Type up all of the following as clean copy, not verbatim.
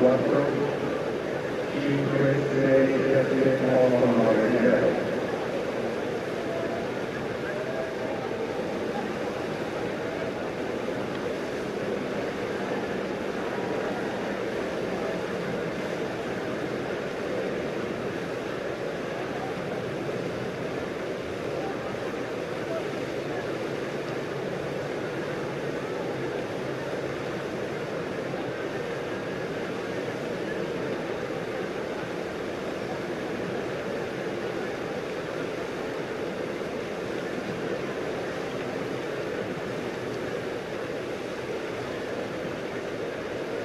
4, 5, 6, 7, 8, 9, 0.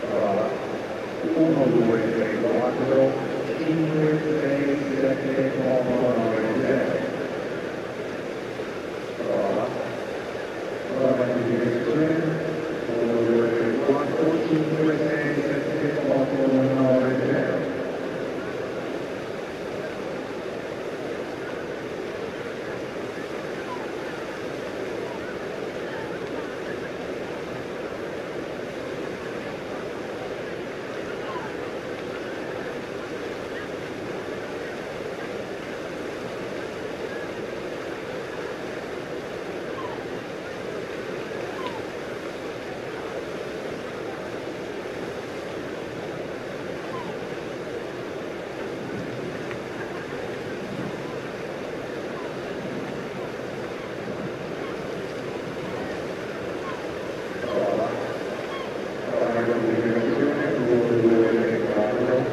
Prova. 1, 2, 3, 4, 5, 6, 7, 8, 9, 0. Prova. Prova di direzione. 1, 2, 3, 4, 5, 6, 7, 8, 9, 0. Prova. Prova di direzione. 1, 2, 3, 4.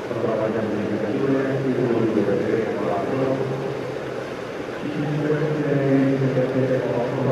Prova di amplificazione. 1, 2, 3, 4, 5, 6, 7, 8,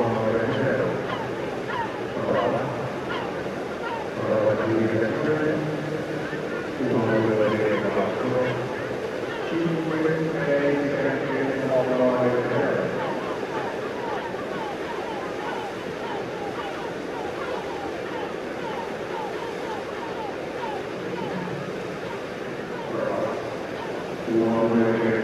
9, 0. Prova. Prova di amplificazione. 1, 2, 3, 4, 5, 6, 7, 8, 9, 0. Nuove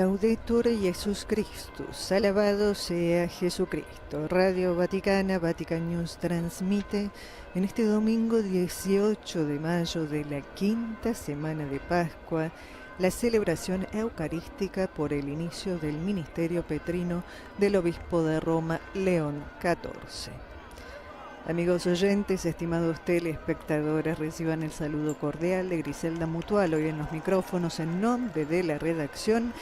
Laudetur Jesus Christus, alabado sea Jesucristo. Radio Vaticana, Vatican News transmite en este domingo 18 de mayo de la quinta semana de Pascua la celebración eucarística por el inicio del ministerio petrino del obispo de Roma, León XIV. Amigos oyentes, estimados telespectadores, reciban el saludo cordial de Griselda Mutual, hoy en los micrófonos en nombre de la redacción,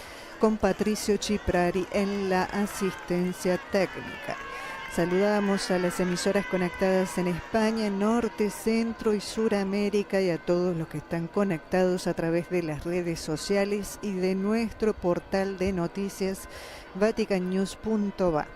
con Patricio Chiprari en la asistencia técnica. Saludamos a las emisoras conectadas en España, Norte, Centro y Suramérica y a todos los que están conectados a través de las redes sociales y de nuestro portal de noticias vaticannews.va.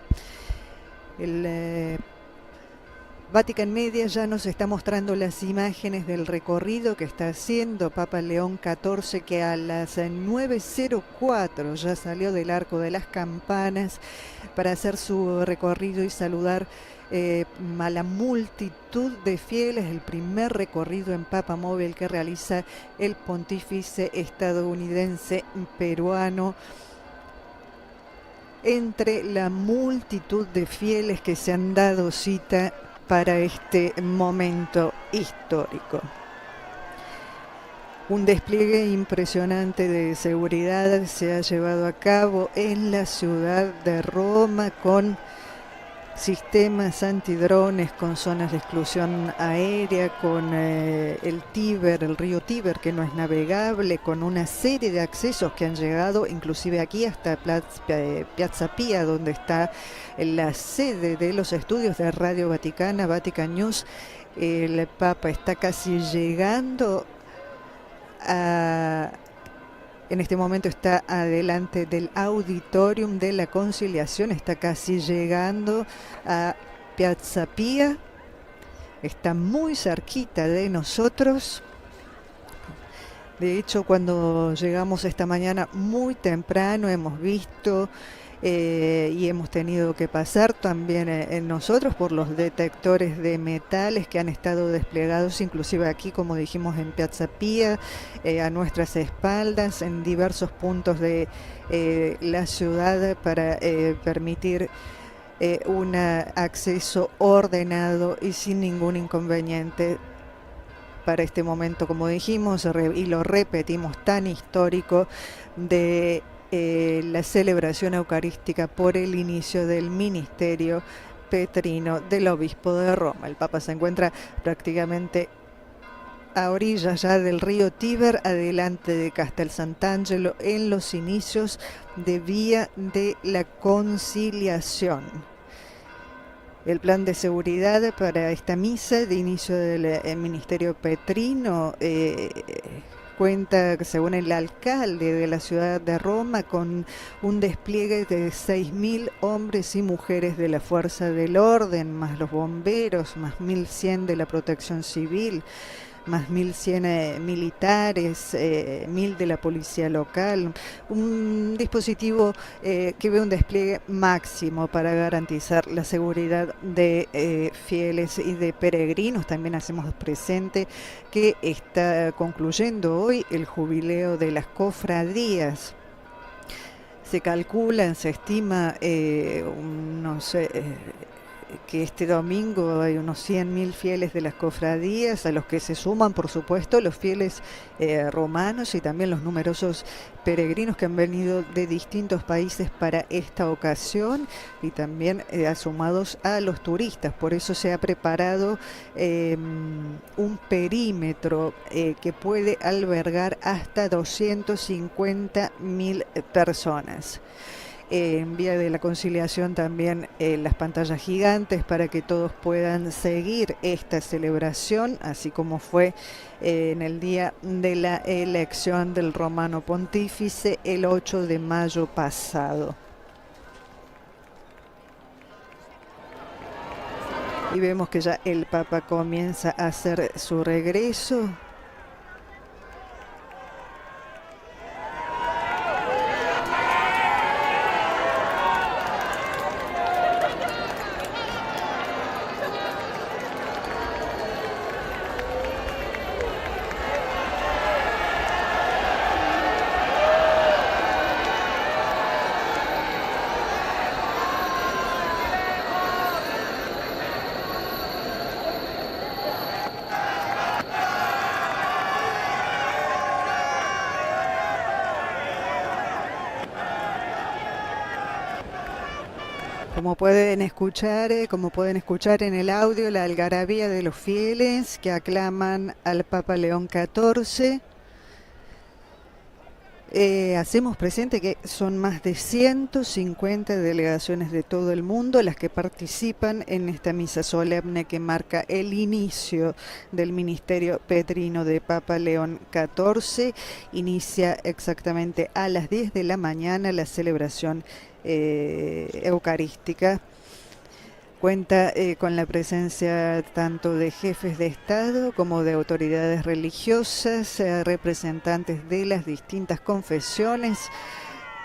Vatican Media ya nos está mostrando las imágenes del recorrido que está haciendo Papa León XIV, que a las 9:04 ya salió del Arco de las Campanas para hacer su recorrido y saludar a la multitud de fieles, el primer recorrido en Papa Móvil que realiza el pontífice estadounidense peruano, entre la multitud de fieles que se han dado cita para este momento histórico. Un despliegue impresionante de seguridad se ha llevado a cabo en la ciudad de Roma con sistemas antidrones, con zonas de exclusión aérea, con el Tíber, el río Tíber, que no es navegable, con una serie de accesos que han llegado inclusive aquí hasta Piazza Pía, donde está la sede de los estudios de Radio Vaticana, Vatican News. El Papa está casi llegando en este momento está adelante del Auditorium de la Conciliación, está casi llegando a Piazza Pía, está muy cerquita de nosotros. De hecho, cuando llegamos esta mañana muy temprano hemos visto y hemos tenido que pasar también nosotros por los detectores de metales que han estado desplegados, inclusive aquí, como dijimos, en Piazza Pía, a nuestras espaldas, en diversos puntos de la ciudad para permitir un acceso ordenado y sin ningún inconveniente para este momento, como dijimos, y lo repetimos, tan histórico de la celebración eucarística por el inicio del ministerio petrino del obispo de Roma. El Papa se encuentra prácticamente a orillas ya del río Tíber, adelante de Castel Sant'Angelo, en los inicios de Vía de la Conciliación. El plan de seguridad para esta misa de inicio del ministerio petrino cuenta, según el alcalde de la ciudad de Roma, con un despliegue de 6.000 hombres y mujeres de la Fuerza del Orden, más los bomberos, más 1.100 de la Protección Civil, más 1.100 militares, 1.000 de la policía local, un dispositivo que ve un despliegue máximo para garantizar la seguridad de fieles y de peregrinos. También hacemos presente que está concluyendo hoy el jubileo de las cofradías. Se calcula, se estima, que este domingo hay unos 100.000 fieles de las cofradías, a los que se suman, por supuesto, los fieles romanos y también los numerosos peregrinos que han venido de distintos países para esta ocasión, y también sumados a los turistas. Por eso se ha preparado un perímetro que puede albergar hasta 250.000 personas. En Vía de la Conciliación también las pantallas gigantes para que todos puedan seguir esta celebración, así como fue en el día de la elección del Romano Pontífice el 8 de mayo pasado. Y vemos que ya el Papa comienza a hacer su regreso. como pueden escuchar en el audio, la algarabía de los fieles que aclaman al Papa León XIV. Hacemos presente que son más de 150 delegaciones de todo el mundo las que participan en esta misa solemne que marca el inicio del ministerio petrino de Papa León XIV. Inicia exactamente a las 10 de la mañana la celebración eucarística. Cuenta con la presencia tanto de jefes de Estado como de autoridades religiosas, representantes de las distintas confesiones,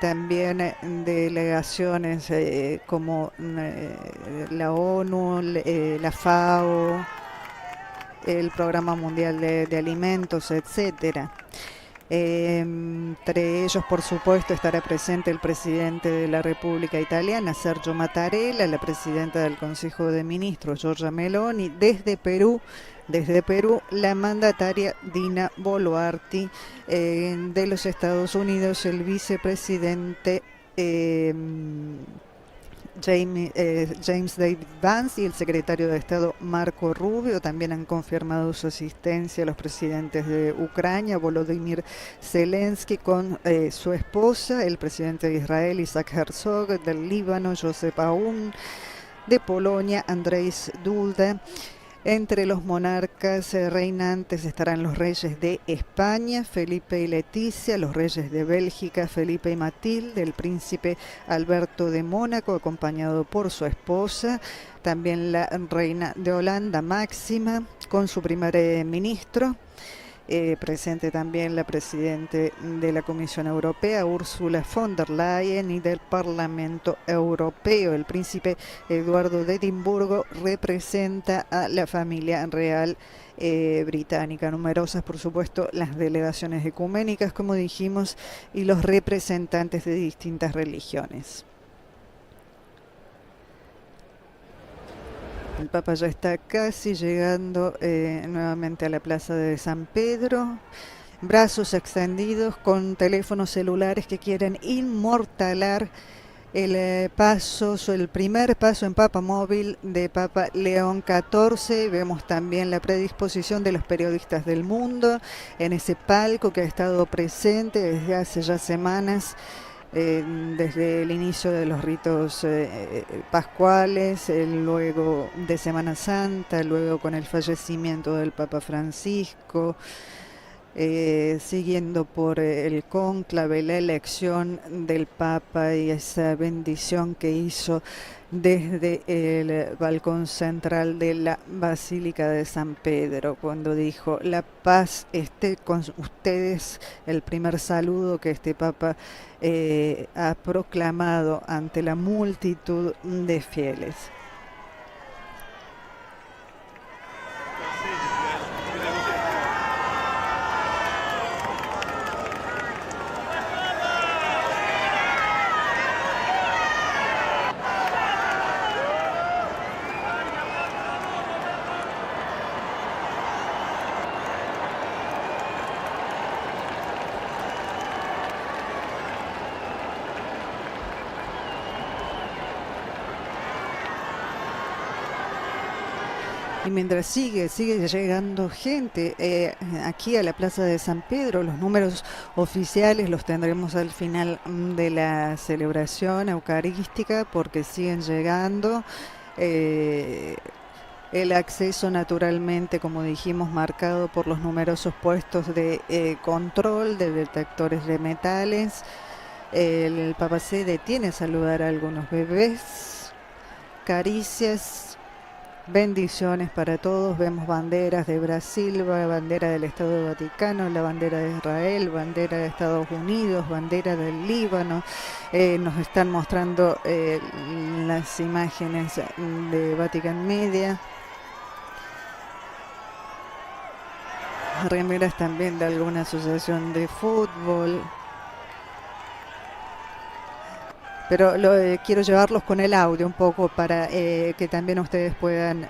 también delegaciones como la ONU, la FAO, el Programa Mundial de Alimentos, etcétera. Entre ellos, por supuesto, estará presente el presidente de la República Italiana, Sergio Mattarella, la presidenta del Consejo de Ministros, Giorgia Meloni, desde Perú, la mandataria Dina Boluarte, de los Estados Unidos, el vicepresidente James David Vance y el secretario de Estado Marco Rubio. También han confirmado su asistencia los presidentes de Ucrania, Volodymyr Zelensky, con su esposa, el presidente de Israel, Isaac Herzog, del Líbano, Josep Aoun, de Polonia, Andrzej Duda. Entre los monarcas reinantes estarán los reyes de España, Felipe y Leticia, los reyes de Bélgica, Felipe y Matilde, el príncipe Alberto de Mónaco, acompañado por su esposa, también la reina de Holanda, Máxima, con su primer ministro. Presente también la presidenta de la Comisión Europea, Ursula von der Leyen, y del Parlamento Europeo. El príncipe Eduardo de Edimburgo representa a la familia real británica. Numerosas, por supuesto, las delegaciones ecuménicas, como dijimos, y los representantes de distintas religiones. El Papa ya está casi llegando nuevamente a la Plaza de San Pedro, brazos extendidos con teléfonos celulares que quieren inmortalar el primer paso en Papa Móvil de Papa León XIV. Vemos también la predisposición de los periodistas del mundo en ese palco que ha estado presente desde hace ya semanas. Desde el inicio de los ritos pascuales, luego de Semana Santa, luego con el fallecimiento del Papa Francisco, siguiendo por el cónclave, la elección del Papa y esa bendición que hizo desde el balcón central de la Basílica de San Pedro, cuando dijo: la paz esté con ustedes, el primer saludo que este Papa ha proclamado ante la multitud de fieles. Y mientras sigue llegando gente aquí a la Plaza de San Pedro, los números oficiales los tendremos al final de la celebración eucarística, porque siguen llegando. El acceso, naturalmente, como dijimos, marcado por los numerosos puestos de control de detectores de metales. El Papa se detiene a saludar a algunos bebés, caricias, bendiciones para todos. Vemos banderas de Brasil, bandera del Estado del Vaticano, la bandera de Israel, bandera de Estados Unidos, bandera del Líbano. Nos están mostrando las imágenes de Vatican Media. Remeras también de alguna asociación de fútbol. Pero quiero llevarlos con el audio un poco para que también ustedes puedan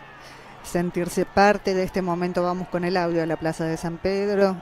sentirse parte de este momento. Vamos con el audio a la Plaza de San Pedro.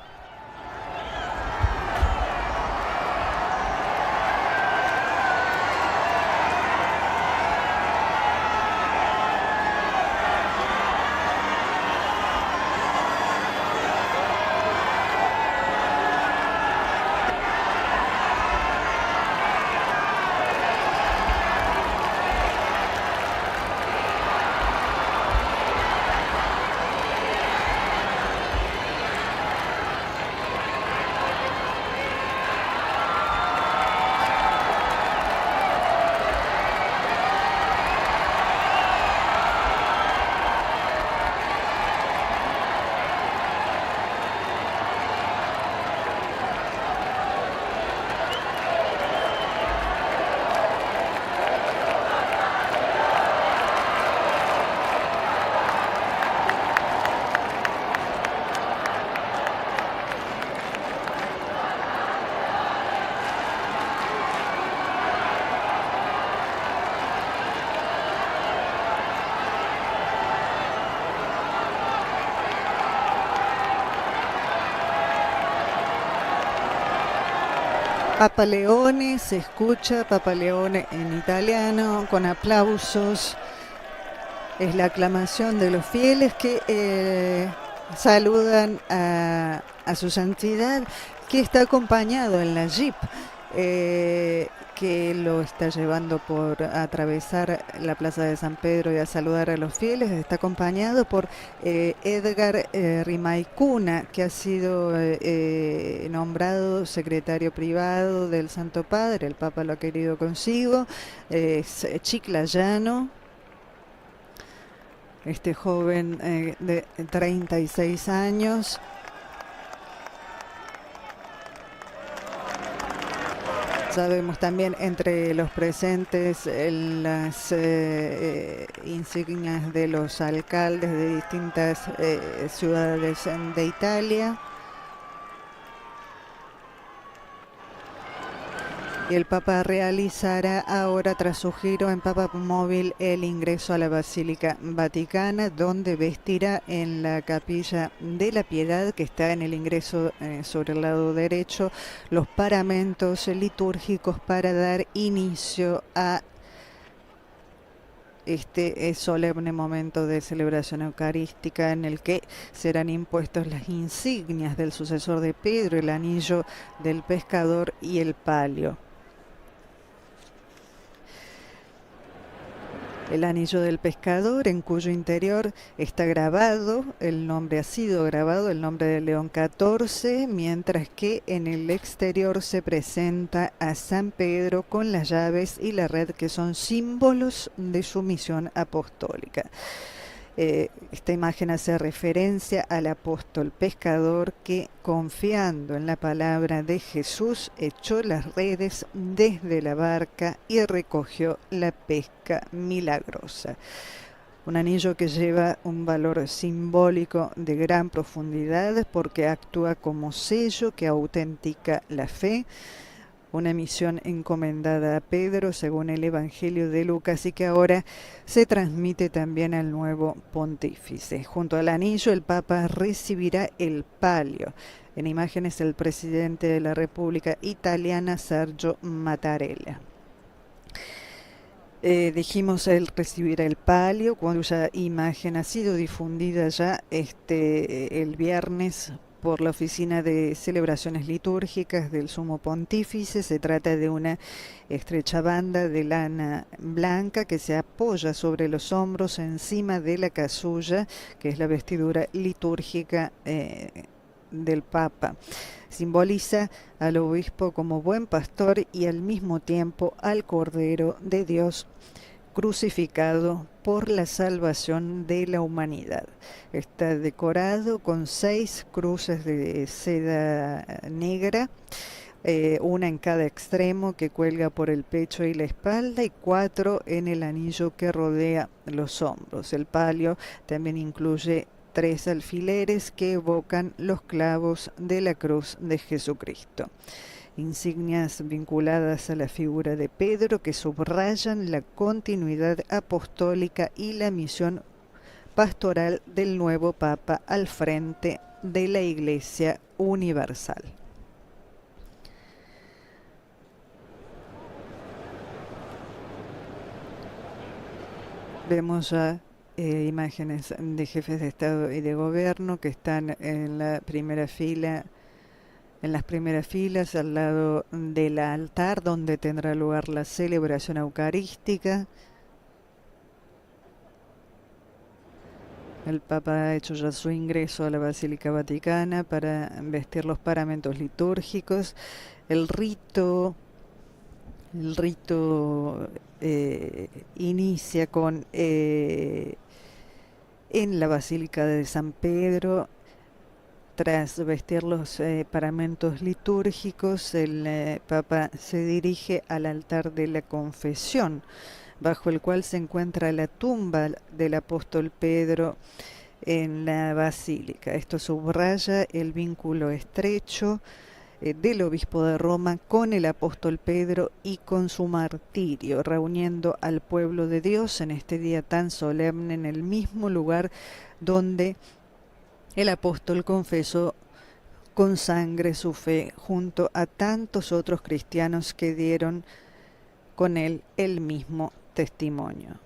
Papa Leone, se escucha Papa Leone en italiano, con aplausos. Es la aclamación de los fieles que saludan a su santidad, que está acompañado en la jeep, que lo está llevando por atravesar la plaza de San Pedro y a saludar a los fieles. Está acompañado por Edgar Rimaicuna, que ha sido nombrado secretario privado del Santo Padre. El Papa lo ha querido consigo. Es chiclayano, este joven de 36 años. Sabemos también entre los presentes las insignias de los alcaldes de distintas ciudades de Italia. Y el Papa realizará ahora, tras su giro en Papamóvil, el ingreso a la Basílica Vaticana, donde vestirá en la Capilla de la Piedad, que está en el ingreso sobre el lado derecho, los paramentos litúrgicos para dar inicio a este solemne momento de celebración eucarística, en el que serán impuestos las insignias del sucesor de Pedro, el anillo del pescador y el palio. El anillo del pescador, en cuyo interior está grabado, el nombre ha sido grabado, el nombre de León XIV, mientras que en el exterior se presenta a San Pedro con las llaves y la red, que son símbolos de su misión apostólica. Esta imagen hace referencia al apóstol pescador que, confiando en la palabra de Jesús, echó las redes desde la barca y recogió la pesca milagrosa. Un anillo que lleva un valor simbólico de gran profundidad, porque actúa como sello que autentica la fe. Una misión encomendada a Pedro según el Evangelio de Lucas, y que ahora se transmite también al nuevo pontífice. Junto al anillo, el Papa recibirá el palio. En imágenes, el presidente de la República Italiana, Sergio Mattarella. Dijimos, él recibirá el palio, cuya imagen ha sido difundida ya el viernes por la Oficina de Celebraciones Litúrgicas del Sumo Pontífice. Se trata de una estrecha banda de lana blanca que se apoya sobre los hombros encima de la casulla, que es la vestidura litúrgica del Papa. Simboliza al obispo como buen pastor y al mismo tiempo al Cordero de Dios crucificado por la salvación de la humanidad. Está decorado con 6 cruces de seda negra, una en cada extremo, que cuelga por el pecho y la espalda, y 4 en el anillo que rodea los hombros. El palio también incluye 3 alfileres que evocan los clavos de la cruz de Jesucristo. Insignias vinculadas a la figura de Pedro, que subrayan la continuidad apostólica y la misión pastoral del nuevo Papa al frente de la Iglesia Universal. Vemos ya imágenes de jefes de Estado y de Gobierno que están en la primera fila, en las primeras filas, al lado del altar donde tendrá lugar la celebración eucarística. El Papa ha hecho ya su ingreso a la Basílica Vaticana para vestir los paramentos litúrgicos. El rito inicia con en la Basílica de San Pedro. Tras vestir los paramentos litúrgicos, el Papa se dirige al altar de la confesión, bajo el cual se encuentra la tumba del apóstol Pedro en la basílica. Esto subraya el vínculo estrecho del obispo de Roma con el apóstol Pedro y con su martirio, reuniendo al pueblo de Dios en este día tan solemne en el mismo lugar donde el apóstol confesó con sangre su fe, junto a tantos otros cristianos que dieron con él el mismo testimonio.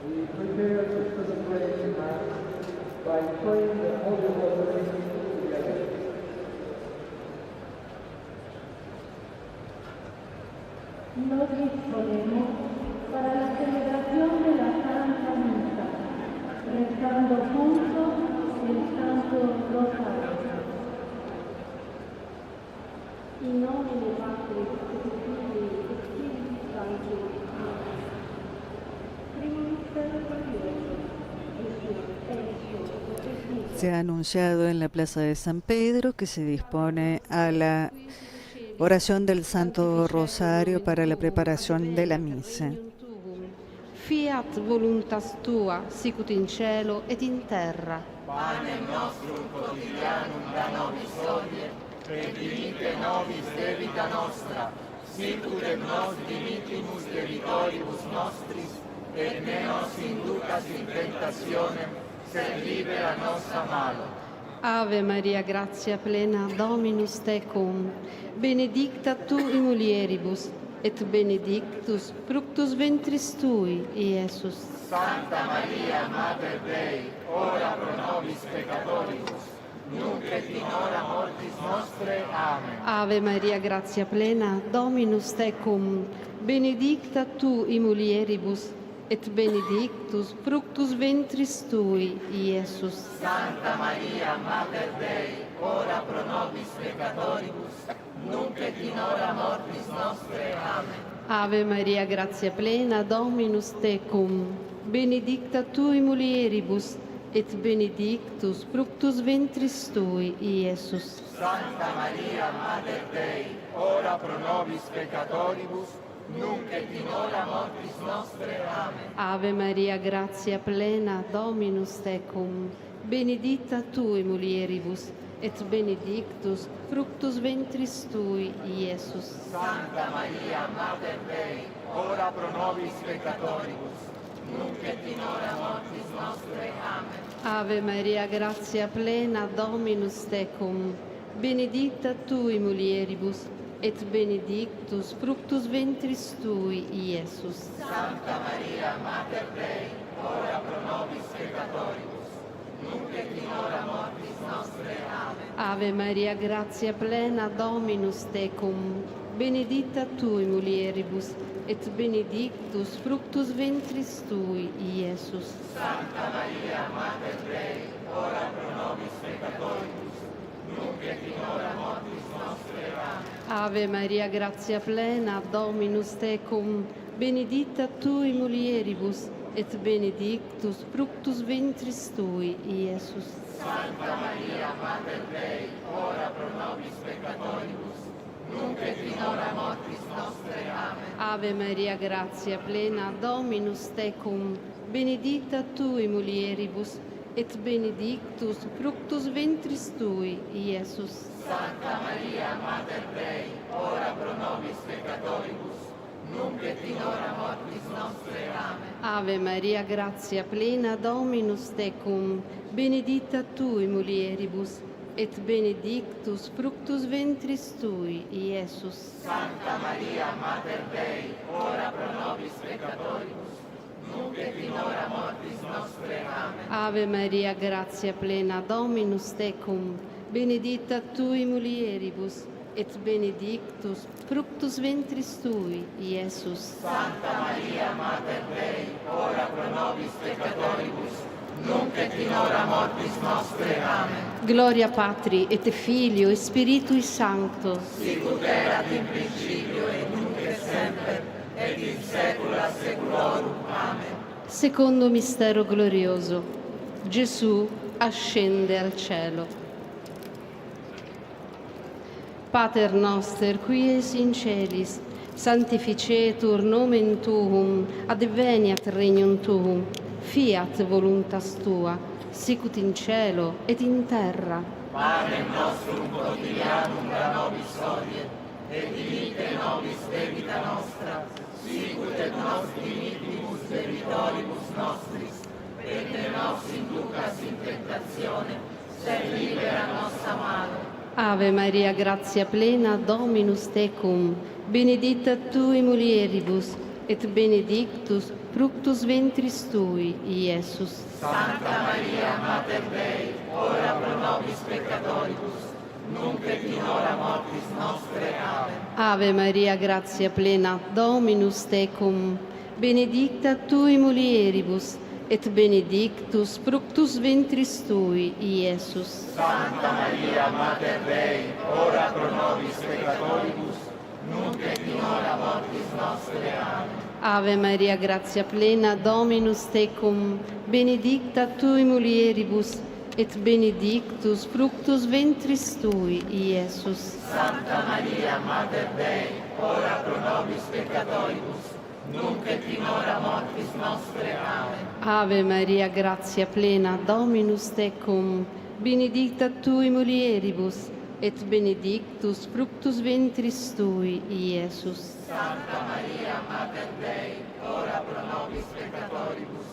We prepare to celebrate the Mass by praying the Holy Rosary together. Nos disponemos para la celebración de la Santa Misa, rezando juntos el Santo Rosario. In nomine Patris et Filii et Spiritus Sancti. Amen. Primo mistero glorioso. Se ha anunciado en la Plaza de San Pedro que se dispone a la oración del Santo Rosario para la preparación de la misa. Fiat voluntas tua, sicut in cielo et in terra. Panem nostrum quotidianum da nobis hodie, et dimitte nobis debita nostra, sicut et nos dimittimus debitoribus nostris, et ne nos inducas in tentationem, sed libera nos a malo. Ave Maria, gratia plena, Dominus tecum, benedicta tu in mulieribus, et benedictus fructus ventris tui, Iesus. Santa Maria, Mater Dei, ora pro nobis peccatoribus, nunc et in hora mortis nostre. Amen. Ave Maria, gratia plena, Dominus tecum, benedicta tu in mulieribus, et benedictus fructus ventris tui, Iesus. Santa Maria, Mater Dei, ora pro nobis peccatoribus, nunc et in hora mortis nostre. Amen. Ave Maria, gratia plena, Dominus tecum, benedicta tu in mulieribus, et benedictus fructus ventris tui, Iesus. Santa Maria, Mater Dei, ora pro nobis peccatoribus, nunc et in hora mortis nostre. Amen. Ave Maria, gratia plena, Dominus tecum, benedicta tu in mulieribus, et benedictus fructus ventris tui, Iesus. Santa Maria, Mater Dei, ora pro nobis peccatoribus, nunc et in hora mortis nostre. Amen. Ave Maria, gratia plena, Dominus tecum, benedicta tu in mulieribus, et benedictus fructus ventris tui, Iesus. Santa Maria, Mater Dei, ora pro nobis peccatoribus, nunc et in hora mortis nostre. Amen. Ave Maria, gratia plena, Dominus tecum, benedicta tu in mulieribus, et benedictus fructus ventris tui, Iesus. Santa Maria, Mater Dei, ora pro nobis peccatoribus, nunc et in hora mortis nostre. Amen. Ave Maria, gratia plena, Dominus tecum, benedicta tu in mulieribus, et benedictus fructus ventris tui, Iesus. Santa Maria, Mater Dei, ora pro nobis peccatoribus, nunc et in hora mortis nostre. Amen. Ave Maria, gratia plena, Dominus tecum, benedicta tu in mulieribus, et benedictus fructus ventris tui, Iesus. Santa Maria, Mater Dei, ora pro nobis peccatoribus, nunc et in hora mortis nostre. Amen. Ave Maria, gratia plena, Dominus tecum, benedicta tu in mulieribus, et benedictus fructus ventris tui, Iesus. Santa Maria, Mater Dei, ora pro nobis peccatoribus, nunc et in hora mortis nostre. Amen. Ave Maria, gratia plena, Dominus tecum, benedicta tu in mulieribus, et benedictus fructus ventris tui, Iesus. Santa Maria, Mater Dei, ora pro nobis peccatoribus, nunc et in hora mortis nostre. Amen. Gloria Patri et Filio et Spiritui Sancto. Sicut erat in principio et nunc et semper, et in saecula saeculorum. Amen. Secondo mistero glorioso, Gesù ascende al cielo. Pater noster, qui es in celis, sanctificetur nomen tuum, adveniat regnum tuum, fiat voluntas tua, sicut in cielo et in terra. Panem nostrum quotidianum da nobis hodie, et dimitte nobis debita nostra, sicut et nos dimittimus debitoribus nostris, et ne nos inducas in tentatione, sed libera nos a malo. Ave Maria, gratia plena, Dominus tecum, benedicta tui mulieribus, et benedictus fructus ventris tui, Iesus. Santa Maria, Mater Dei, ora pro nobis peccatoribus, nunc et in hora mortis nostre. Amen. Ave Maria, gratia plena, Dominus tecum, benedicta tui mulieribus, et benedictus fructus ventris tui, Iesus. Santa Maria, Mater Dei, ora pro nobis peccatoribus, nunc et in hora mortis nostre. Amen. Ave Maria, gratia plena, Dominus tecum, benedicta tui mulieribus, et benedictus fructus ventris tui, Iesus. Santa Maria, Mater Dei, ora pro nobis peccatoribus, nunc et in hora mortis nostre. Amen. Ave Maria, gratia plena, Dominus tecum, benedicta tui mulieribus, et benedictus fructus ventris tui, Iesus. Santa Maria, Mater Dei, ora pro nobis peccatoribus,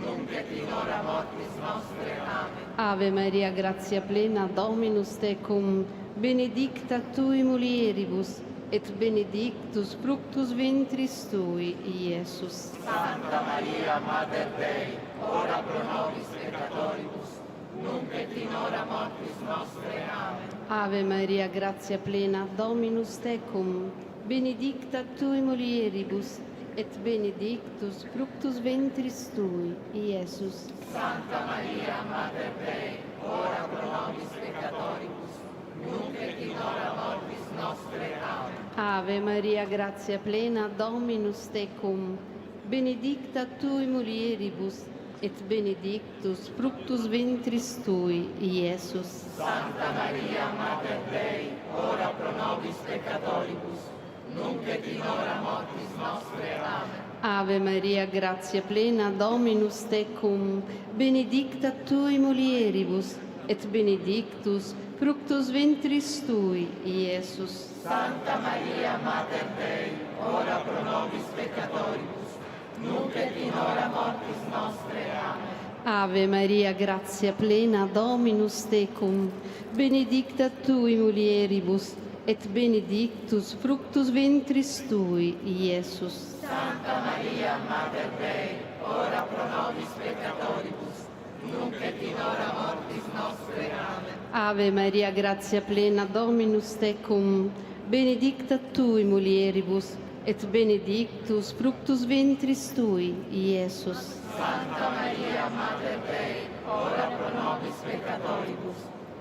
nunc et in hora mortis nostre. Amen. Ave Maria, gratia plena, Dominus tecum, benedicta tui mulieribus, et benedictus fructus ventris tui, Iesus. Santa Maria, Mater Dei, ora pro nobis peccatoribus, nunc et in hora mortis nostre. Amen. Ave Maria, gratia plena, Dominus tecum, benedicta tui mulieribus, et benedictus fructus ventris tui, Iesus. Santa Maria, Mater Dei, ora pro nobis peccatoribus, nunc et in hora mortis nostre. Amen. Ave Maria, gratia plena, Dominus tecum, benedicta tui mulieribus, et benedictus fructus ventris tui, Iesus. Santa Maria, Mater Dei, ora pro nobis peccatoribus, nunc et in hora mortis nostre. Amen. Ave Maria, gratia plena, Dominus tecum, benedicta tui mulieribus, et benedictus fructus ventris tui, Iesus. Santa Maria, Mater Dei, ora pro nobis peccatoribus, nunc et in hora mortis nostre. Amen. Ave Maria, gratia plena, Dominus tecum, benedicta tui mulieribus, et benedictus fructus ventris tui, Iesus. Santa Maria, Mater Dei, ora pro nobis peccatoribus, nunc et in hora mortis nostre. Amen. Ave Maria, gratia plena, Dominus tecum, benedicta tui mulieribus, et benedictus fructus ventris tui, Iesus. Santa Maria, Mater Dei, ora pro nobis peccatoribus,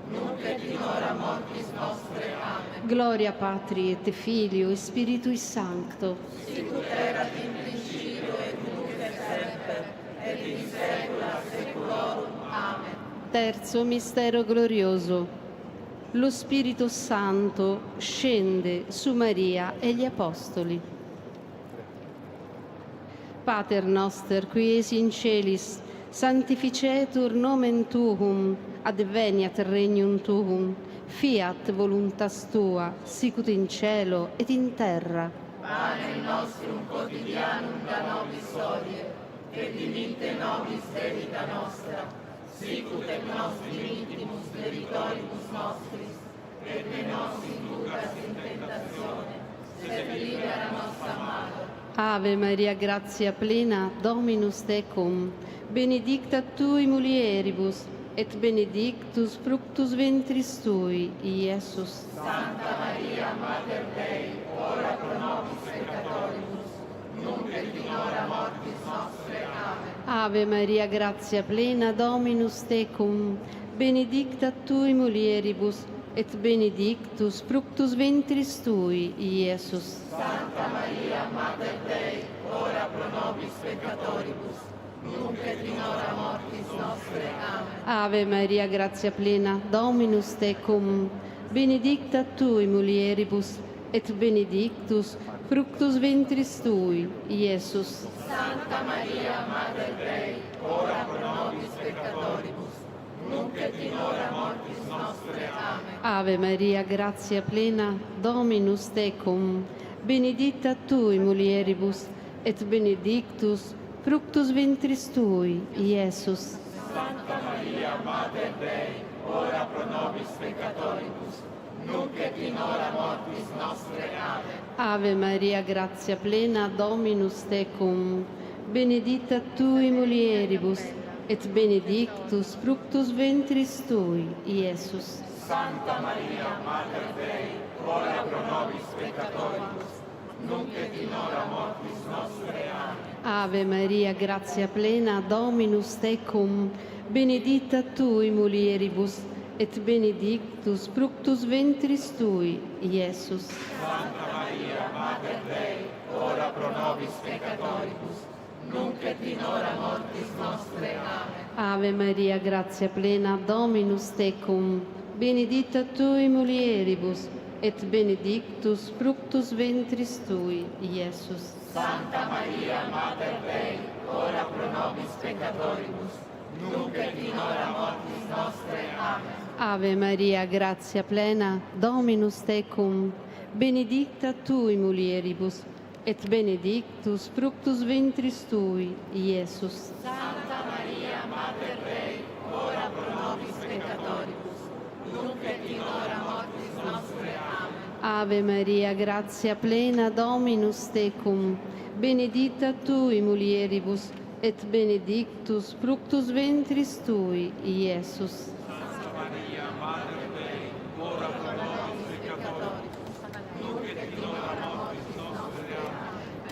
nunc et in hora mortis nostre. Amen. Gloria Patri et Filio et Spiritui Sancto. Sicut erat in principio et nunc et semper, et in saecula saeculorum. Amen. Terzo mistero glorioso. Lo Spirito Santo scende su Maria e gli Apostoli. Pater noster, qui es in celis, sanctificetur nomen tuum, adveniat regnum tuum, fiat voluntas tua, sicut in cielo et in terra. Panem nostrum quotidianum da nobis hodie, et dimitte nobis debita nostra, sicut et nos dimittimus debitoribus nostris, et ne nos inducas in tentatione, sed libera nos a malo. Ave Maria, gratia plena, Dominus tecum, benedicta tui mulieribus, et benedictus fructus ventris tui, Iesus. Santa Maria, Mater Dei, ora pro nobis peccatoribus, nunc et in hora mortis nostre. Amen. Ave Maria, gratia plena, Dominus tecum, benedicta tui mulieribus, et benedictus fructus ventris tui, Iesus. Santa Maria, Mater Dei, ora pro nobis peccatoribus, nunc et in hora mortis nostre. Amen. Ave Maria, gratia plena, Dominus tecum, benedicta tui mulieribus, et benedictus fructus ventris tui, Iesus. Santa Maria, Mater Dei, ora pro nobis peccatoribus, nunc et in hora mortis nostre. Amen. Ave Maria, gratia plena, Dominus tecum, benedicta tui mulieribus, et benedictus fructus ventris tui, Iesus. Santa Maria, Mater Dei, ora pro nobis peccatoribus, nunc et in hora mortis nostre. Amen. Ave Maria, gratia plena, Dominus tecum, benedicta tui mulieribus, et benedictus fructus ventris tui, Iesus. Santa Maria, Mater Dei, ora pro nobis peccatoribus, nunc et in hora mortis nostre. Amen. Ave Maria, gratia plena, Dominus tecum, benedicta tui mulieribus, et benedictus fructus ventris tui, Iesus. Santa Maria, Mater Dei, ora pro nobis peccatoribus, nunc et in hora mortis nostre. Amen. Ave Maria, gratia plena, Dominus tecum, benedicta tui mulieribus, et benedictus fructus ventris tui, Iesus. Santa Maria, Mater Dei, ora pro nobis peccatoribus, nunc et in hora mortis nostre. Amen. Ave Maria, gratia plena, Dominus tecum, benedicta tui mulieribus, et benedictus fructus ventris tui, Iesus. Santa Maria, Mater Dei, ora pro nobis peccatoribus, nunc et in hora mortis nostre. Amen. Ave Maria, gratia plena, Dominus tecum, benedicta tui mulieribus, et benedictus fructus ventris tui, Iesus.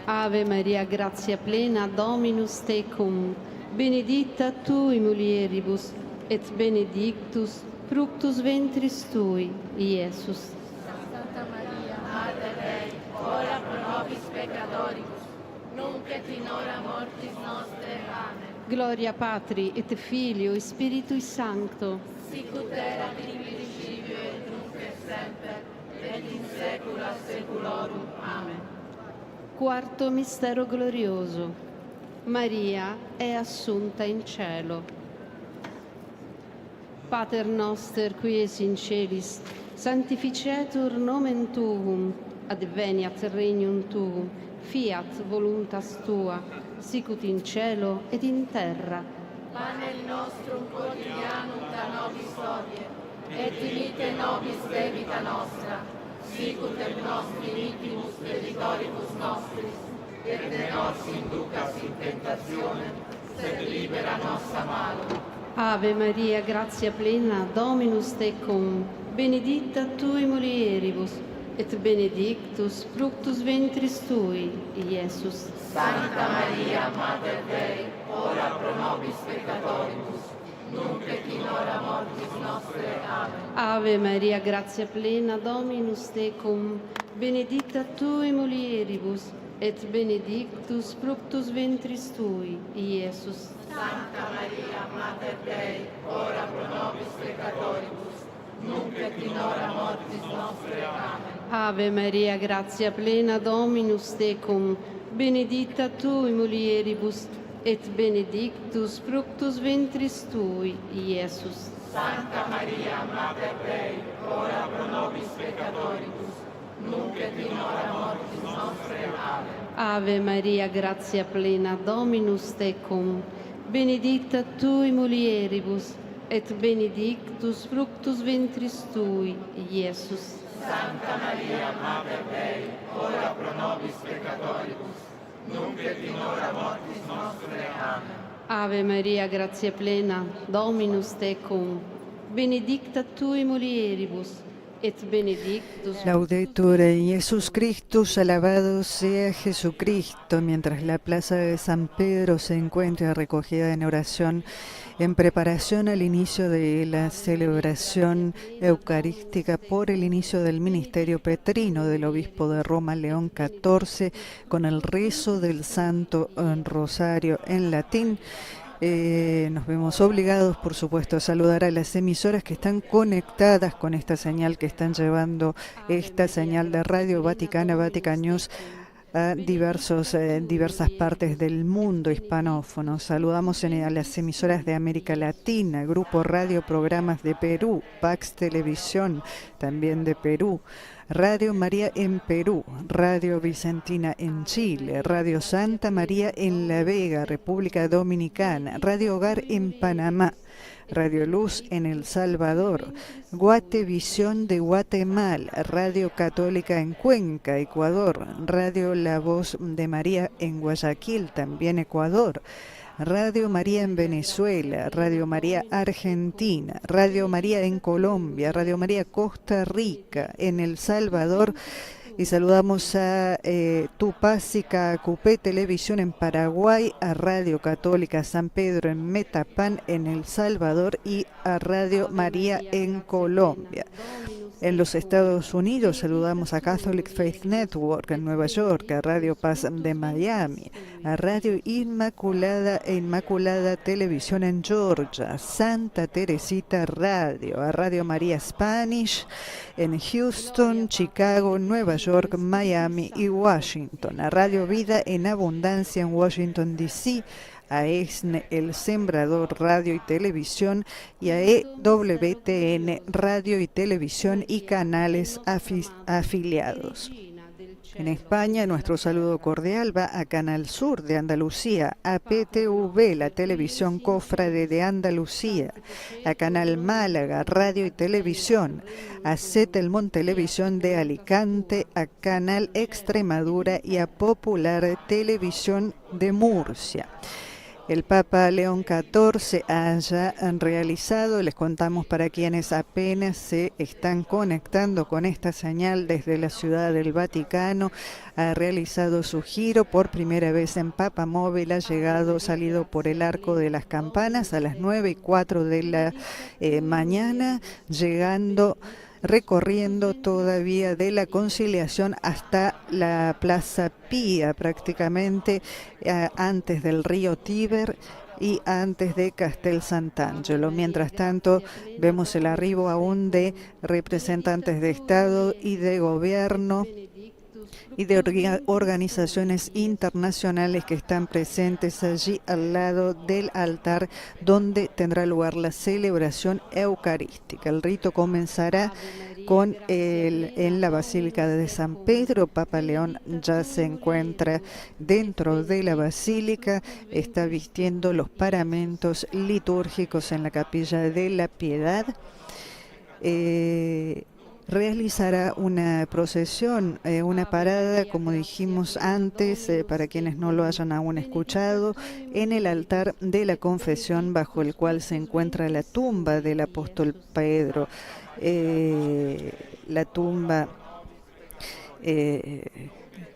Ave Maria, gratia plena, Dominus tecum, benedicta tui mulieribus, et benedictus fructus ventris tui, Iesus. Santa Maria, Mater Dei, ora pro nobis peccatoribus, nunc et in hora mortis nostre. Amen. Gloria Patri et Filio et Spiritui Sancto, Sic ut erat in principio et nunc et semper, et in saecula saeculorum. Amen. Quarto mistero glorioso. Maria è assunta in cielo. Pater noster qui es in celis, sanctificetur nomen tuum, adveniat regnum tuum, fiat voluntas tua, sicut in cielo ed in terra. Panem nostrum quotidianum da nobis hodie, et dimitte nobis debita nostra, sicut et nos dimittimus debitoribus nostris, et ne nos inducas in tentationem, sed libera nos a malo. Ave Maria, gratia plena, Dominus tecum, benedicta tui mulieribus, et benedictus fructus ventris tui, Iesus. Santa Maria, Mater Dei, ora pro nobis peccatoribus, nunc et in hora mortis nostre. Amen. Ave Maria, gratia plena, Dominus tecum, benedicta tui mulieribus, et benedictus fructus ventris tui, Iesus. Santa Maria, Mater Dei, ora pro nobis peccatoribus, nunc et in hora mortis nostre. Amen. Ave Maria, gratia plena, Dominus tecum, benedicta tui mulieribus, et benedictus fructus ventris tui, Iesus. Santa Maria, Mater Dei, ora pro nobis peccatoribus, nunc et in hora mortis nostre. Amen. Ave Maria, gratia plena, Dominus tecum, benedicta tui mulieribus, et benedictus fructus ventris tui, Iesus. Santa Maria, Mater Dei, ora pro nobis peccatoribus, nunc et in hora mortis nostre. Amen. Ave Maria, gratia plena, Dominus tecum, benedicta tui mulieribus, et benedictus... Laudetur Jesus Christus, alabado sea Jesucristo. Mientras la plaza de San Pedro se encuentra recogida en oración en preparación al inicio de la celebración eucarística por el inicio del ministerio petrino del obispo de Roma, León XIV, con el rezo del Santo Rosario en latín, Nos vemos obligados, por supuesto, a saludar a las emisoras que están conectadas con esta señal, que están llevando esta señal de Radio Vaticana, Vatican News, a diversas partes del mundo hispanófono. Saludamos a las emisoras de América Latina, Grupo Radio Programas de Perú, Pax Televisión, también de Perú, Radio María en Perú, Radio Vicentina en Chile, Radio Santa María en La Vega, República Dominicana, Radio Hogar en Panamá, Radio Luz en El Salvador, Guatevisión de Guatemala, Radio Católica en Cuenca, Ecuador, Radio La Voz de María en Guayaquil, también Ecuador, Radio María en Venezuela, Radio María Argentina, Radio María en Colombia, Radio María Costa Rica, en El Salvador, y saludamos a Tupásica Cupé Televisión en Paraguay, a Radio Católica San Pedro en Metapán en El Salvador y a Radio María en Colombia. En los Estados Unidos saludamos a Catholic Faith Network en Nueva York, a Radio Paz de Miami, a Radio Inmaculada e Inmaculada Televisión en Georgia, Santa Teresita Radio, a Radio María Spanish en Houston, Chicago, Nueva York, Miami y Washington, a Radio Vida en Abundancia en Washington, D.C., a ESNE, El Sembrador Radio y Televisión, y a EWTN Radio y Televisión y canales afiliados. En España, nuestro saludo cordial va a Canal Sur de Andalucía, a PTV, la televisión cofrade de Andalucía, a Canal Málaga, Radio y Televisión, a Setelmont Televisión de Alicante, a Canal Extremadura y a Popular Televisión de Murcia. El Papa León XIV haya realizado, les contamos para quienes apenas se están conectando con esta señal desde la Ciudad del Vaticano, ha realizado su giro por primera vez en Papa Móvil, salido por el Arco de las Campanas a las 9:04 de la mañana, recorriendo todavía de la Conciliación hasta la Plaza Pía, prácticamente antes del río Tíber y antes de Castel Sant'Angelo. Mientras tanto, vemos el arribo aún de representantes de Estado y de Gobierno y de organizaciones internacionales que están presentes allí al lado del altar donde tendrá lugar la celebración eucarística. El rito comenzará en la Basílica de San Pedro. Papa León ya se encuentra dentro de la Basílica, está vistiendo los paramentos litúrgicos en la Capilla de la Piedad. Realizará una procesión, una parada, como dijimos antes, para quienes no lo hayan aún escuchado, en el altar de la Confesión, bajo el cual se encuentra la tumba del apóstol Pedro. La tumba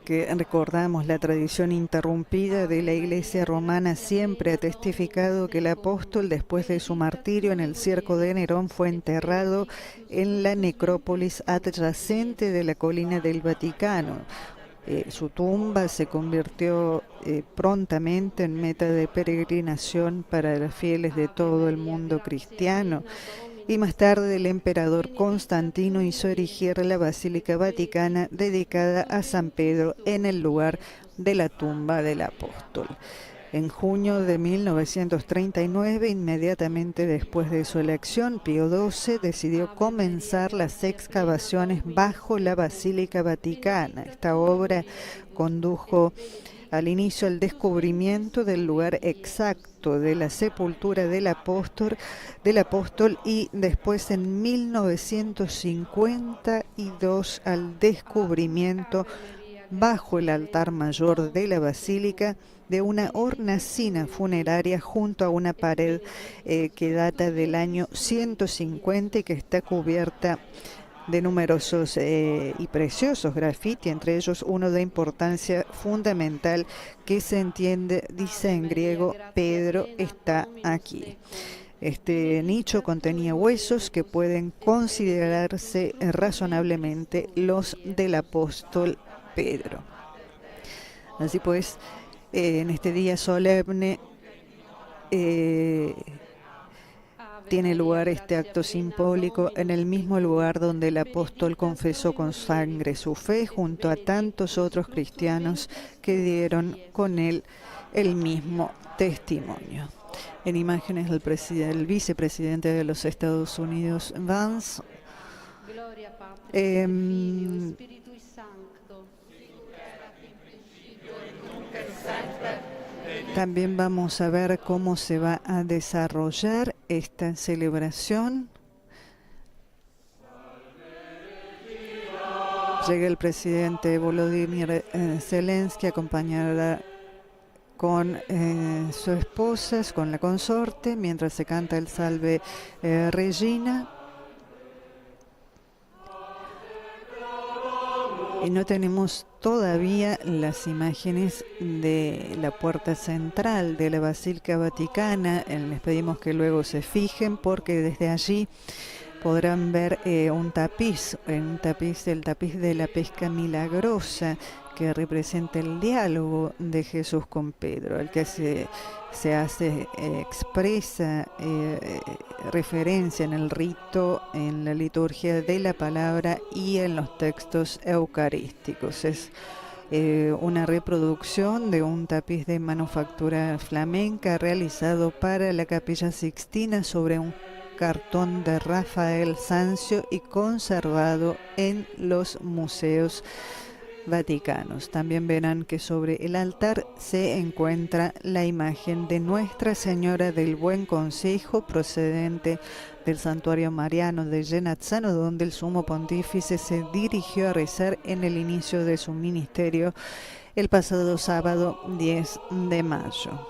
que recordamos, la tradición interrumpida de la Iglesia romana siempre ha testificado que el apóstol, después de su martirio en el circo de Nerón, fue enterrado en la necrópolis adyacente de la colina del Vaticano. Su tumba se convirtió prontamente en meta de peregrinación para los fieles de todo el mundo cristiano. Y más tarde el emperador Constantino hizo erigir la Basílica Vaticana dedicada a San Pedro en el lugar de la tumba del apóstol. En junio de 1939, inmediatamente después de su elección, Pío XII decidió comenzar las excavaciones bajo la Basílica Vaticana. Esta obra condujo al inicio el descubrimiento del lugar exacto de la sepultura del apóstol y después en 1952 al descubrimiento bajo el altar mayor de la basílica de una hornacina funeraria junto a una pared que data del año 150 y que está cubierta de numerosos y preciosos graffiti, entre ellos uno de importancia fundamental que se entiende, dice en griego, Pedro está aquí. Este nicho contenía huesos que pueden considerarse razonablemente los del apóstol Pedro. Así pues, en este día solemne tiene lugar este acto simbólico en el mismo lugar donde el apóstol confesó con sangre su fe junto a tantos otros cristianos que dieron con él el mismo testimonio. En imágenes el vicepresidente de los Estados Unidos, Vance. También vamos a ver cómo se va a desarrollar esta celebración. Llega el presidente Volodymyr Zelensky acompañada con su esposa, con la consorte, mientras se canta el Salve Regina. Y no tenemos todavía las imágenes de la puerta central de la Basílica Vaticana. Les pedimos que luego se fijen porque desde allí podrán ver un tapiz de la pesca milagrosa que representa el diálogo de Jesús con Pedro, el que se expresa referencia en el rito, en la liturgia de la palabra y en los textos eucarísticos. Es una reproducción de un tapiz de manufactura flamenca realizado para la Capilla Sixtina sobre un cartón de Rafael Sanzio y conservado en los museos vaticanos. También verán que sobre el altar se encuentra la imagen de Nuestra Señora del Buen Consejo procedente del Santuario Mariano de Genazzano, donde el Sumo Pontífice se dirigió a rezar en el inicio de su ministerio el pasado sábado 10 de mayo.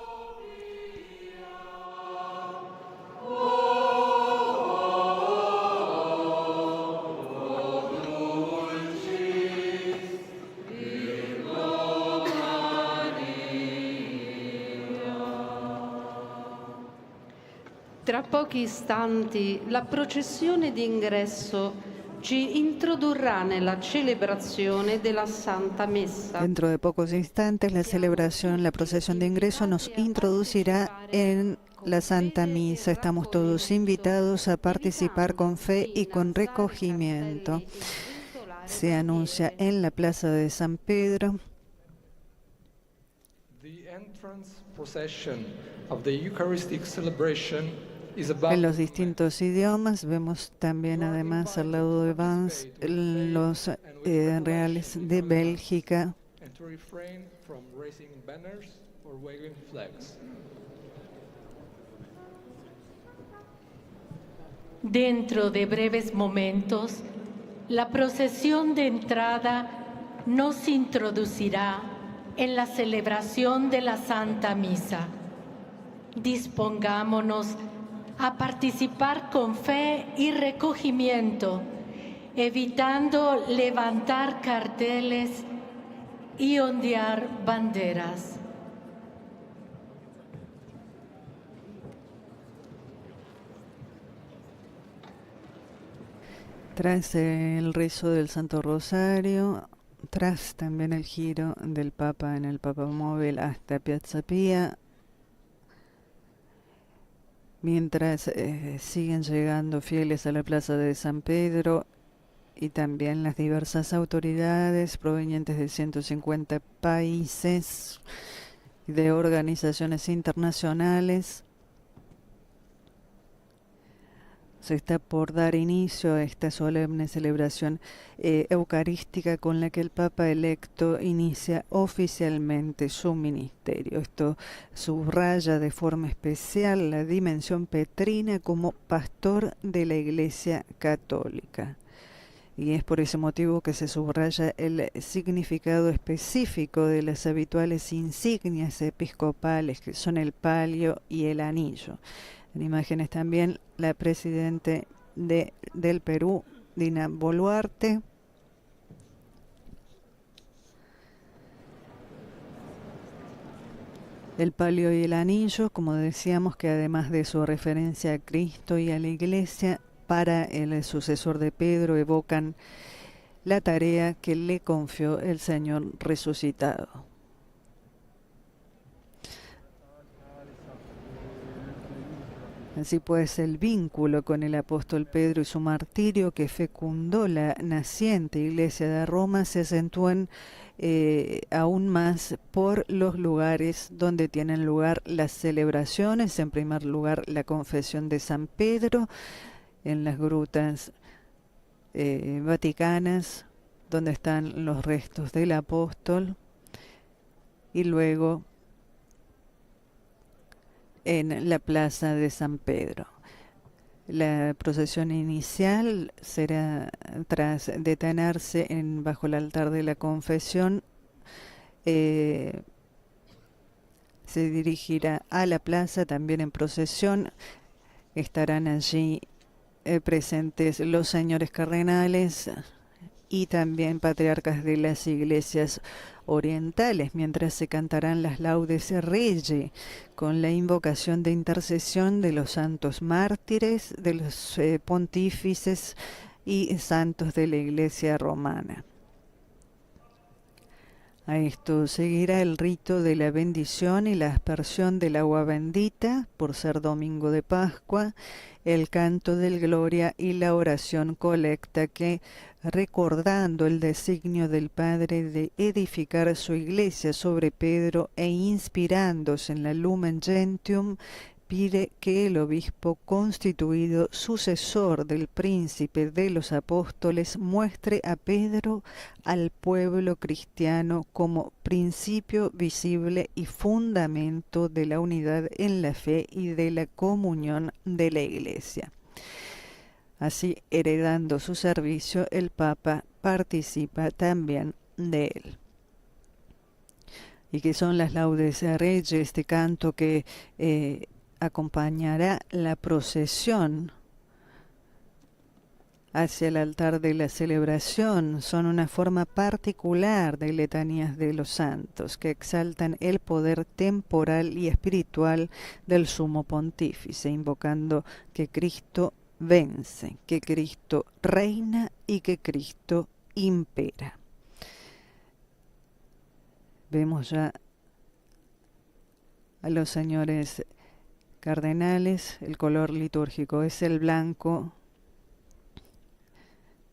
Tra pochi istanti la processione d'ingresso ci introdurrà nella celebrazione della Santa Messa. Dentro de pocos instantes la procesión de ingreso nos introducirá en la Santa Misa. Estamos todos invitados a participar con fe y con recogimiento. Se anuncia en la Plaza de San Pedro. The entrance procession of the Eucharistic celebration is about En los distintos idiomas vemos también, además, al lado de Vance, los reales de Bélgica. and to refrain from raising banners or waving flags. Dentro de breves momentos, la procesión de entrada nos introducirá en la celebración de la Santa Misa. Dispongámonos a participar con fe y recogimiento, evitando levantar carteles y ondear banderas. Tras el rezo del Santo Rosario, tras también el giro del Papa en el Papamóvil hasta Piazza Pía, mientras siguen llegando fieles a la Plaza de San Pedro y también las diversas autoridades provenientes de 150 países y de organizaciones internacionales. Se está por dar inicio a esta solemne celebración eucarística con la que el Papa electo inicia oficialmente su ministerio. Esto subraya de forma especial la dimensión petrina como pastor de la Iglesia Católica. Y es por ese motivo que se subraya el significado específico de las habituales insignias episcopales, que son el palio y el anillo. En imágenes también la presidenta del Perú, Dina Boluarte. El palio y el anillo, como decíamos, que además de su referencia a Cristo y a la Iglesia, para el sucesor de Pedro evocan la tarea que le confió el Señor resucitado. Así pues, el vínculo con el apóstol Pedro y su martirio que fecundó la naciente iglesia de Roma se acentúan aún más por los lugares donde tienen lugar las celebraciones. En primer lugar, la confesión de San Pedro en las grutas vaticanas, donde están los restos del apóstol, y luego en la plaza de San Pedro. La procesión inicial será, tras detenerse bajo el altar de la confesión, se dirigirá a la plaza. También en procesión estarán allí presentes los señores cardenales y también patriarcas de las iglesias orientales, mientras se cantarán las laudes Regi con la invocación de intercesión de los santos mártires, de los pontífices y santos de la iglesia romana. A esto seguirá el rito de la bendición y la aspersión del agua bendita, por ser domingo de Pascua, el canto del Gloria y la oración colecta que, recordando el designio del Padre de edificar su iglesia sobre Pedro e inspirándose en la Lumen Gentium, pide que el obispo constituido sucesor del príncipe de los apóstoles muestre a Pedro al pueblo cristiano como principio visible y fundamento de la unidad en la fe y de la comunión de la Iglesia. Así, heredando su servicio, el Papa participa también de él. ¿Y qué son las laudes Regi? Este canto que acompañará la procesión hacia el altar de la celebración. Son una forma particular de letanías de los santos que exaltan el poder temporal y espiritual del sumo pontífice, invocando que Cristo vence, que Cristo reina y que Cristo impera. Vemos ya a los señores cardenales. El color litúrgico es el blanco,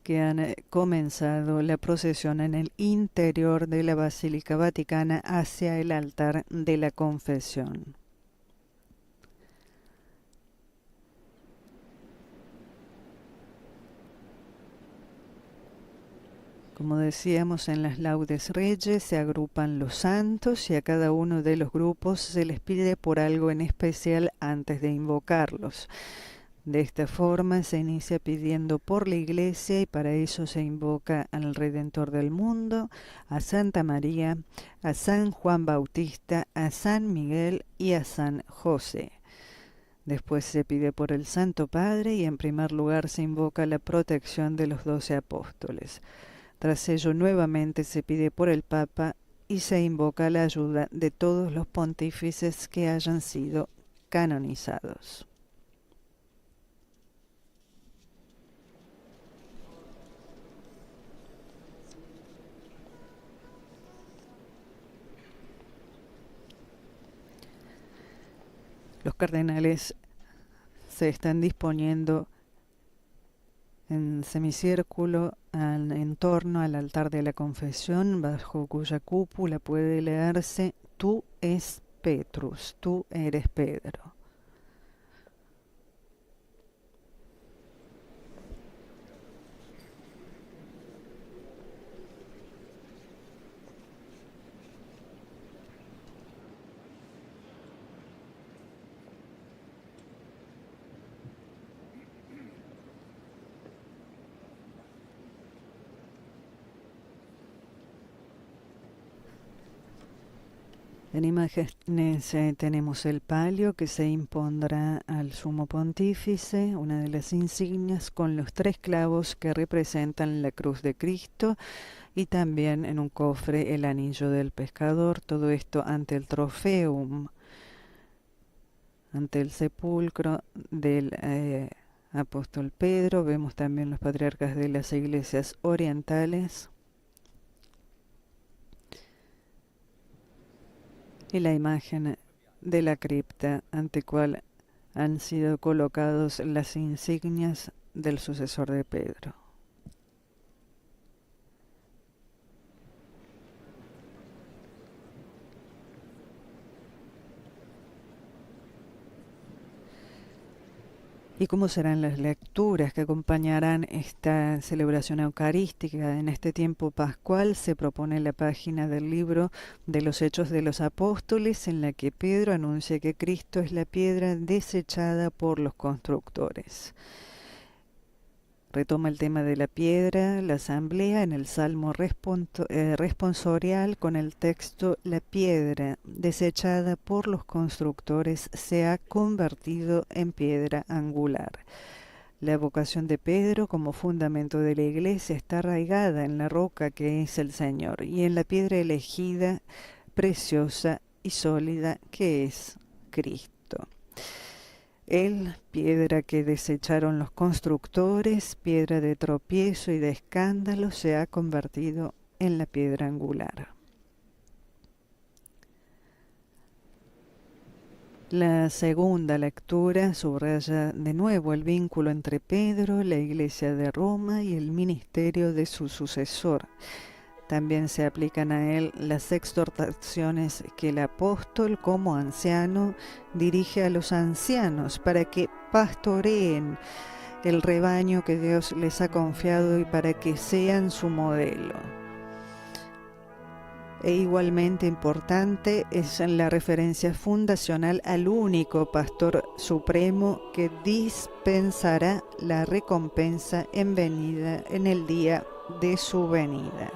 que han comenzado la procesión en el interior de la Basílica Vaticana hacia el altar de la confesión. Como decíamos, en las laudes Regi se agrupan los santos y a cada uno de los grupos se les pide por algo en especial antes de invocarlos. De esta forma se inicia pidiendo por la Iglesia y para eso se invoca al Redentor del mundo, a Santa María, a San Juan Bautista, a San Miguel y a San José. Después se pide por el Santo Padre y en primer lugar se invoca la protección de los 12 apóstoles. Tras ello nuevamente se pide por el Papa y se invoca la ayuda de todos los pontífices que hayan sido canonizados. Los cardenales se están disponiendo en semicírculo en torno al altar de la confesión, bajo cuya cúpula puede leerse: Tú es Petrus, tú eres Pedro. En imágenes tenemos el palio que se impondrá al sumo pontífice, una de las insignias con los 3 clavos que representan la cruz de Cristo, y también en un cofre el anillo del pescador, todo esto ante el trofeum, ante el sepulcro del apóstol Pedro. Vemos también los patriarcas de las iglesias orientales. Y la imagen de la cripta ante cual han sido colocados las insignias del sucesor de Pedro. ¿Y cómo serán las lecturas que acompañarán esta celebración eucarística? En este tiempo pascual se propone la página del libro de los Hechos de los Apóstoles, en la que Pedro anuncia que Cristo es la piedra desechada por los constructores. Retoma el tema de la piedra, la asamblea, en el Salmo responsorial con el texto: la piedra desechada por los constructores se ha convertido en piedra angular. La vocación de Pedro como fundamento de la Iglesia está arraigada en la roca que es el Señor y en la piedra elegida, preciosa y sólida que es Cristo. Él, piedra que desecharon los constructores, piedra de tropiezo y de escándalo, se ha convertido en la piedra angular. La segunda lectura subraya de nuevo el vínculo entre Pedro, la Iglesia de Roma y el ministerio de su sucesor. También se aplican a él las exhortaciones que el apóstol, como anciano, dirige a los ancianos para que pastoreen el rebaño que Dios les ha confiado y para que sean su modelo. E igualmente importante es la referencia fundacional al único pastor supremo que dispensará la recompensa en el día de su venida.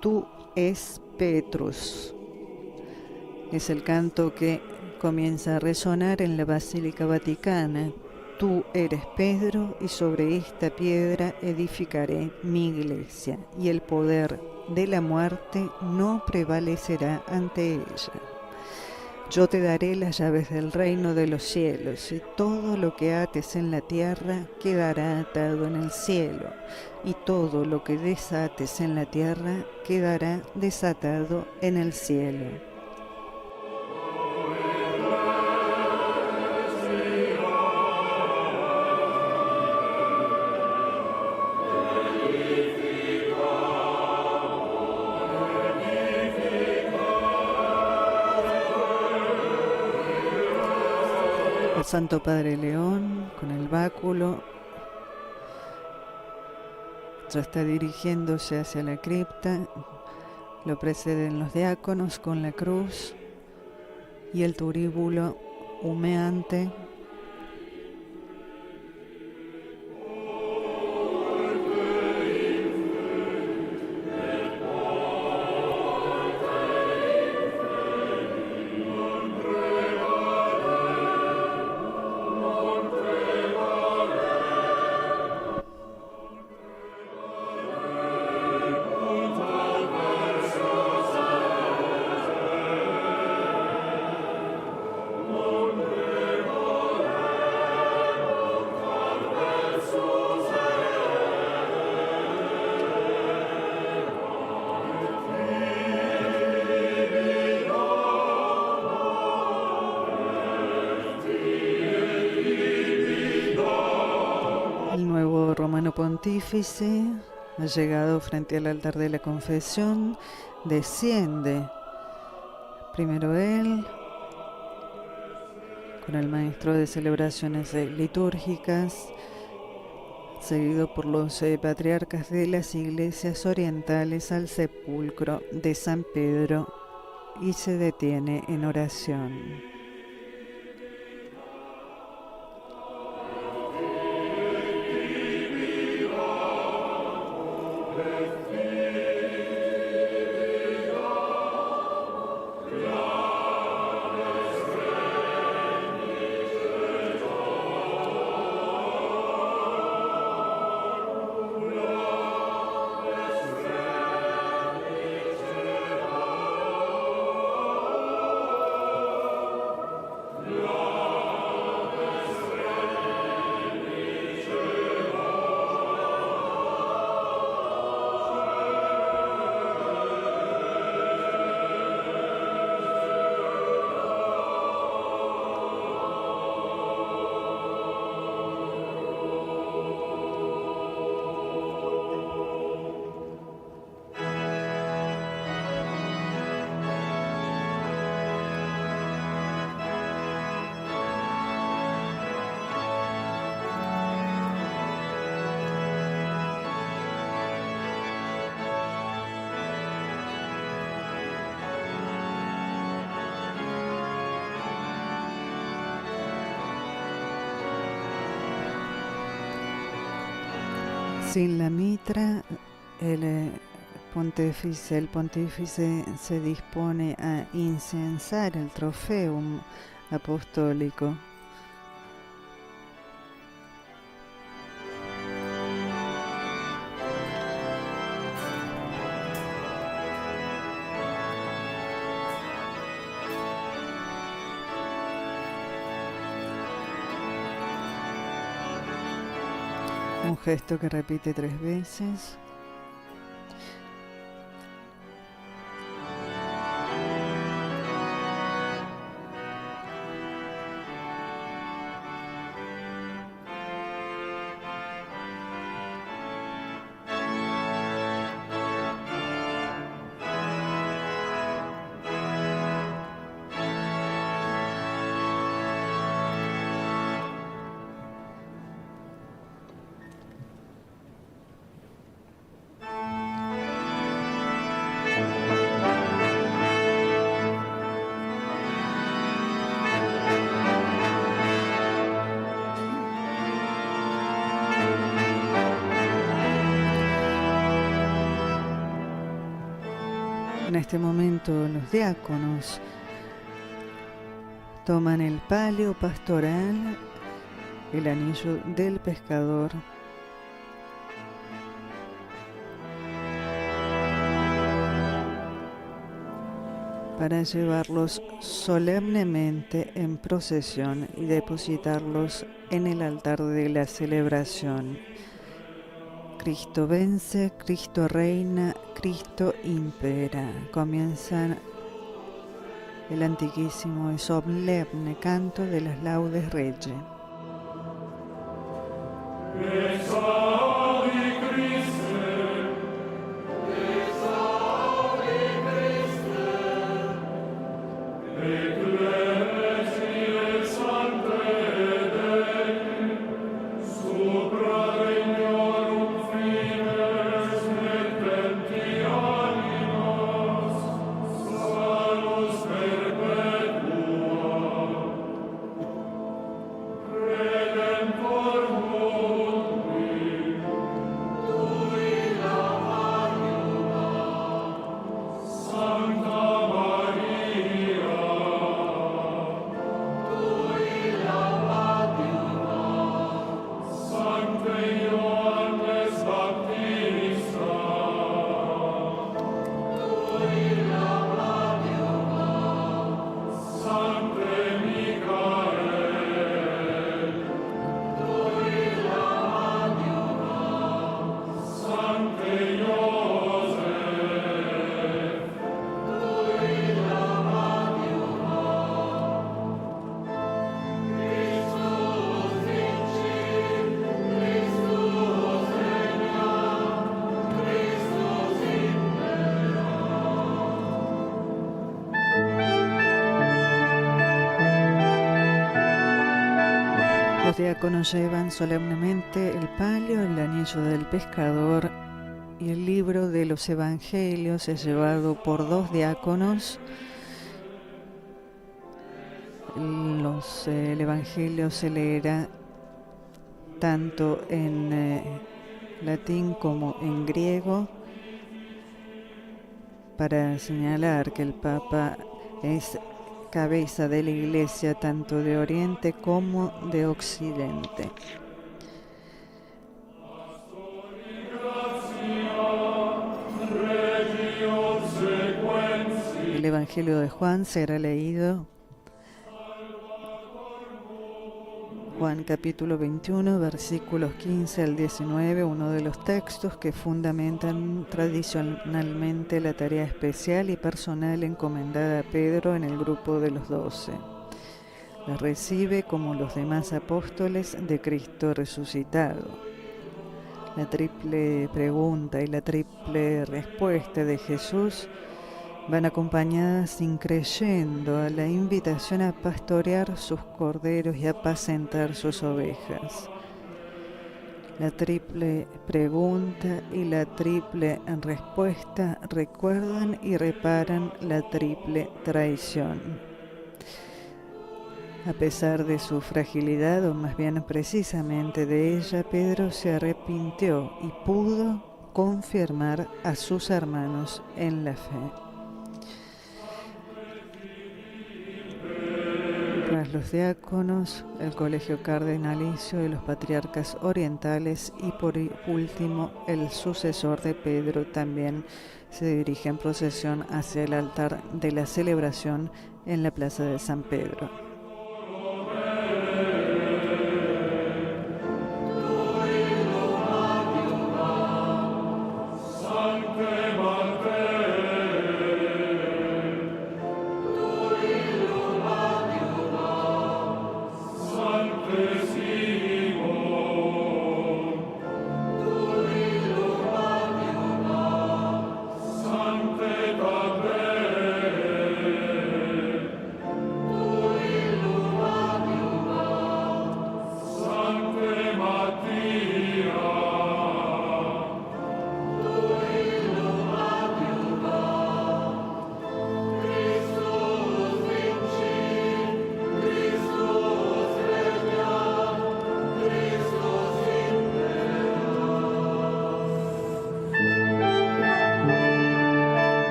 Tú es Petrus. Es el canto que comienza a resonar en la Basílica Vaticana. Tú eres Pedro, y sobre esta piedra edificaré mi iglesia, y el poder de la muerte no prevalecerá ante ella. Yo te daré las llaves del reino de los cielos, y todo lo que ates en la tierra quedará atado en el cielo, y todo lo que desates en la tierra quedará desatado en el cielo. El Santo Padre León, con el báculo, ya está dirigiéndose hacia la cripta. Lo preceden los diáconos con la cruz y el turíbulo humeante. Pontífice ha llegado frente al altar de la confesión, desciende primero él, con el maestro de celebraciones litúrgicas, seguido por los patriarcas de las iglesias orientales, al sepulcro de San Pedro, y se detiene en oración. Sin la mitra, el pontífice se dispone a incensar el trofeum apostólico. Un gesto que repite 3 veces. En este momento los diáconos toman el palio pastoral, el anillo del pescador, para llevarlos solemnemente en procesión y depositarlos en el altar de la celebración. Cristo vence, Cristo reina, Cristo impera. Comienzan el antiquísimo y solemne canto de las laudes Regie. Los diáconos llevan solemnemente el palio, el anillo del pescador y el libro de los evangelios es llevado por 2 diáconos. El evangelio se leerá tanto en latín como en griego para señalar que el Papa es cabeza de la Iglesia tanto de Oriente como de Occidente. El Evangelio de Juan será leído. Juan capítulo 21, versículos 15 al 19, uno de los textos que fundamentan tradicionalmente la tarea especial y personal encomendada a Pedro en el grupo de los 12. La recibe como los demás apóstoles de Cristo resucitado. La triple pregunta y la triple respuesta de Jesús van acompañadas increyendo a la invitación a pastorear sus corderos y apacentar sus ovejas. La triple pregunta y la triple respuesta recuerdan y reparan la triple traición. A pesar de su fragilidad, o más bien precisamente de ella, Pedro se arrepintió y pudo confirmar a sus hermanos en la fe. Tras los diáconos, el colegio cardenalicio de los patriarcas orientales y por último el sucesor de Pedro también se dirige en procesión hacia el altar de la celebración en la plaza de San Pedro.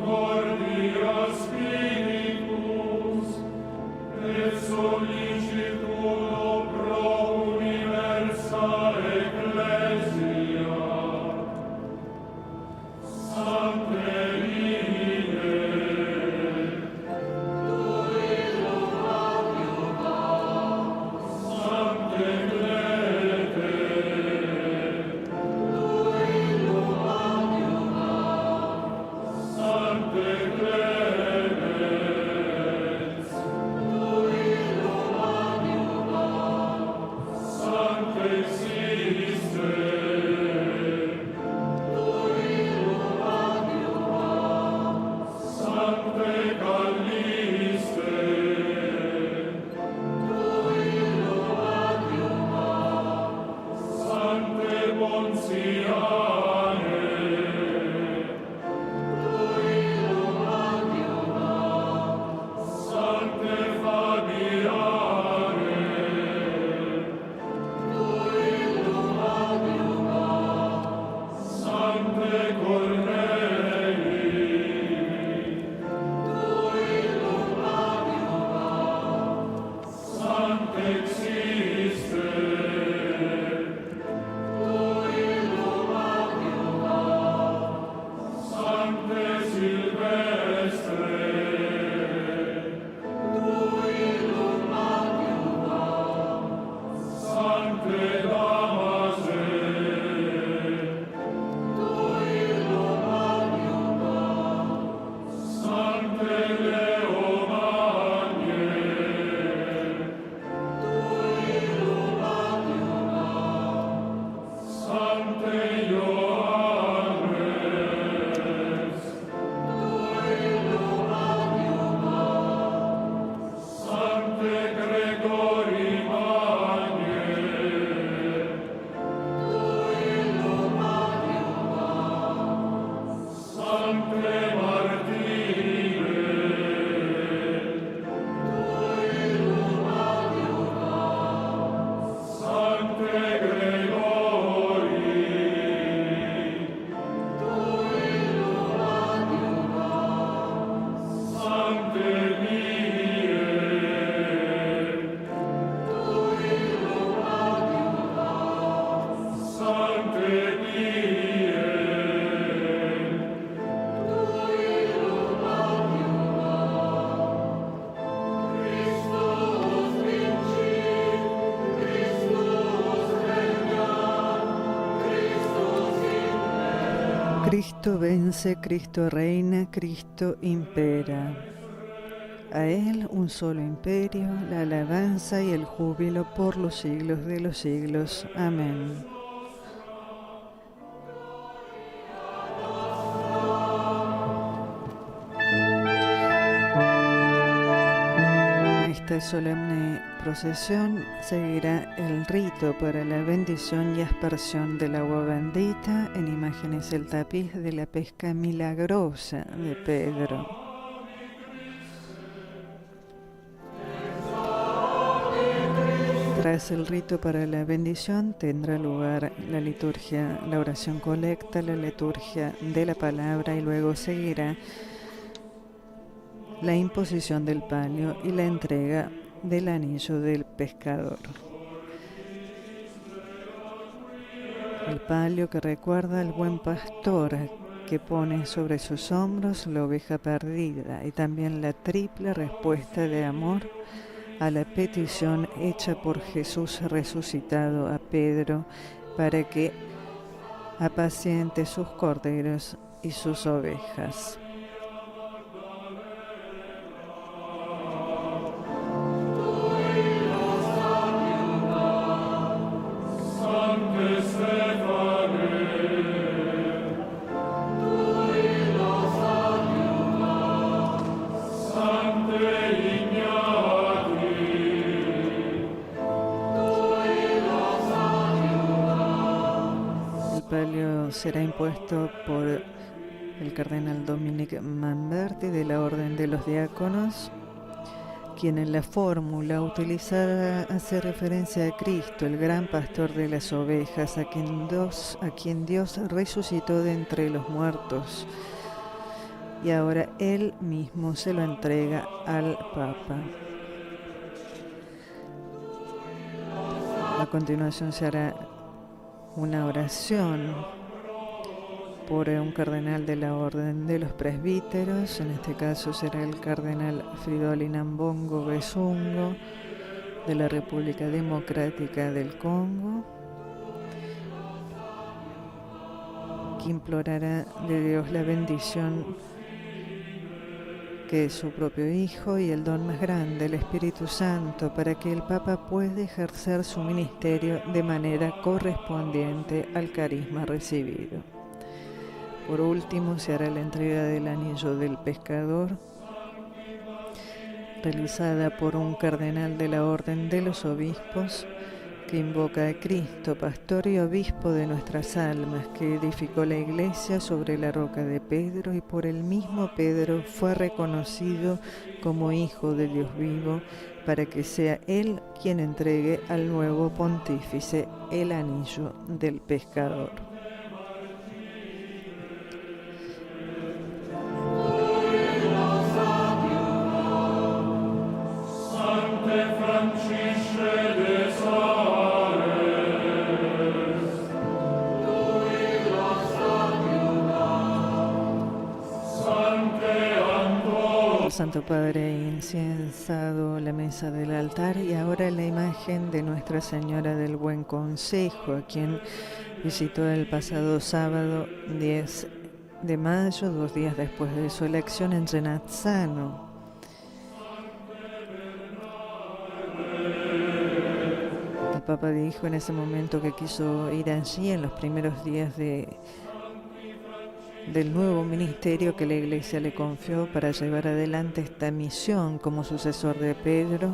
Concordia Cristo vence, Cristo reina, Cristo impera. A Él un solo imperio, la alabanza y el júbilo por los siglos de los siglos. Amén. Esta solemne procesión seguirá el rito para la bendición y aspersión del agua bendita. En imágenes el tapiz de la pesca milagrosa de Pedro. Tras el rito para la bendición tendrá lugar la liturgia, la oración colecta, la liturgia de la palabra y luego seguirá la imposición del palio y la entrega del anillo del pescador. El palio que recuerda al buen pastor que pone sobre sus hombros la oveja perdida y también la triple respuesta de amor a la petición hecha por Jesús resucitado a Pedro para que apaciente sus corderos y sus ovejas. Será impuesto por el cardenal Dominique Manberti de la Orden de los Diáconos, quien en la fórmula utilizada hace referencia a Cristo, el gran pastor de las ovejas, a quien Dios resucitó de entre los muertos, y ahora Él mismo se lo entrega al Papa. A continuación se hará una oración por un cardenal de la Orden de los Presbíteros, en este caso será el cardenal Fridolin Ambongo Besungo de la República Democrática del Congo, que implorará de Dios la bendición que es su propio Hijo y el don más grande, el Espíritu Santo, para que el Papa pueda ejercer su ministerio de manera correspondiente al carisma recibido. Por último, se hará la entrega del anillo del pescador, realizada por un cardenal de la Orden de los Obispos, que invoca a Cristo, pastor y obispo de nuestras almas, que edificó la iglesia sobre la roca de Pedro, y por el mismo Pedro fue reconocido como Hijo de Dios vivo, para que sea Él quien entregue al nuevo pontífice el anillo del pescador. El Santo Padre ha incensado la mesa del altar y ahora la imagen de Nuestra Señora del Buen Consejo, a quien visitó el pasado sábado 10 de mayo, 2 días después de su elección en Genazzano. El Papa dijo en ese momento que quiso ir allí en los primeros días del nuevo ministerio que la Iglesia le confió para llevar adelante esta misión como sucesor de Pedro,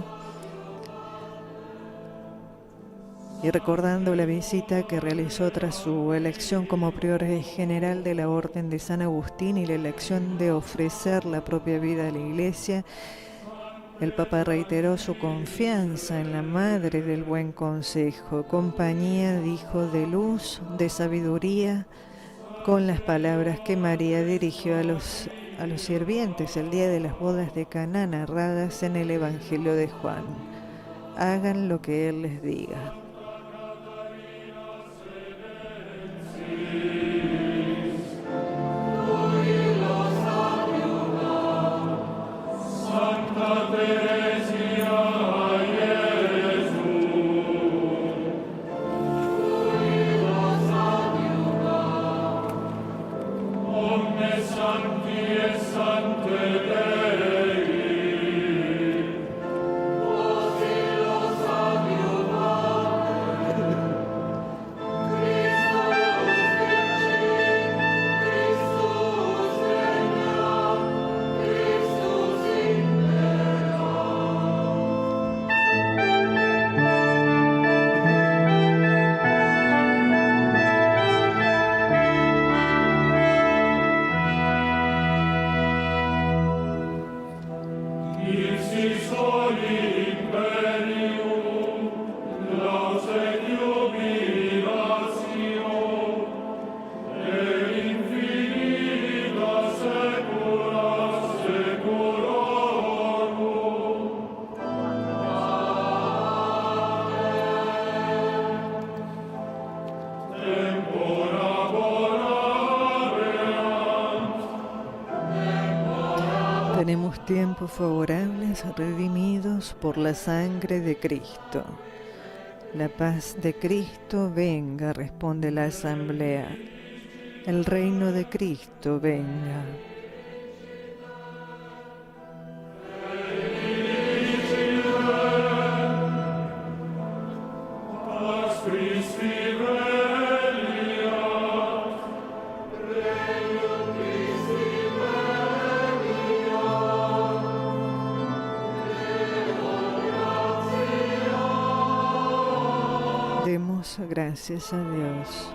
y recordando la visita que realizó tras su elección como prior general de la Orden de San Agustín y la elección de ofrecer la propia vida a la Iglesia, el Papa reiteró su confianza en la Madre del Buen Consejo, compañía, dijo, de luz, de sabiduría, con las palabras que María dirigió a los sirvientes el día de las bodas de Caná, narradas en el Evangelio de Juan. Hagan lo que Él les diga. Tenemos tiempos favorables redimidos por la sangre de Cristo. La paz de Cristo venga, responde la asamblea. El reino de Cristo venga. Demos gracias a Dios.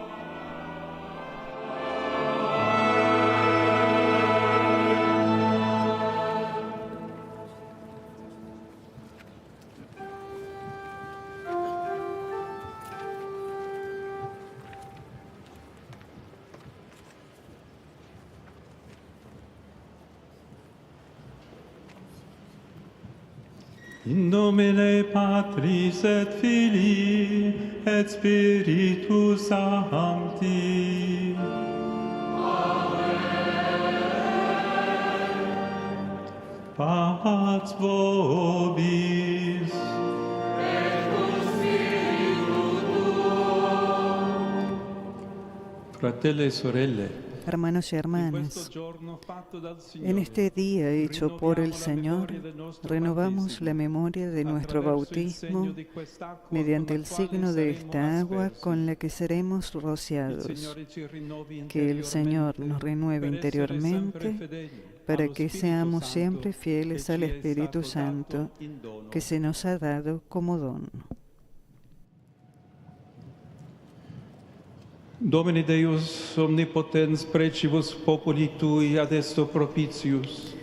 In nomine Patris et Filii et Spiritus Sancti. Amen. Pax vobis. Et cum spiritu tuo. Fratelli e sorelle, Hermanos y hermanas, en este día hecho por el Señor, renovamos la memoria de nuestro bautismo mediante el signo de esta agua con la que seremos rociados. Que el Señor nos renueve interiormente para que seamos siempre fieles al Espíritu Santo que se nos ha dado como don. Domine Deus omnipotens precibus populi tui ad esto propitius,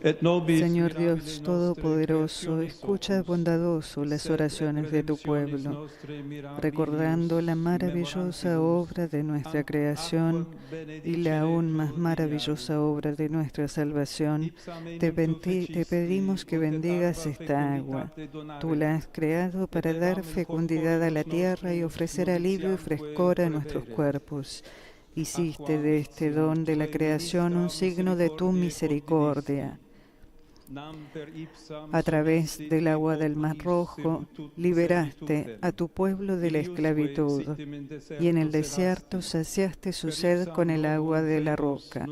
et nobis Señor Dios Todopoderoso, escucha bondadoso las oraciones de tu pueblo, recordando la maravillosa obra de nuestra creación y la aún más maravillosa obra de nuestra salvación. Te pedimos que bendigas esta agua. Tú la has creado para dar fecundidad a la tierra y ofrecer alivio y frescor a nuestros cuerpos. Hiciste de este don de la creación un signo de tu misericordia. A través del agua del Mar Rojo, liberaste a tu pueblo de la esclavitud, y en el desierto saciaste su sed con el agua de la roca.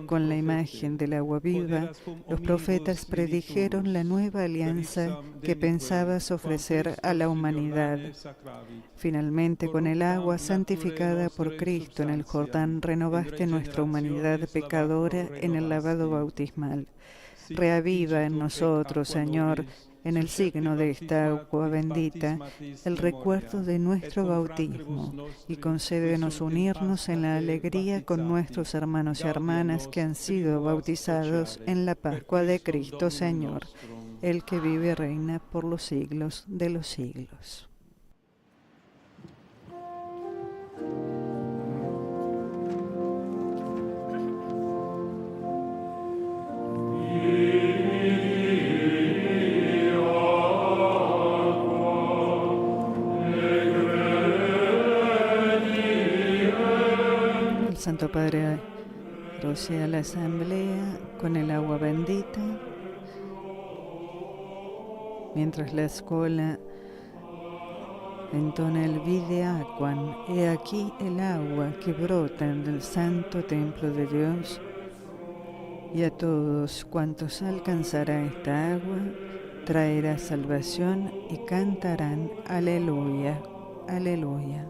Con la imagen del agua viva, los profetas predijeron la nueva alianza que pensabas ofrecer a la humanidad. Finalmente, con el agua santificada por Cristo en el Jordán, renovaste nuestra humanidad pecadora en el lavado bautismal. Reaviva en nosotros, Señor, en el signo de esta agua bendita, el recuerdo de nuestro bautismo, y concédenos unirnos en la alegría con nuestros hermanos y hermanas que han sido bautizados en la Pascua de Cristo, Señor, el que vive y reina por los siglos de los siglos. El Santo Padre rocía la asamblea con el agua bendita, mientras la escola entona el vide aquam, he aquí el agua que brota del santo templo de Dios, y a todos cuantos alcanzará esta agua, traerá salvación y cantarán aleluya, aleluya.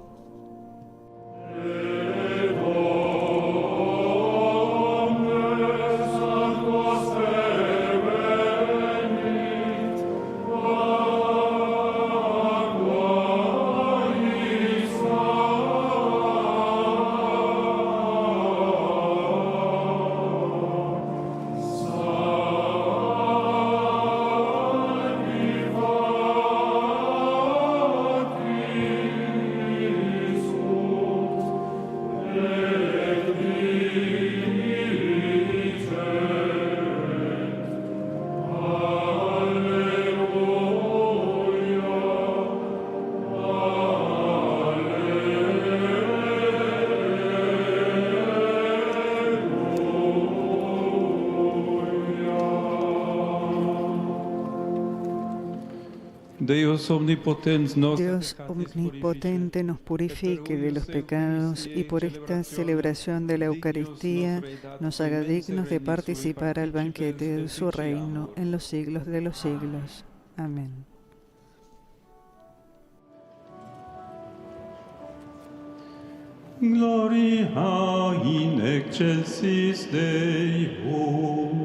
Deus omnipotens nos Dios omnipotente nos purifique de los pecados y por esta celebración de la Eucaristía nos haga dignos de participar al banquete de su reino en los siglos de los siglos. Amén. Gloria in excelsis Deo.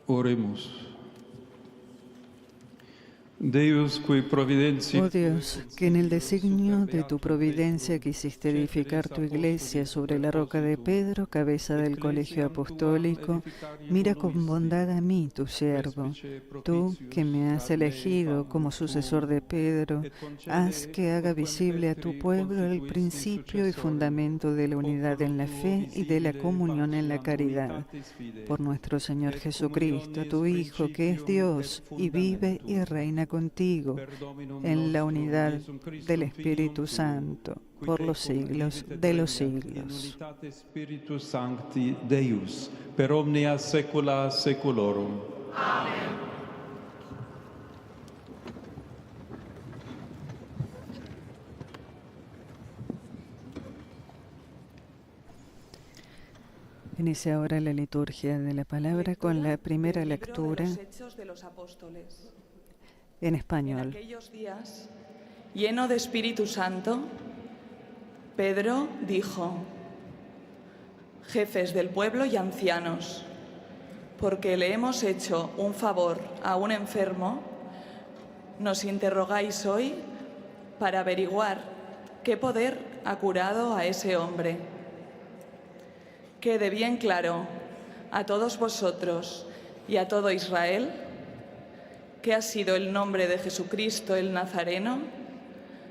Oremos. Deus, cui providencia. Oh Dios, que en el designio de tu providencia quisiste edificar tu iglesia sobre la roca de Pedro, cabeza del colegio apostólico, mira con bondad a mí, tu siervo. Tú, que me has elegido como sucesor de Pedro, haz que haga visible a tu pueblo el principio y fundamento de la unidad en la fe y de la comunión en la caridad. Por nuestro Señor Jesucristo, tu Hijo, que es Dios y vive y reina contigo en la unidad del Espíritu Santo por los siglos de los siglos. Spiritus Sancti Deus, per omnia saecula saeculorum. Amén. Inicia ahora la liturgia de la palabra con la primera lectura Hechos de los Apóstoles. en En español. aquellos días, lleno de Espíritu Santo, Pedro dijo: jefes del pueblo y ancianos, porque le hemos hecho un favor a un enfermo, nos interrogáis hoy para averiguar qué poder ha curado a ese hombre. Quede bien claro a todos vosotros y a todo Israel que ha sido el nombre de Jesucristo el Nazareno,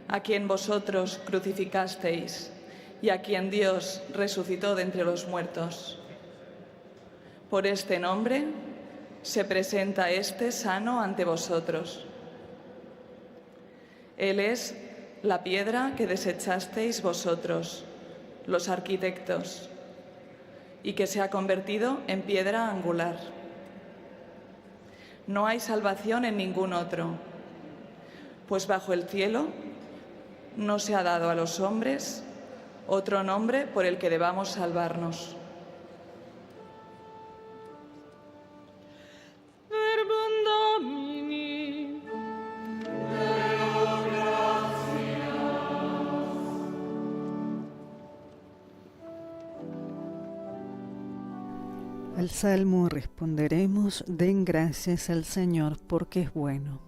a quien vosotros crucificasteis y a quien Dios resucitó de entre los muertos. Por este nombre se presenta este sano ante vosotros. Él es la piedra que desechasteis vosotros, los arquitectos, y que se ha convertido en piedra angular. No hay salvación en ningún otro, pues bajo el cielo no se ha dado a los hombres otro nombre por el que debamos salvarnos. Al salmo responderemos: den gracias al Señor porque es bueno.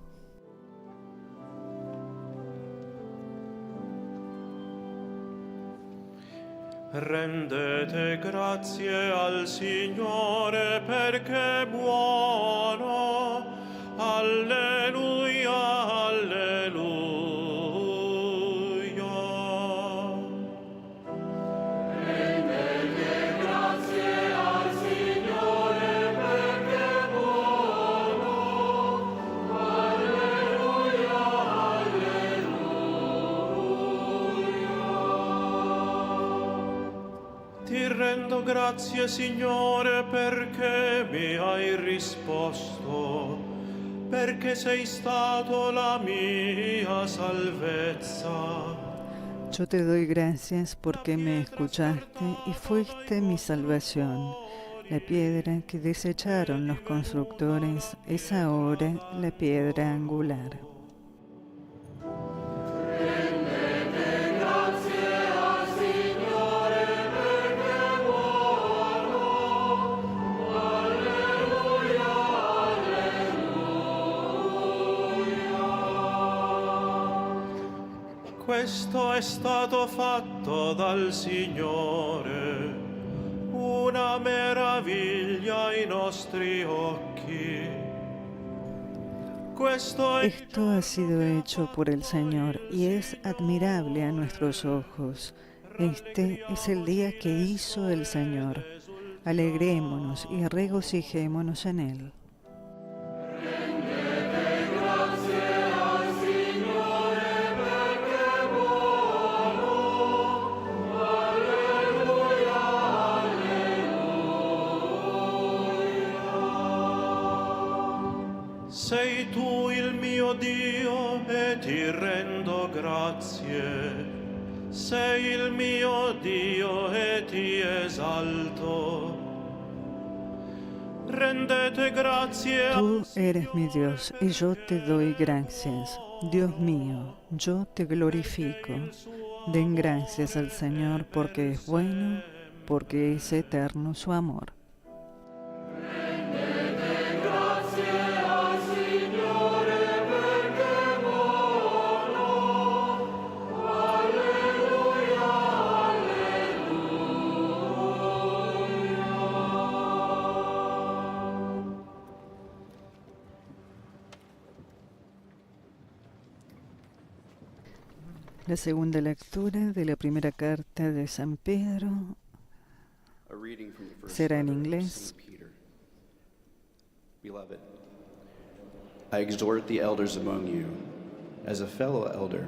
Rendete grazie al Signore perché è buono. Alleluia, alleluia. Rendo grazie, Signore, perché mi hai risposto, perché sei stato la mia salvezza. Yo te doy gracias porque me escuchaste y fuiste mi salvación. La piedra que desecharon los constructores es ahora la piedra angular. Questo è stato fatto dal Signore, una meraviglia ai nostri occhi. Esto ha sido hecho por el Señor y es admirable a nuestros ojos. Este es el día que hizo el Señor. Alegrémonos y regocijémonos en él. Sei tu il mio Dio e ti rendo grazie. Sei il mio Dio e ti esalto. Rendete grazie. Tú eres mi Dios y yo te doy gracias. Dios mío, yo te glorifico. Den gracias al Señor porque es bueno, porque es eterno su amor. Rendete La segunda lectura de la primera carta de San Pedro será en inglés. Beloved, I exhort the elders among you, as a fellow elder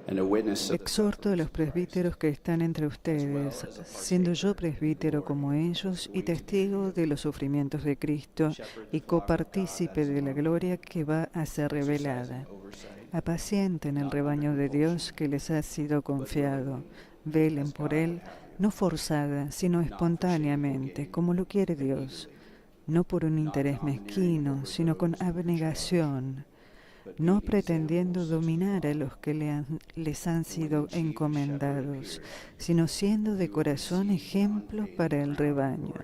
and a witness of the Exhorto a los presbíteros que están entre ustedes, siendo yo presbítero como ellos y testigo de los sufrimientos de Cristo y copartícipe de la gloria que va a ser revelada. Apacienten el rebaño de Dios que les ha sido confiado. Velen por él, no forzada, sino espontáneamente, como lo quiere Dios, no por un interés mezquino, sino con abnegación, no pretendiendo dominar a los que les han sido encomendados, sino siendo de corazón ejemplo para el rebaño.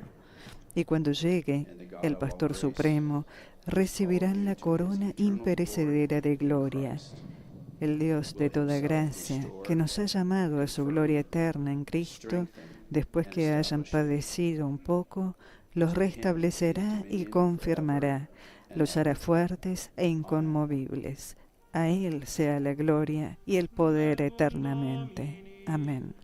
Y cuando llegue el Pastor Supremo, recibirán la corona imperecedera de gloria. El Dios de toda gracia, que nos ha llamado a su gloria eterna en Cristo, después que hayan padecido un poco, los restablecerá y confirmará, los hará fuertes e inconmovibles. A Él sea la gloria y el poder eternamente. Amén.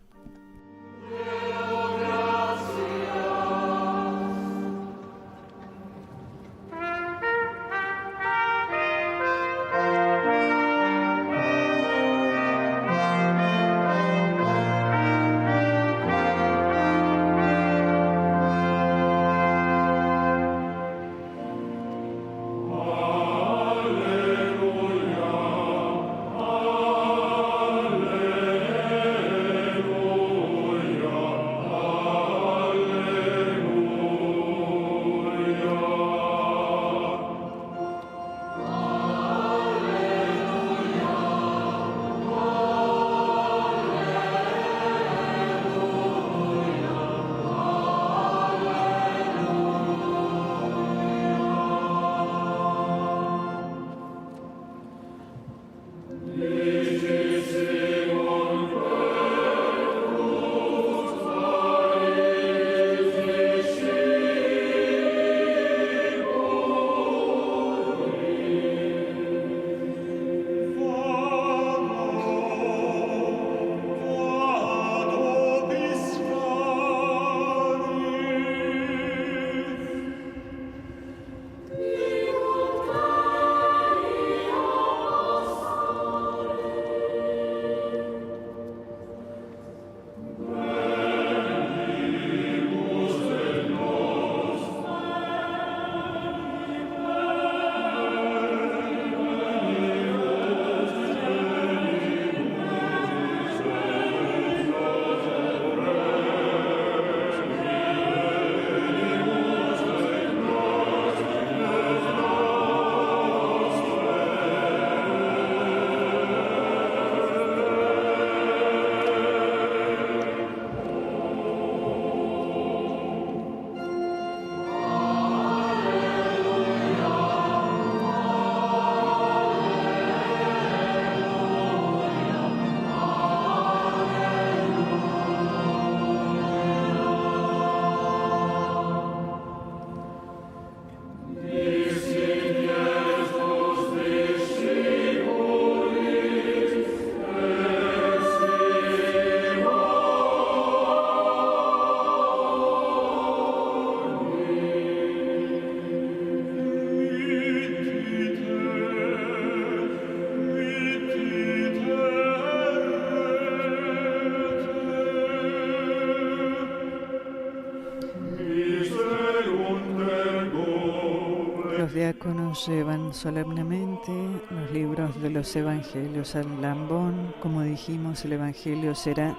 Los diáconos llevan solemnemente los libros de los evangelios al lambón. Como dijimos, el evangelio será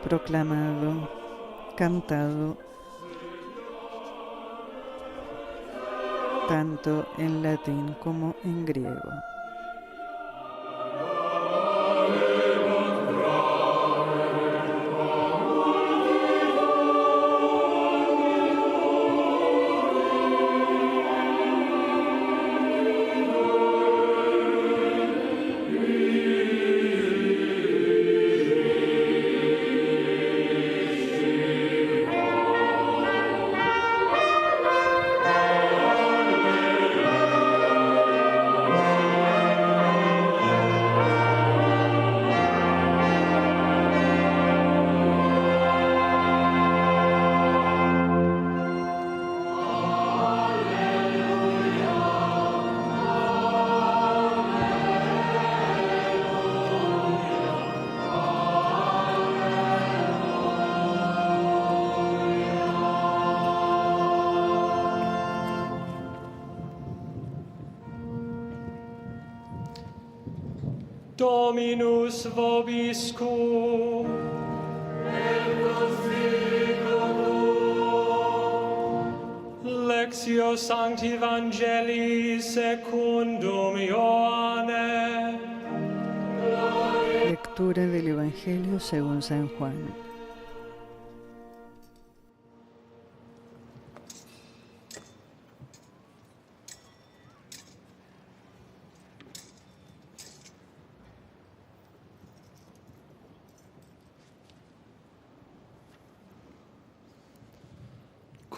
proclamado, cantado, tanto en latín como en griego. Dominus vobiscum. Lectio Sancti Evangelii secundum Ioanne. Lectura del Evangelio según San Juan.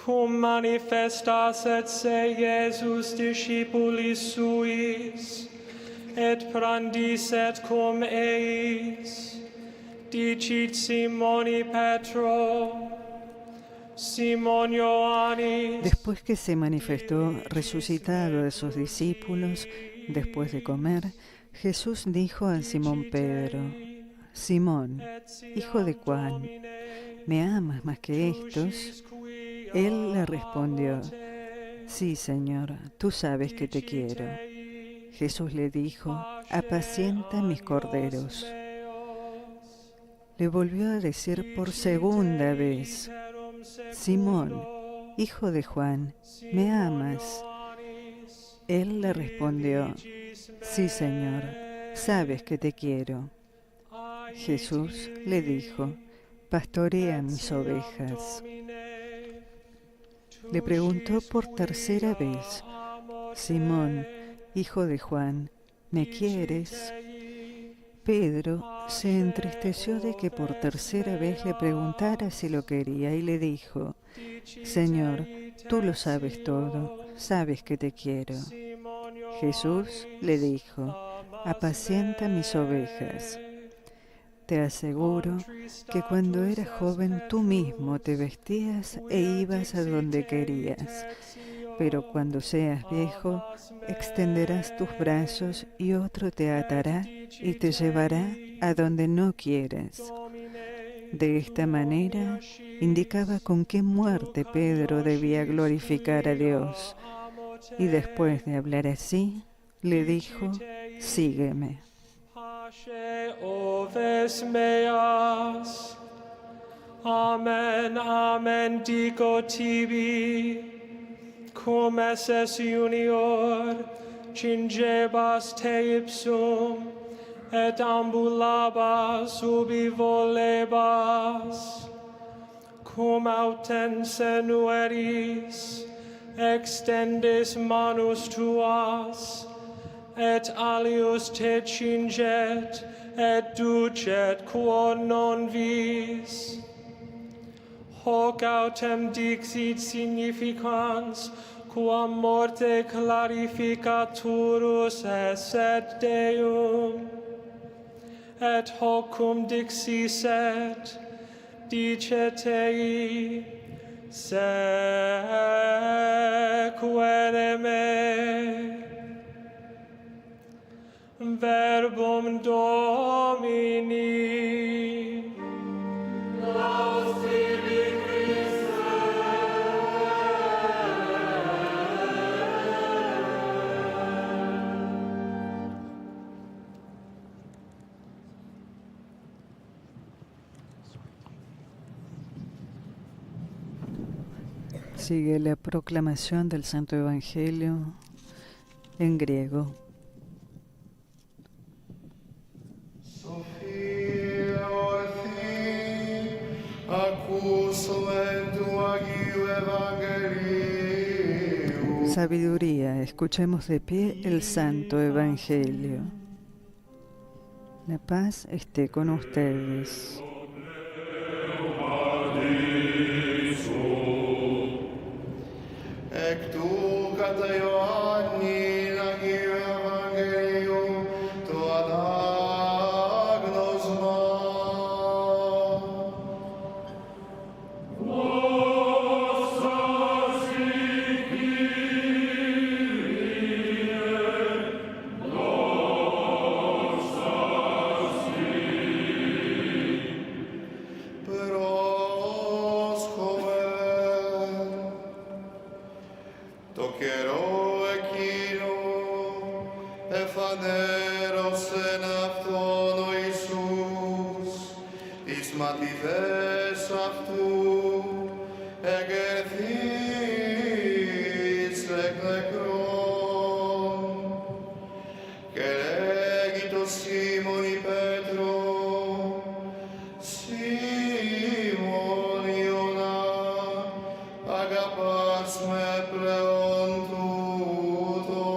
Cum manifestas et se Iesus discipulis suis, et prandis et cum eis, dicit Simoni Petro, Simon Ioannis. Después que se manifestó resucitado a sus discípulos, después de comer, Jesús dijo a Simón Pedro: Simón, hijo de Juan, ¿me amas más que estos? Él le respondió: Sí, Señor, tú sabes que te quiero. Jesús le dijo: Apacienta mis corderos. Le volvió a decir por segunda vez: Simón, hijo de Juan, ¿me amas? Él le respondió: Sí, Señor, sabes que te quiero. Jesús le dijo: Pastorea mis ovejas. Le preguntó por tercera vez: Simón, hijo de Juan, ¿me quieres? Pedro se entristeció de que por tercera vez le preguntara si lo quería y le dijo: Señor, tú lo sabes todo, sabes que te quiero. Jesús le dijo: Apacienta mis ovejas. Te aseguro que cuando eras joven tú mismo te vestías e ibas a donde querías, pero cuando seas viejo extenderás tus brazos y otro te atará y te llevará a donde no quieras. De esta manera indicaba con qué muerte Pedro debía glorificar a Dios. Y después de hablar así, le dijo: Sígueme. Oves meas. Amen, amen, dico tibi, cum esses junior, cingebas te ipsum, et ambulabas ubi volebas, cum autem senueris, extendis manus tuas, et alius te cinget, et ducet quo non vis. Hoc autem dixit significans, quam morte clarificaturus esset Deum. Et hoc cum dixisset, dicet ei, sequere me. Verbum Domini. Laus tibi, Christe. Sigue la proclamación del Santo Evangelio en griego. Sabiduría, escuchemos de pie el Santo Evangelio. La paz esté con ustedes. Εφανέρωσε αυτό θες αυτού εγκερθείς εκ νεκρών. Και λέγει το Σίμωνι Πέτρο, Σίμων Ιωνά, αγαπάς με πλέον τούτον.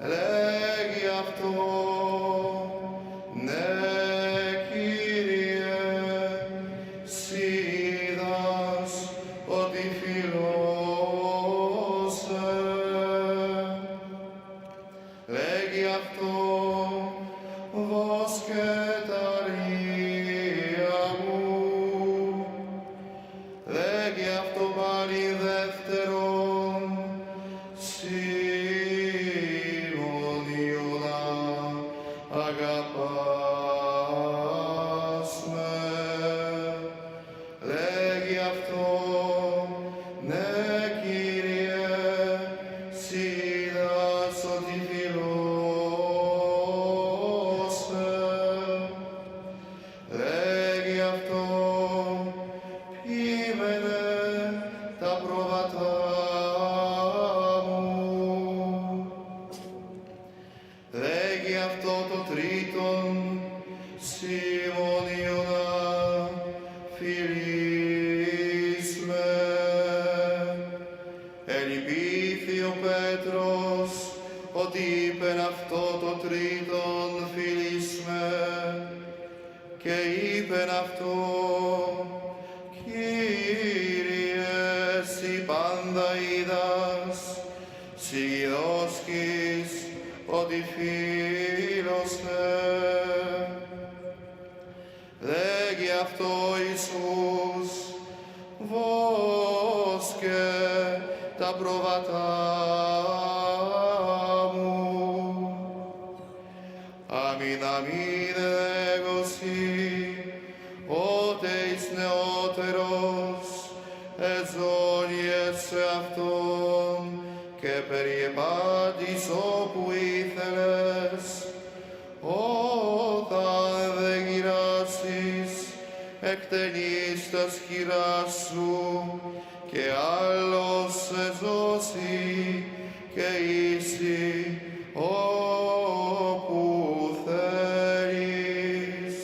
Λέγει αυτό, ναι Κύριε, σοι είδας ότι φιλώσαι. Λέγει αυτό, βοσκεταρία μου. Λέγει αυτό πάλι δεύτερον, Σίμων Ιωνά, αγαπάς με. Λέγει αυτό, ναι Κύριε, σοι είδας ότι φιλώσαι. Λέγει αυτό, ποίμενε τα πρόβατά μου. Λέγει αυτό το τρίτον, Σίμων Ιωνά, φιλείς με. Ελυπήθη ο Πέτρος ότι είπεν αυτό το τρίτον, φιλείς με, και είπεν αυτό, Κύριε, σοι πάντα είδας, σοι γιδώσκεις ότι φίλωσε. Λέγει αυτό Ιησούς, βόσκε τα πρόβατά μου. Αμήν, αμήν λέγω σοι, ότε εις νεότερος εζώνιες σε αυτόν και περιεπάτης όπου ήθελες. Όταν δε γυράσεις, εκτενείς τας χειράς σου και άλλος σε ζώσει και είσαι όπου θέλεις.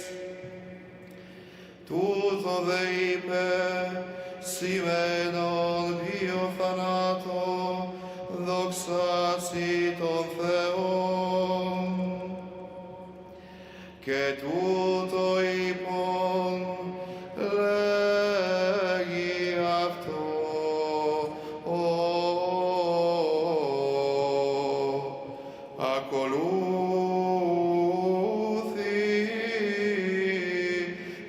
Τούτο δε είπε, σημαίνον βίο θανάτο, δοξάσει τον Θεόν. Και τούτο είπον, λέγει αυτό, ακολούθη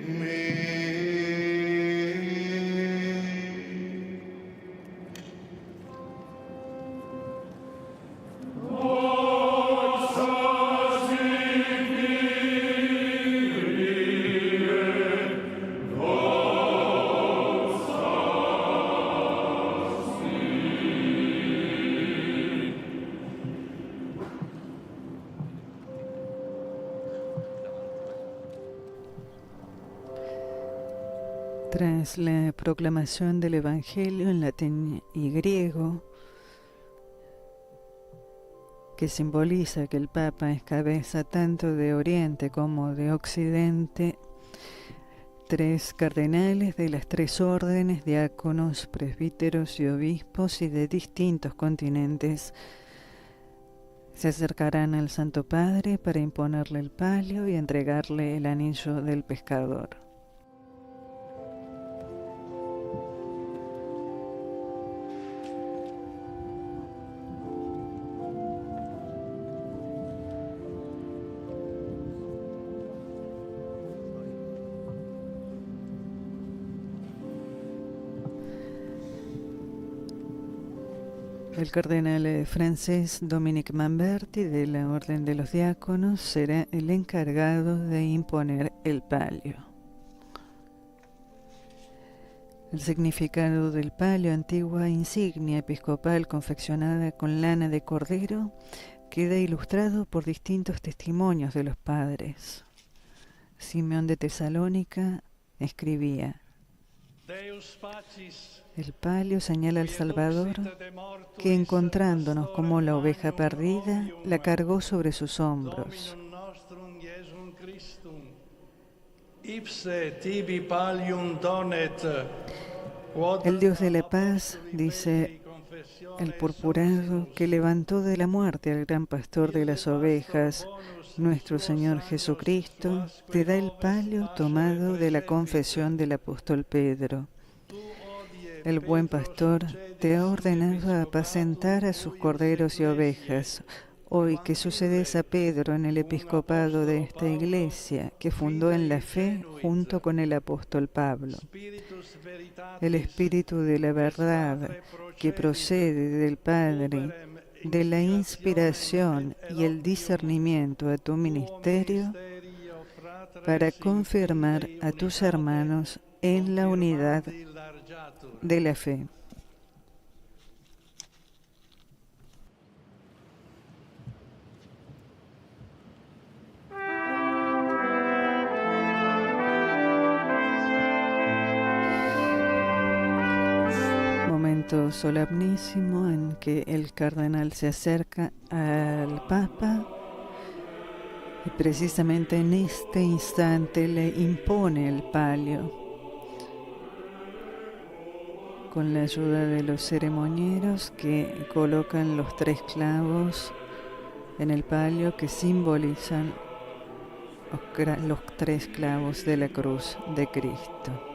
μη. Tras la proclamación del Evangelio en latín y griego, que simboliza que el Papa es cabeza tanto de Oriente como de Occidente, 3 cardenales de las 3 órdenes, diáconos, presbíteros y obispos y de distintos continentes se acercarán al Santo Padre para imponerle el palio y entregarle el anillo del pescador. El cardenal francés Dominique Mamberti de la Orden de los Diáconos será el encargado de imponer el palio. El significado del palio, antigua insignia episcopal confeccionada con lana de cordero, queda ilustrado por distintos testimonios de los padres. Simeón de Tesalónica escribía: el palio señala al Salvador, que encontrándonos como la oveja perdida, la cargó sobre sus hombros. El Dios de la paz, dice el purpurado, que levantó de la muerte al gran pastor de las ovejas, nuestro Señor Jesucristo, te da el palio tomado de la confesión del apóstol Pedro. El buen pastor te ha ordenado apacentar a sus corderos y ovejas. Hoy que sucedes a Pedro en el episcopado de esta iglesia, que fundó en la fe junto con el apóstol Pablo. El Espíritu de la verdad, que procede del Padre, de la inspiración y el discernimiento a tu ministerio, para confirmar a tus hermanos en la unidad de la fe. Momento solemnísimo en que el cardenal se acerca al Papa y precisamente en este instante le impone el palio. Con la ayuda de los ceremonieros que colocan los 3 clavos en el palio que simbolizan los 3 clavos de la cruz de Cristo.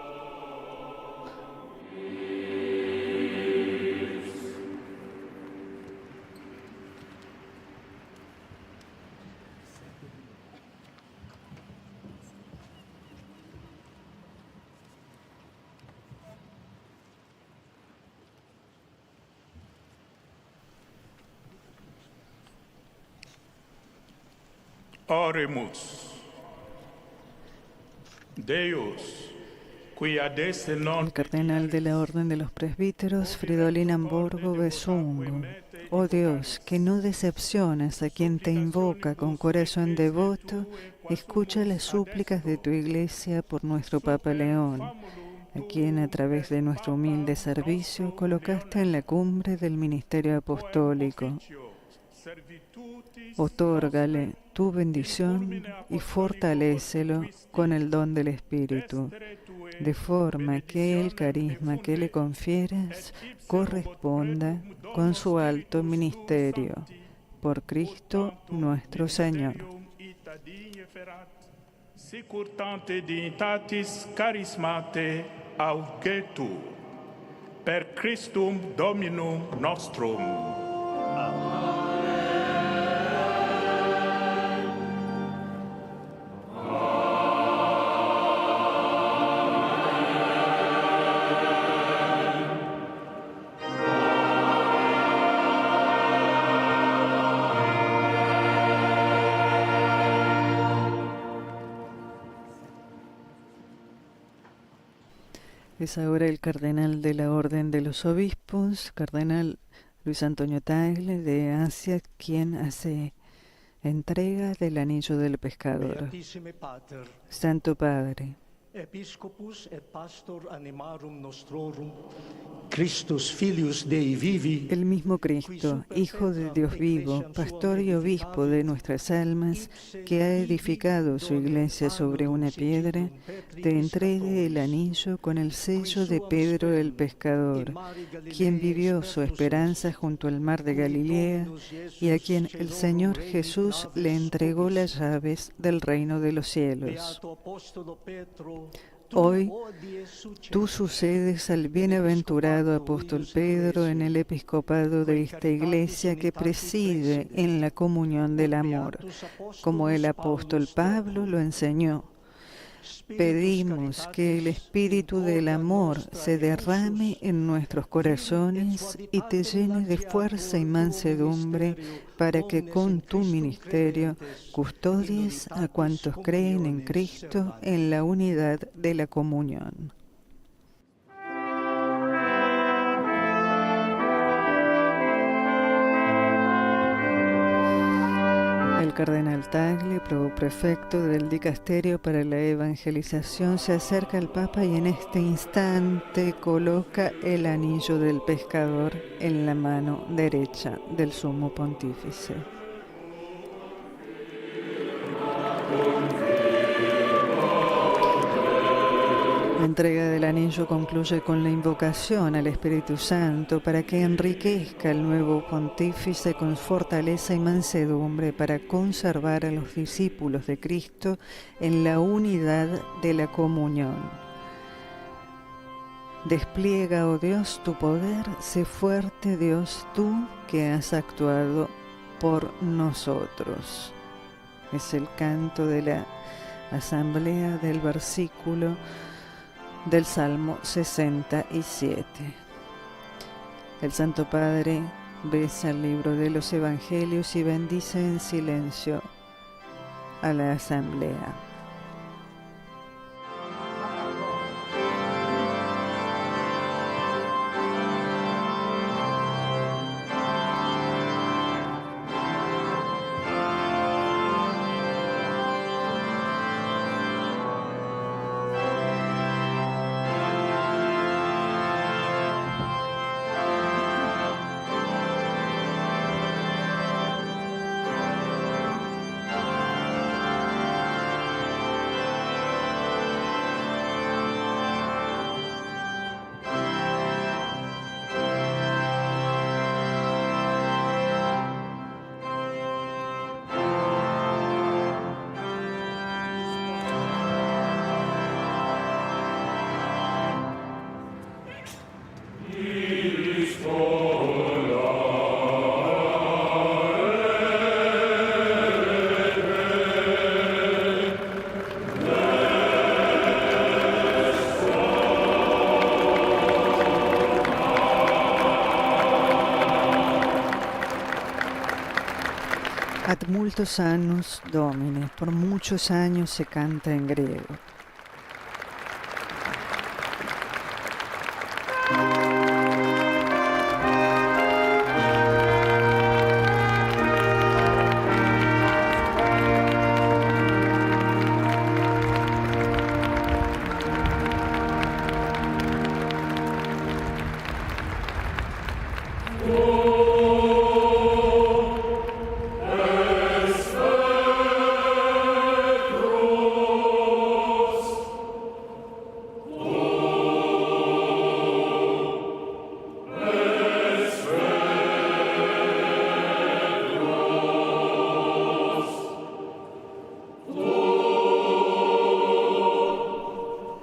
Oremus. Deus, qui ad esse non... El cardenal de la Orden de los Presbíteros, Fridolin Amborgo Besungo. Oh Dios, que no decepcionas a quien te invoca con corazón devoto, escucha las súplicas de tu Iglesia por nuestro Papa León, a quien a través de nuestro humilde servicio colocaste en la cumbre del ministerio apostólico. Otórgale tu bendición y fortalécelo con el don del Espíritu, de forma que el carisma que le confieres corresponda con su alto ministerio. Por Cristo nuestro Señor. Sicurtante dignitatis charismate augetu, per Christum Dominum nostrum. Es ahora el cardenal de la Orden de los Obispos, cardenal Luis Antonio Tagle de Asia, quien hace entrega del anillo del pescador. Santo Padre, Episcopus et pastor animarum nostrorum, Christus filius Dei vivi, el mismo Cristo, Hijo de Dios vivo, pastor y obispo de nuestras almas, que ha edificado su iglesia sobre una piedra, te entregue el anillo con el sello de Pedro el pescador, quien vivió su esperanza junto al mar de Galilea y a quien el Señor Jesús le entregó las llaves del reino de los cielos. Hoy tú sucedes al bienaventurado apóstol Pedro en el episcopado de esta iglesia que preside en la comunión del amor, como el apóstol Pablo lo enseñó. Pedimos que el espíritu del amor se derrame en nuestros corazones y te llene de fuerza y mansedumbre para que con tu ministerio custodies a cuantos creen en Cristo en la unidad de la comunión. El cardenal Tagle, prefecto del Dicasterio para la Evangelización, se acerca al Papa y en este instante coloca el anillo del pescador en la mano derecha del Sumo Pontífice. La entrega del anillo concluye con la invocación al Espíritu Santo para que enriquezca al nuevo pontífice con fortaleza y mansedumbre para conservar a los discípulos de Cristo en la unidad de la comunión. Despliega, oh Dios, tu poder, sé fuerte, Dios, tú que has actuado por nosotros. Es el canto de la asamblea del versículo del Salmo 67. El Santo Padre besa el libro de los Evangelios y bendice en silencio a la asamblea. Ad multos annus Domine, por muchos años se canta en griego.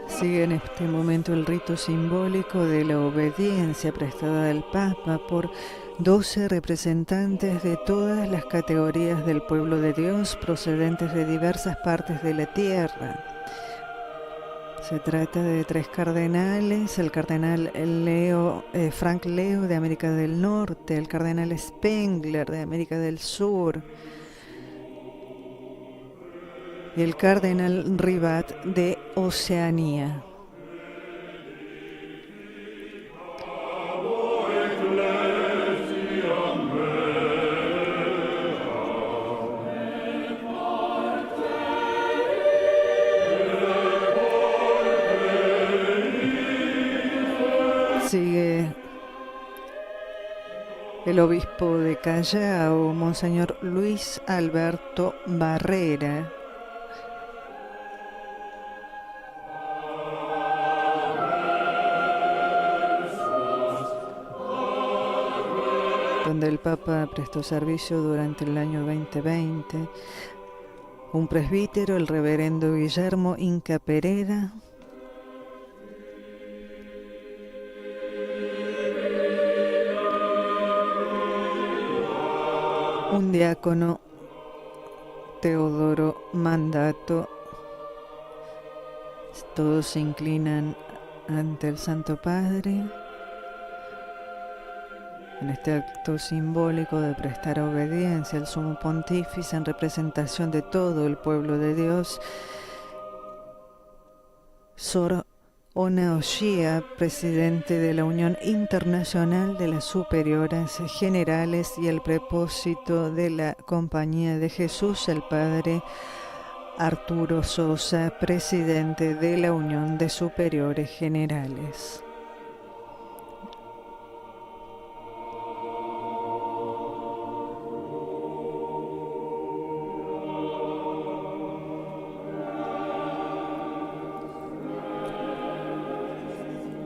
Sigue en este momento el rito simbólico de la obediencia prestada al Papa por 12 representantes de todas las categorías del pueblo de Dios procedentes de diversas partes de la tierra. Se trata de 3 cardenales: el cardenal Frank Leo de América del Norte, el cardenal Spengler de América del Sur y el cardenal Ribat de Oceanía. Sigue el obispo de Callao, Monseñor Luis Alberto Barrera. Donde el Papa prestó servicio durante el año 2020, un presbítero, el reverendo Guillermo Inca Pereda, un diácono, Teodoro Mandato. Todos se inclinan ante el Santo Padre en este acto simbólico de prestar obediencia al Sumo Pontífice en representación de todo el pueblo de Dios. Sor Ona Oshia, presidente de la Unión Internacional de las Superioras Generales, y el prepósito de la Compañía de Jesús, el padre Arturo Sosa, presidente de la Unión de Superiores Generales.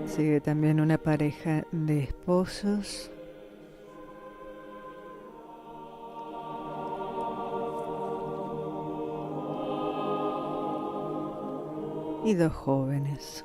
Sigue también una pareja de esposos. Y dos jóvenes.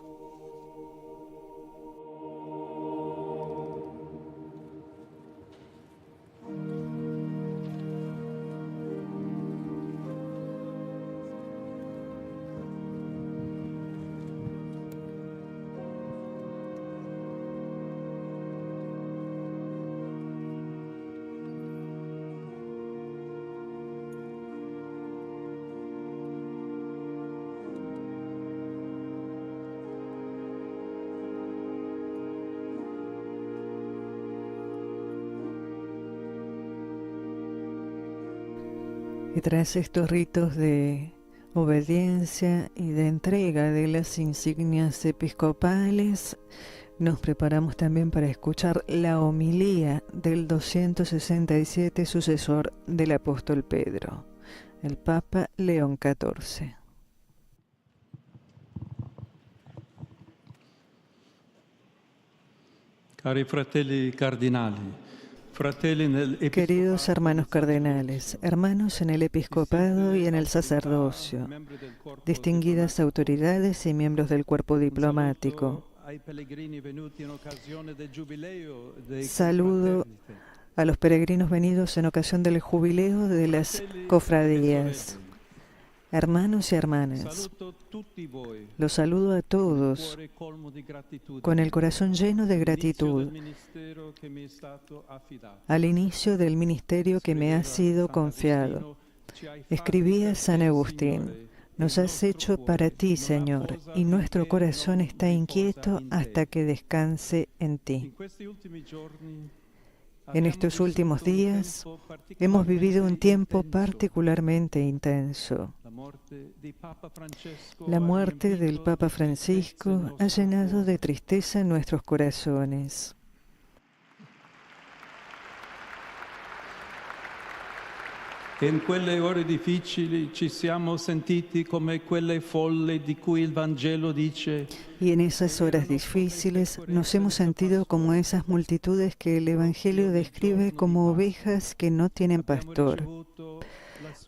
Y tras estos ritos de obediencia y de entrega de las insignias episcopales, nos preparamos también para escuchar la homilía del 267 sucesor del apóstol Pedro, el Papa León XIV. Cari fratelli cardinali, queridos hermanos cardenales, hermanos en el episcopado y en el sacerdocio, distinguidas autoridades y miembros del cuerpo diplomático, saludo a los peregrinos venidos en ocasión del jubileo de las cofradías. Hermanos y hermanas, los saludo a todos con el corazón lleno de gratitud al inicio del ministerio que me ha sido confiado. Escribía San Agustín: nos has hecho para ti, Señor, y nuestro corazón está inquieto hasta que descanse en ti. En estos últimos días hemos vivido un tiempo particularmente intenso. La muerte del Papa Francisco ha llenado de tristeza nuestros corazones. In quelle ore difficili ci siamo sentiti come quelle folle di cui il Vangelo dice: y en esas horas difíciles nos hemos sentido como esas multitudes que el Evangelio describe como ovejas que no tienen pastor.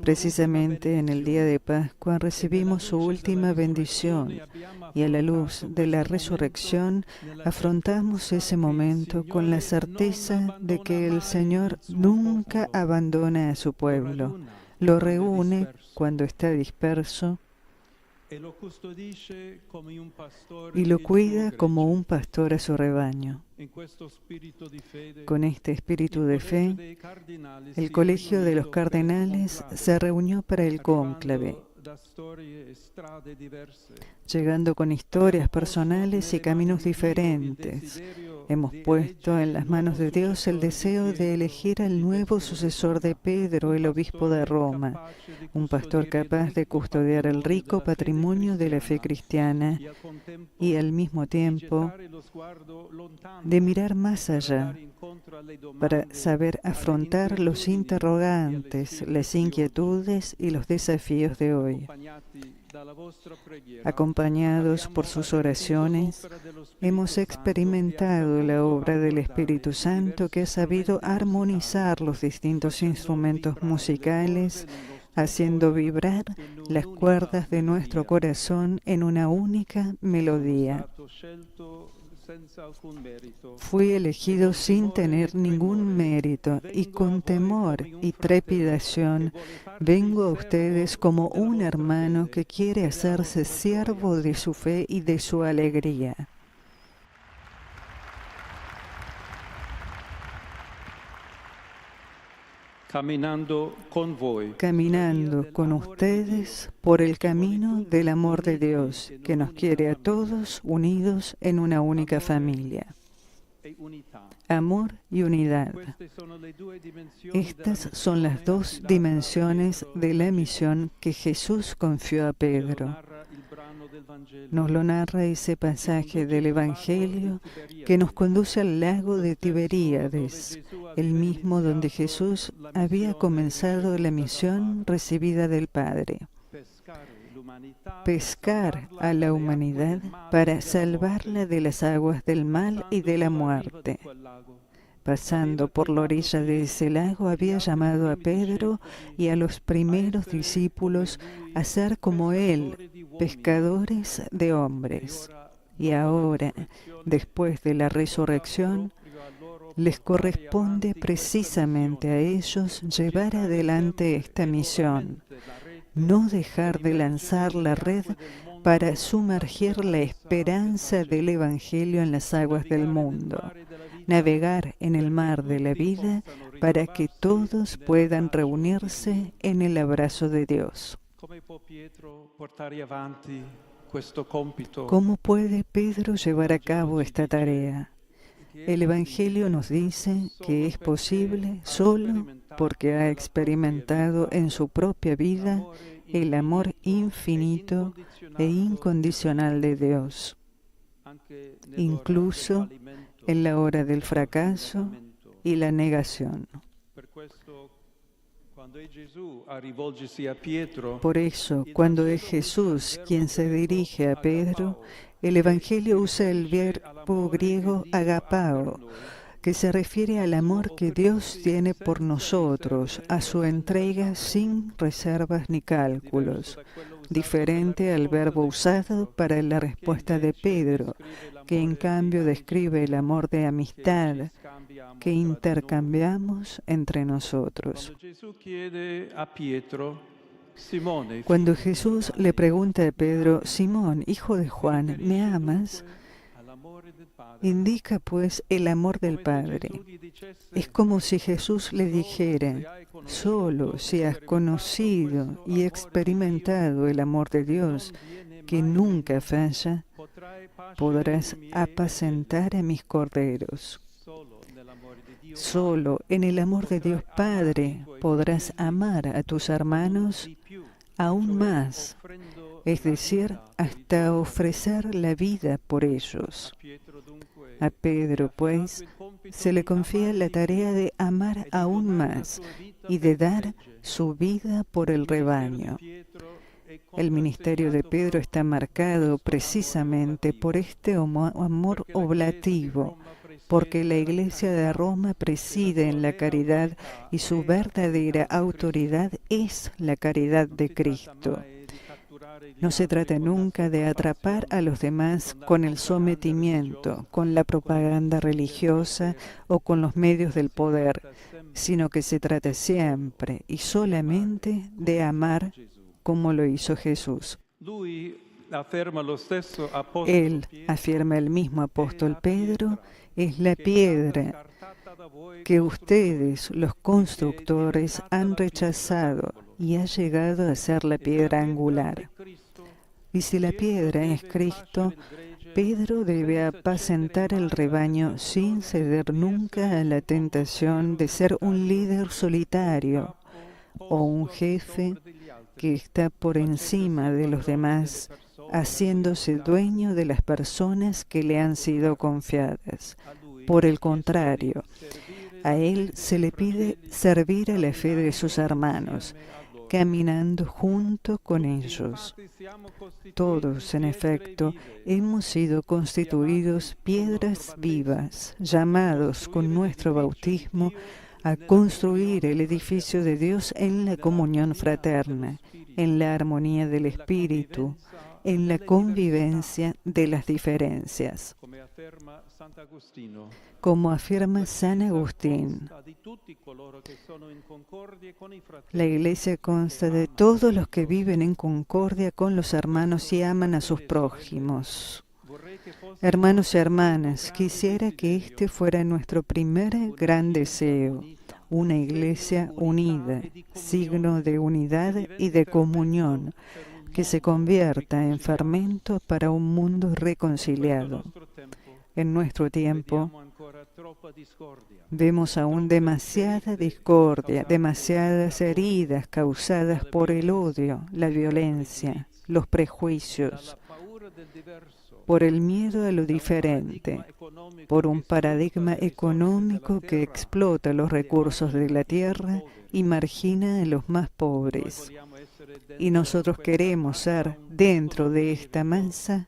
Precisamente en el día de Pascua recibimos su última bendición y a la luz de la resurrección afrontamos ese momento con la certeza de que el Señor nunca abandona a su pueblo, lo reúne cuando está disperso y lo cuida como un pastor a su rebaño. Con este espíritu de fe, el Colegio de los Cardenales se reunió para el cónclave, llegando con historias personales y caminos diferentes. Hemos puesto en las manos de Dios el deseo de elegir al nuevo sucesor de Pedro, el obispo de Roma, un pastor capaz de custodiar el rico patrimonio de la fe cristiana y al mismo tiempo de mirar más allá para saber afrontar los interrogantes, las inquietudes y los desafíos de hoy. Acompañados por sus oraciones, hemos experimentado la obra del Espíritu Santo que ha sabido armonizar los distintos instrumentos musicales, haciendo vibrar las cuerdas de nuestro corazón en una única melodía. Fui elegido sin tener ningún mérito y con temor y trepidación vengo a ustedes como un hermano que quiere hacerse siervo de su fe y de su alegría. caminando con voi. caminando con ustedes por el camino del amor de Dios, que nos quiere a todos unidos en una única familia. Amor y unidad. Estas son las dos dimensiones de la misión que Jesús confió a Pedro. Nos lo narra ese pasaje del Evangelio que nos conduce al lago de Tiberíades, el mismo donde Jesús había comenzado la misión recibida del Padre. Pescar a la humanidad para salvarla de las aguas del mal y de la muerte. Pasando por la orilla de ese lago, había llamado a Pedro y a los primeros discípulos a ser como él, pescadores de hombres. Y ahora, después de la resurrección, les corresponde precisamente a ellos llevar adelante esta misión. No dejar de lanzar la red para sumergir la esperanza del Evangelio en las aguas del mundo. Navegar en el mar de la vida para que todos puedan reunirse en el abrazo de Dios. ¿Cómo puede Pedro llevar a cabo esta tarea? El Evangelio nos dice que es posible solo porque ha experimentado en su propia vida el amor infinito e incondicional de Dios, incluso en la hora del fracaso y la negación. Por eso, cuando es Jesús quien se dirige a Pedro, el Evangelio usa el verbo griego agapao, que se refiere al amor que Dios tiene por nosotros, a su entrega sin reservas ni cálculos, diferente al verbo usado para la respuesta de Pedro, que en cambio describe el amor de amistad que intercambiamos entre nosotros. Cuando Jesús le pregunta a Pedro, Simón, hijo de Juan, ¿me amas? Indica pues el amor del Padre. Es como si Jesús le dijera, solo si has conocido y experimentado el amor de Dios, que nunca falla, podrás apacentar a mis corderos. Solo en el amor de Dios Padre podrás amar a tus hermanos aún más, es decir, hasta ofrecer la vida por ellos. A Pedro, pues, se le confía la tarea de amar aún más y de dar su vida por el rebaño. El ministerio de Pedro está marcado precisamente por este amor oblativo, porque la Iglesia de Roma preside en la caridad y su verdadera autoridad es la caridad de Cristo. No se trata nunca de atrapar a los demás con el sometimiento, con la propaganda religiosa o con los medios del poder, sino que se trata siempre y solamente de amar como lo hizo Jesús. Él, afirma el mismo apóstol Pedro, es la piedra que ustedes, los constructores, han rechazado y ha llegado a ser la piedra angular. Y si la piedra es Cristo, Pedro debe apacentar el rebaño sin ceder nunca a la tentación de ser un líder solitario o un jefe que está por encima de los demás, haciéndose dueño de las personas que le han sido confiadas. Por el contrario, a él se le pide servir a la fe de sus hermanos, caminando junto con ellos. Todos, en efecto, hemos sido constituidos piedras vivas, llamados con nuestro bautismo a construir el edificio de Dios en la comunión fraterna, en la armonía del Espíritu, en la convivencia de las diferencias. Como afirma San Agustín, la Iglesia consta de todos los que viven en concordia con los hermanos y aman a sus prójimos. Hermanos y hermanas, quisiera que este fuera nuestro primer gran deseo. una iglesia unida, signo de unidad y de comunión, que se convierta en fermento para un mundo reconciliado. En nuestro tiempo vemos aún demasiada discordia, demasiadas heridas causadas por el odio, la violencia, los prejuicios, por el miedo a lo diferente, por un paradigma económico que explota los recursos de la tierra y margina a los más pobres. Y nosotros queremos ser, dentro de esta masa,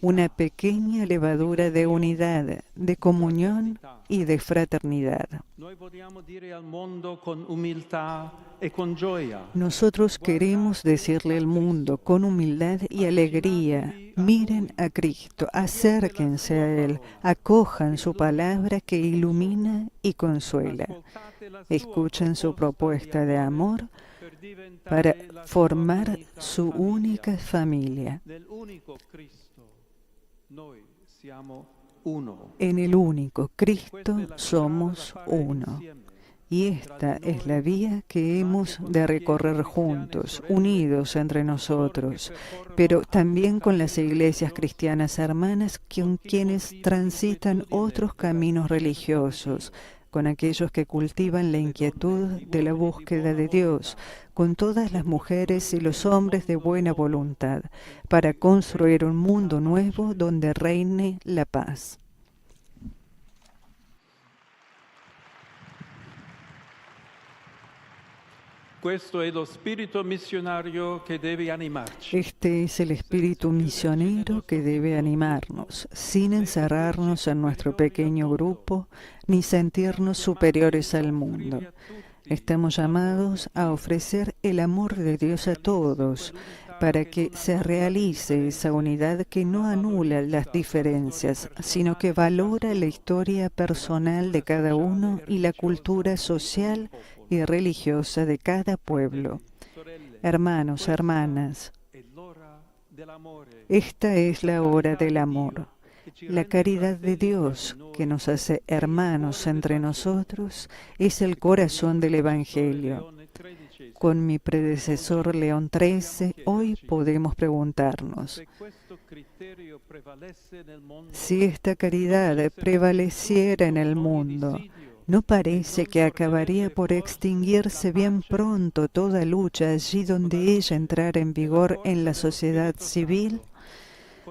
una pequeña levadura de unidad, de comunión y de fraternidad. Nosotros queremos decirle al mundo con humildad y alegría: miren a Cristo, acérquense a Él, acojan su palabra que ilumina y consuela. Escuchen su propuesta de amor para formar su única familia. En el único Cristo somos uno. Y esta es la vía que hemos de recorrer juntos, unidos entre nosotros, pero también con las iglesias cristianas hermanas con quienes transitan otros caminos religiosos, con aquellos que cultivan la inquietud de la búsqueda de Dios, con todas las mujeres y los hombres de buena voluntad, para construir un mundo nuevo donde reine la paz. Este es el espíritu misionero que debe animarnos, sin encerrarnos en nuestro pequeño grupo, ni sentirnos superiores al mundo. Estamos llamados a ofrecer el amor de Dios a todos, para que se realice esa unidad que no anula las diferencias, sino que valora la historia personal de cada uno y la cultura social y religiosa de cada pueblo. Hermanos, hermanas, esta es la hora del amor. La caridad de Dios, que nos hace hermanos entre nosotros, es el corazón del Evangelio. Con mi predecesor León XIII, hoy podemos preguntarnos: si esta caridad prevaleciera en el mundo, ¿no parece que acabaría por extinguirse bien pronto toda lucha allí donde ella entrara en vigor en la sociedad civil?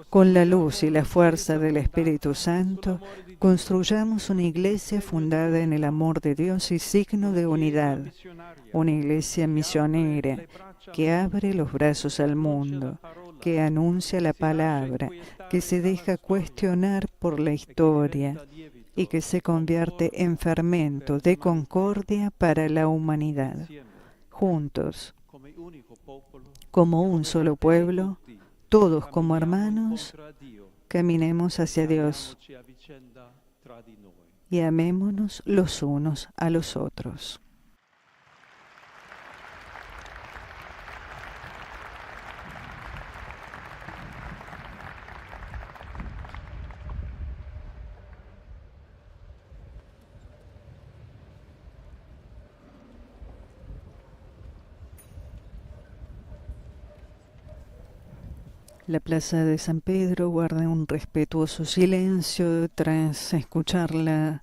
Con la luz y la fuerza del Espíritu Santo, construyamos una iglesia fundada en el amor de Dios y signo de unidad, una iglesia misionera que abre los brazos al mundo, que anuncia la palabra, que se deja cuestionar por la historia y que se convierte en fermento de concordia para la humanidad. Juntos, como un solo pueblo, todos como hermanos, caminemos hacia Dios y amémonos los unos a los otros. La plaza de San Pedro guarda un respetuoso silencio tras escuchar la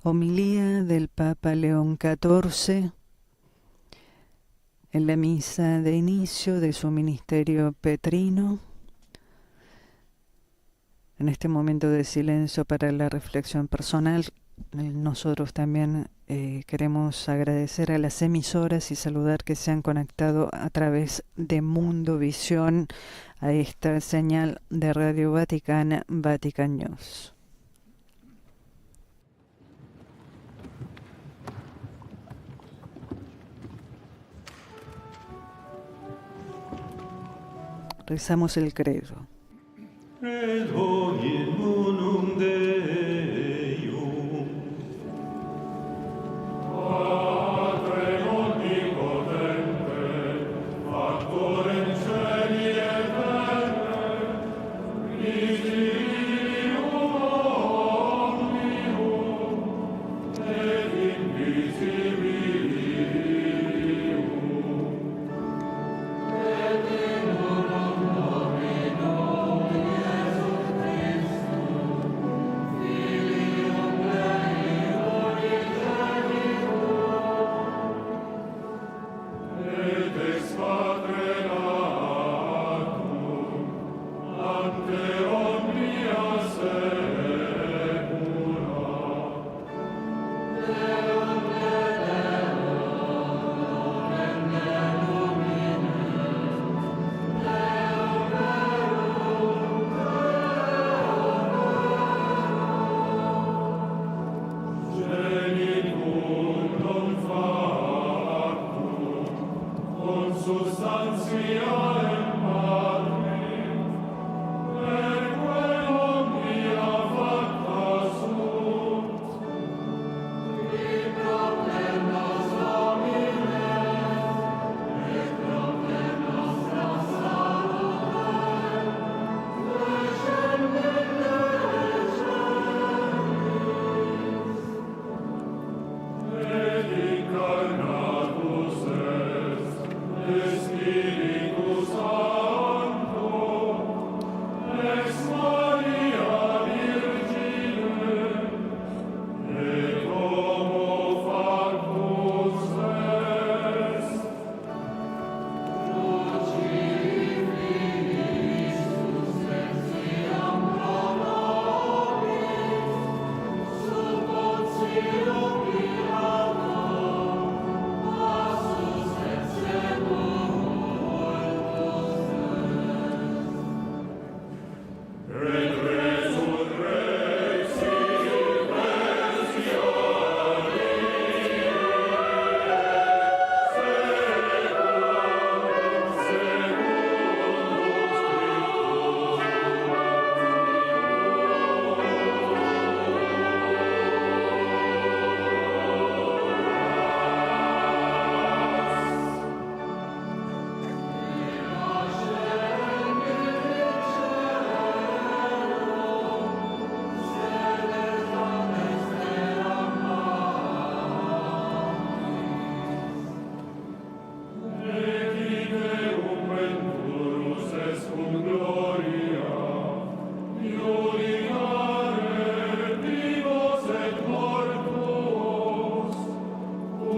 homilía del Papa León XIV en la misa de inicio de su ministerio petrino. En este momento de silencio para la reflexión personal, nosotros también queremos agradecer a las emisoras y saludar que se han conectado a través de Mundo Visión a esta señal de Radio Vaticana, Vatican News. Rezamos el credo. Credo in unum Deum, Padre onnipotente, factor in cieli et terrae, visibilium omnium, et invisibili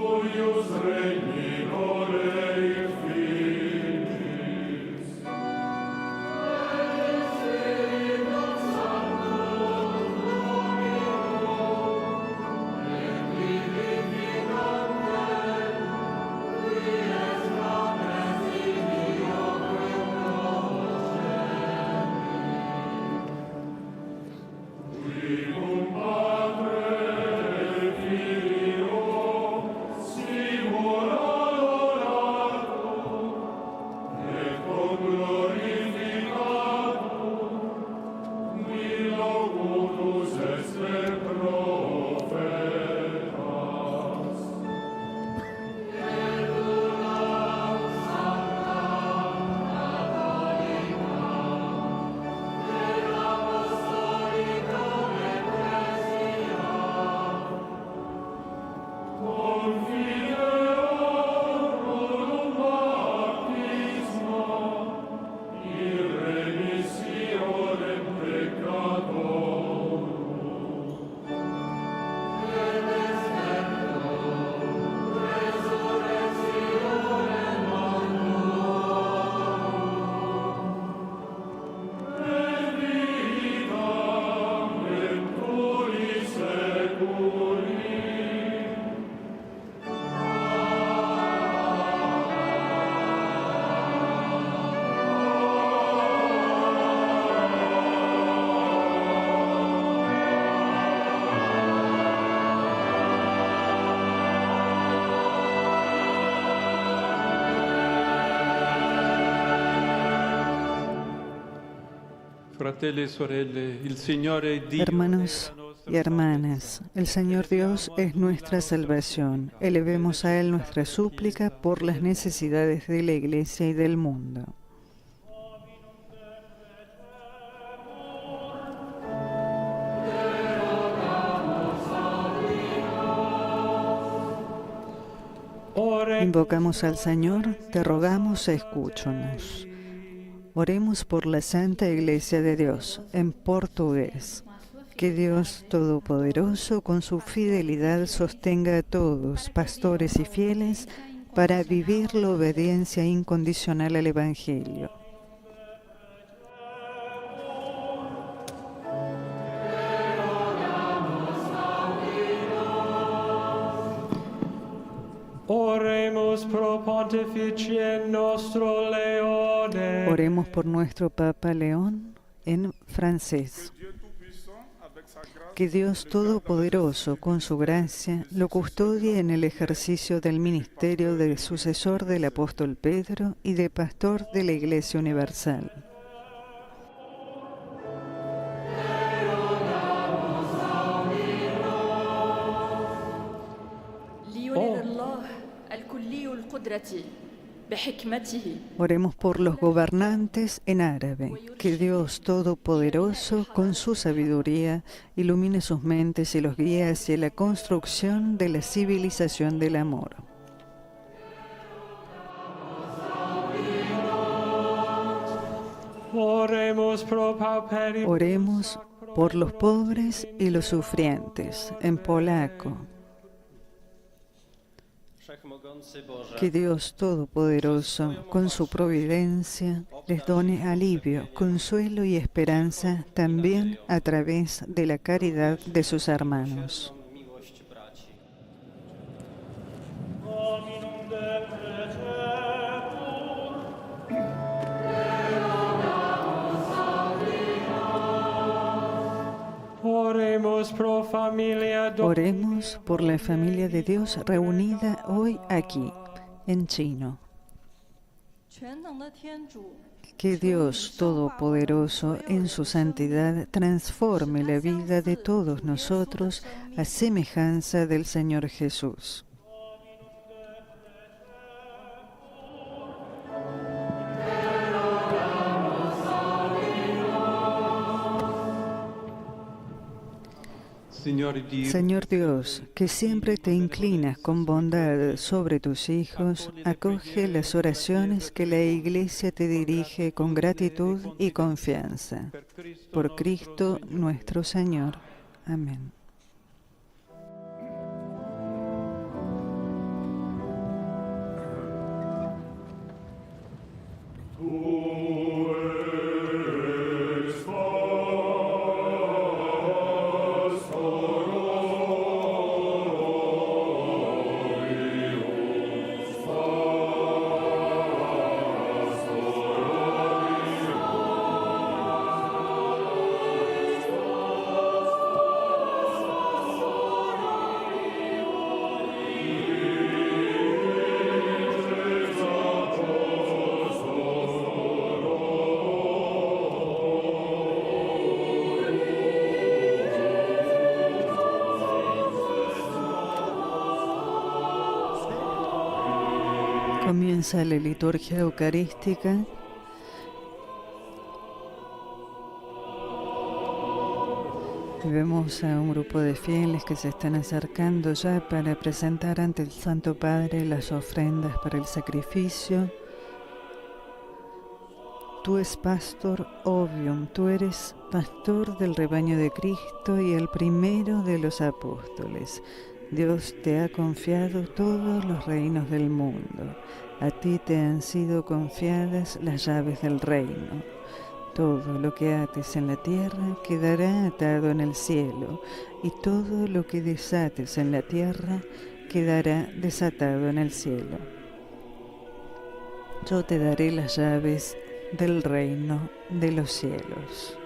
cuius regni volei finis. Fratelli e sorelle, il Signore Dio Hermanos y hermanas, el Señor Dios es nuestra salvación. Elevemos a Él nuestra súplica por las necesidades de la Iglesia y del mundo. Invocamos al Señor, te rogamos, escúchanos. Oremos por la Santa Iglesia de Dios, en portugués. Que Dios Todopoderoso, con su fidelidad, sostenga a todos, pastores y fieles, para vivir la obediencia incondicional al Evangelio. Oremus pro Pontificie nostro Leone. Oremos por nuestro Papa León en francés. Que Dios Todopoderoso, con su gracia, lo custodie en el ejercicio del ministerio de sucesor del apóstol Pedro y de pastor de la Iglesia Universal. Oremos por los gobernantes en árabe. Que Dios Todopoderoso, con su sabiduría, ilumine sus mentes y los guíe hacia la construcción de la civilización del amor. Oremos por los pobres y los sufrientes, en polaco. Que Dios Todopoderoso, con su providencia, les done alivio, consuelo y esperanza también a través de la caridad de sus hermanos. Oremos por la familia de Dios reunida hoy aquí, en chino. Que Dios Todopoderoso, en su santidad, transforme la vida de todos nosotros a semejanza del Señor Jesús. Señor Dios, que siempre te inclinas con bondad sobre tus hijos, acoge las oraciones que la Iglesia te dirige con gratitud y confianza. Por Cristo nuestro Señor. Amén. Comienza la liturgia eucarística. Vemos a un grupo de fieles que se están acercando ya para presentar ante el Santo Padre las ofrendas para el sacrificio. Tú es pastor ovium, tú eres pastor del rebaño de Cristo y el primero de los apóstoles. Dios te ha confiado todos los reinos del mundo. A ti te han sido confiadas las llaves del reino. Todo lo que ates en la tierra quedará atado en el cielo, y todo lo que desates en la tierra quedará desatado en el cielo. Yo te daré las llaves del reino de los cielos.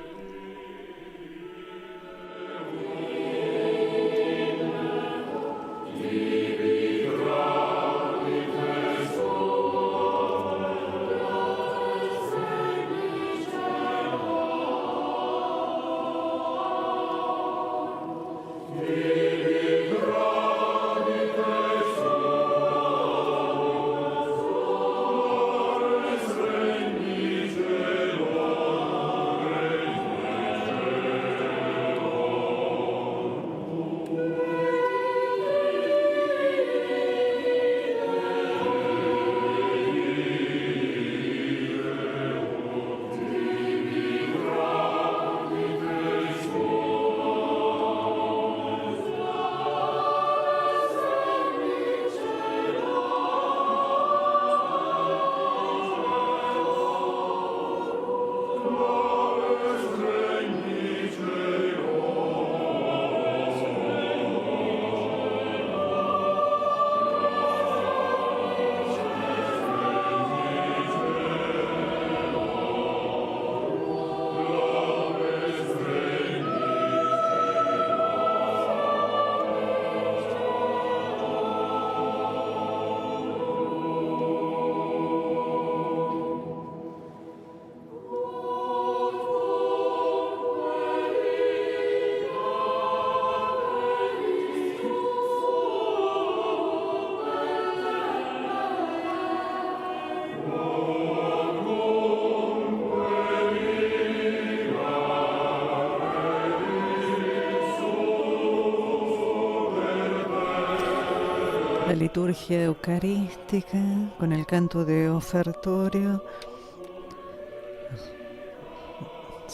La liturgia eucarística con el canto de ofertorio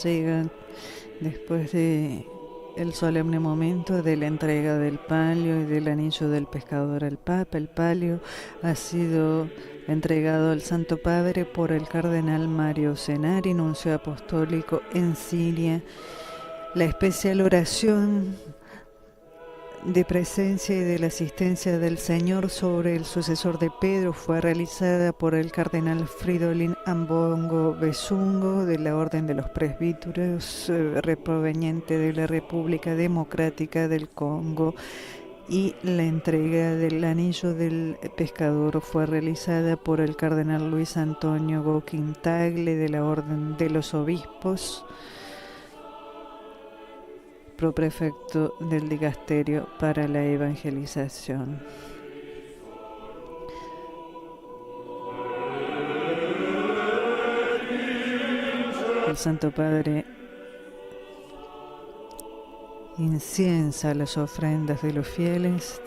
llega después de el solemne momento de la entrega del palio y del anillo del pescador al Papa. El palio ha sido entregado al Santo Padre por el cardenal Mario Cenari, nuncio apostólico en Siria. La especial oración de presencia y de la asistencia del Señor sobre el sucesor de Pedro fue realizada por el cardenal Fridolin Ambongo Besungo de la Orden de los Presbíteros proveniente de la República Democrática del Congo, y la entrega del anillo del pescador fue realizada por el cardenal Luis Antonio Goquintagle de la Orden de los Obispos, proprefecto del Dicasterio para la Evangelización. El Santo Padre inciensa las ofrendas de los fieles.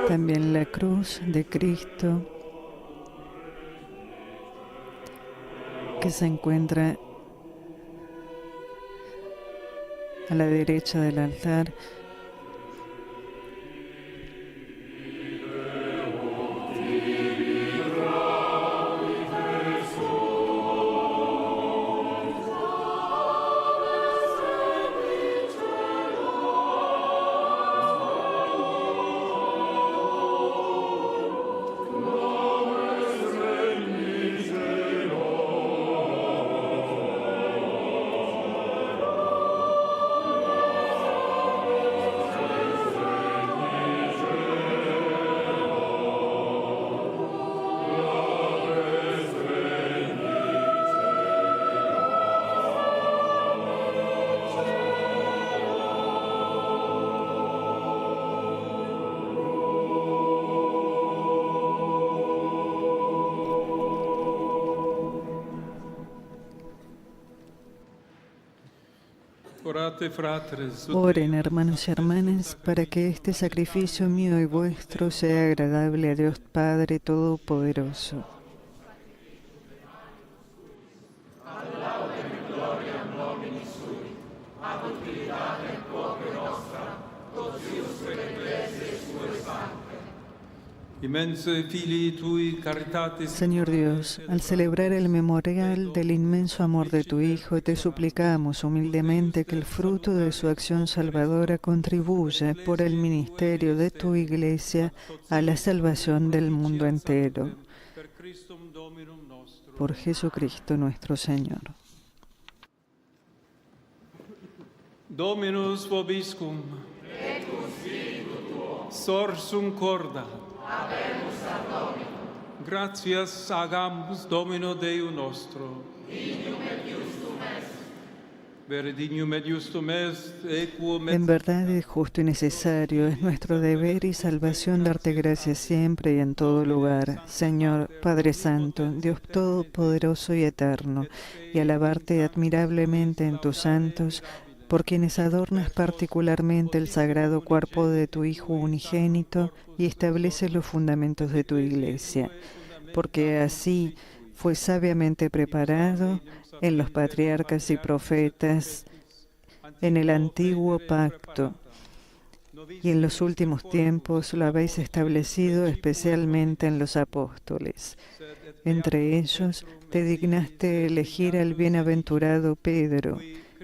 También la cruz de Cristo, que se encuentra a la derecha del altar. Orate, fratres, Oren, hermanos y hermanas, para que este sacrificio mío y vuestro sea agradable a Dios Padre Todopoderoso. Señor Dios, al celebrar el memorial del inmenso amor de tu Hijo, te suplicamos humildemente que el fruto de su acción salvadora contribuya por el ministerio de tu Iglesia a la salvación del mundo entero. Por Jesucristo nuestro Señor. Dominus vobiscum. Sorsum corda. Habemus ad Domino. Gratias agamus Domino Deo nostro. Dignum et justum est. Vere dignum et justum est, equum et... En verdad es justo y necesario, es nuestro deber y salvación darte gracias siempre y en todo lugar, Señor, Padre Santo, Dios Todopoderoso y Eterno, y alabarte admirablemente en tus santos, por quienes adornas particularmente el sagrado cuerpo de tu Hijo unigénito y estableces los fundamentos de tu Iglesia, porque así fue sabiamente preparado en los patriarcas y profetas, en el antiguo pacto, y en los últimos tiempos lo habéis establecido especialmente en los apóstoles. Entre ellos te dignaste elegir al bienaventurado Pedro,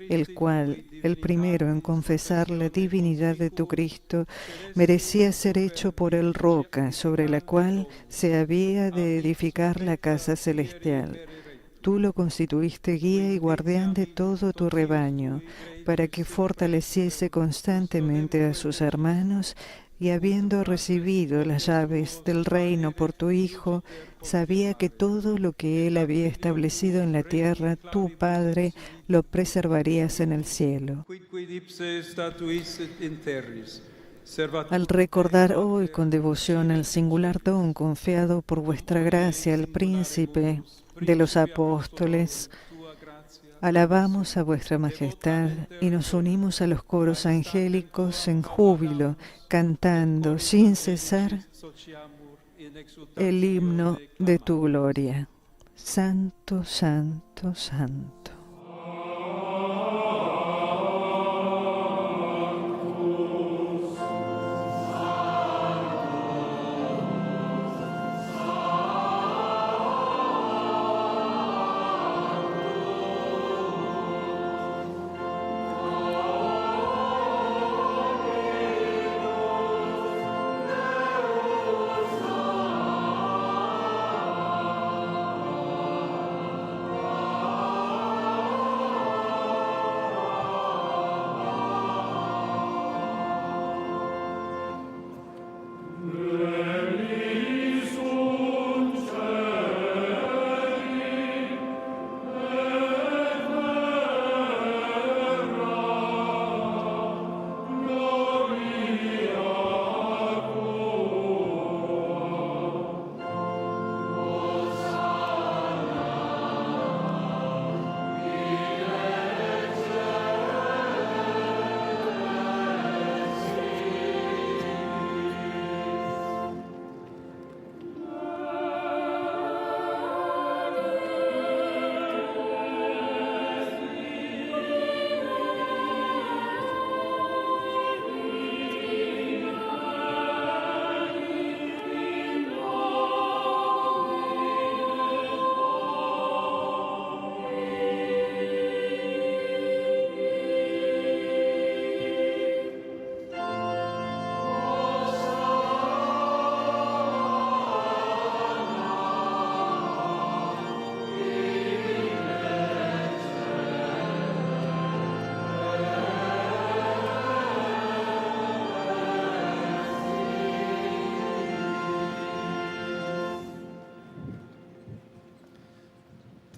el cual, el primero en confesar la divinidad de tu Cristo, merecía ser hecho por él roca, sobre la cual se había de edificar la casa celestial. Tú lo constituiste guía y guardián de todo tu rebaño, para que fortaleciese constantemente a sus hermanos, y habiendo recibido las llaves del reino por tu Hijo, sabía que todo lo que Él había establecido en la tierra, tu Padre, lo preservarías en el cielo. Al recordar hoy con devoción el singular don confiado por vuestra gracia al príncipe de los apóstoles, alabamos a vuestra majestad y nos unimos a los coros angélicos en júbilo, cantando sin cesar el himno de tu gloria. Santo, santo, santo.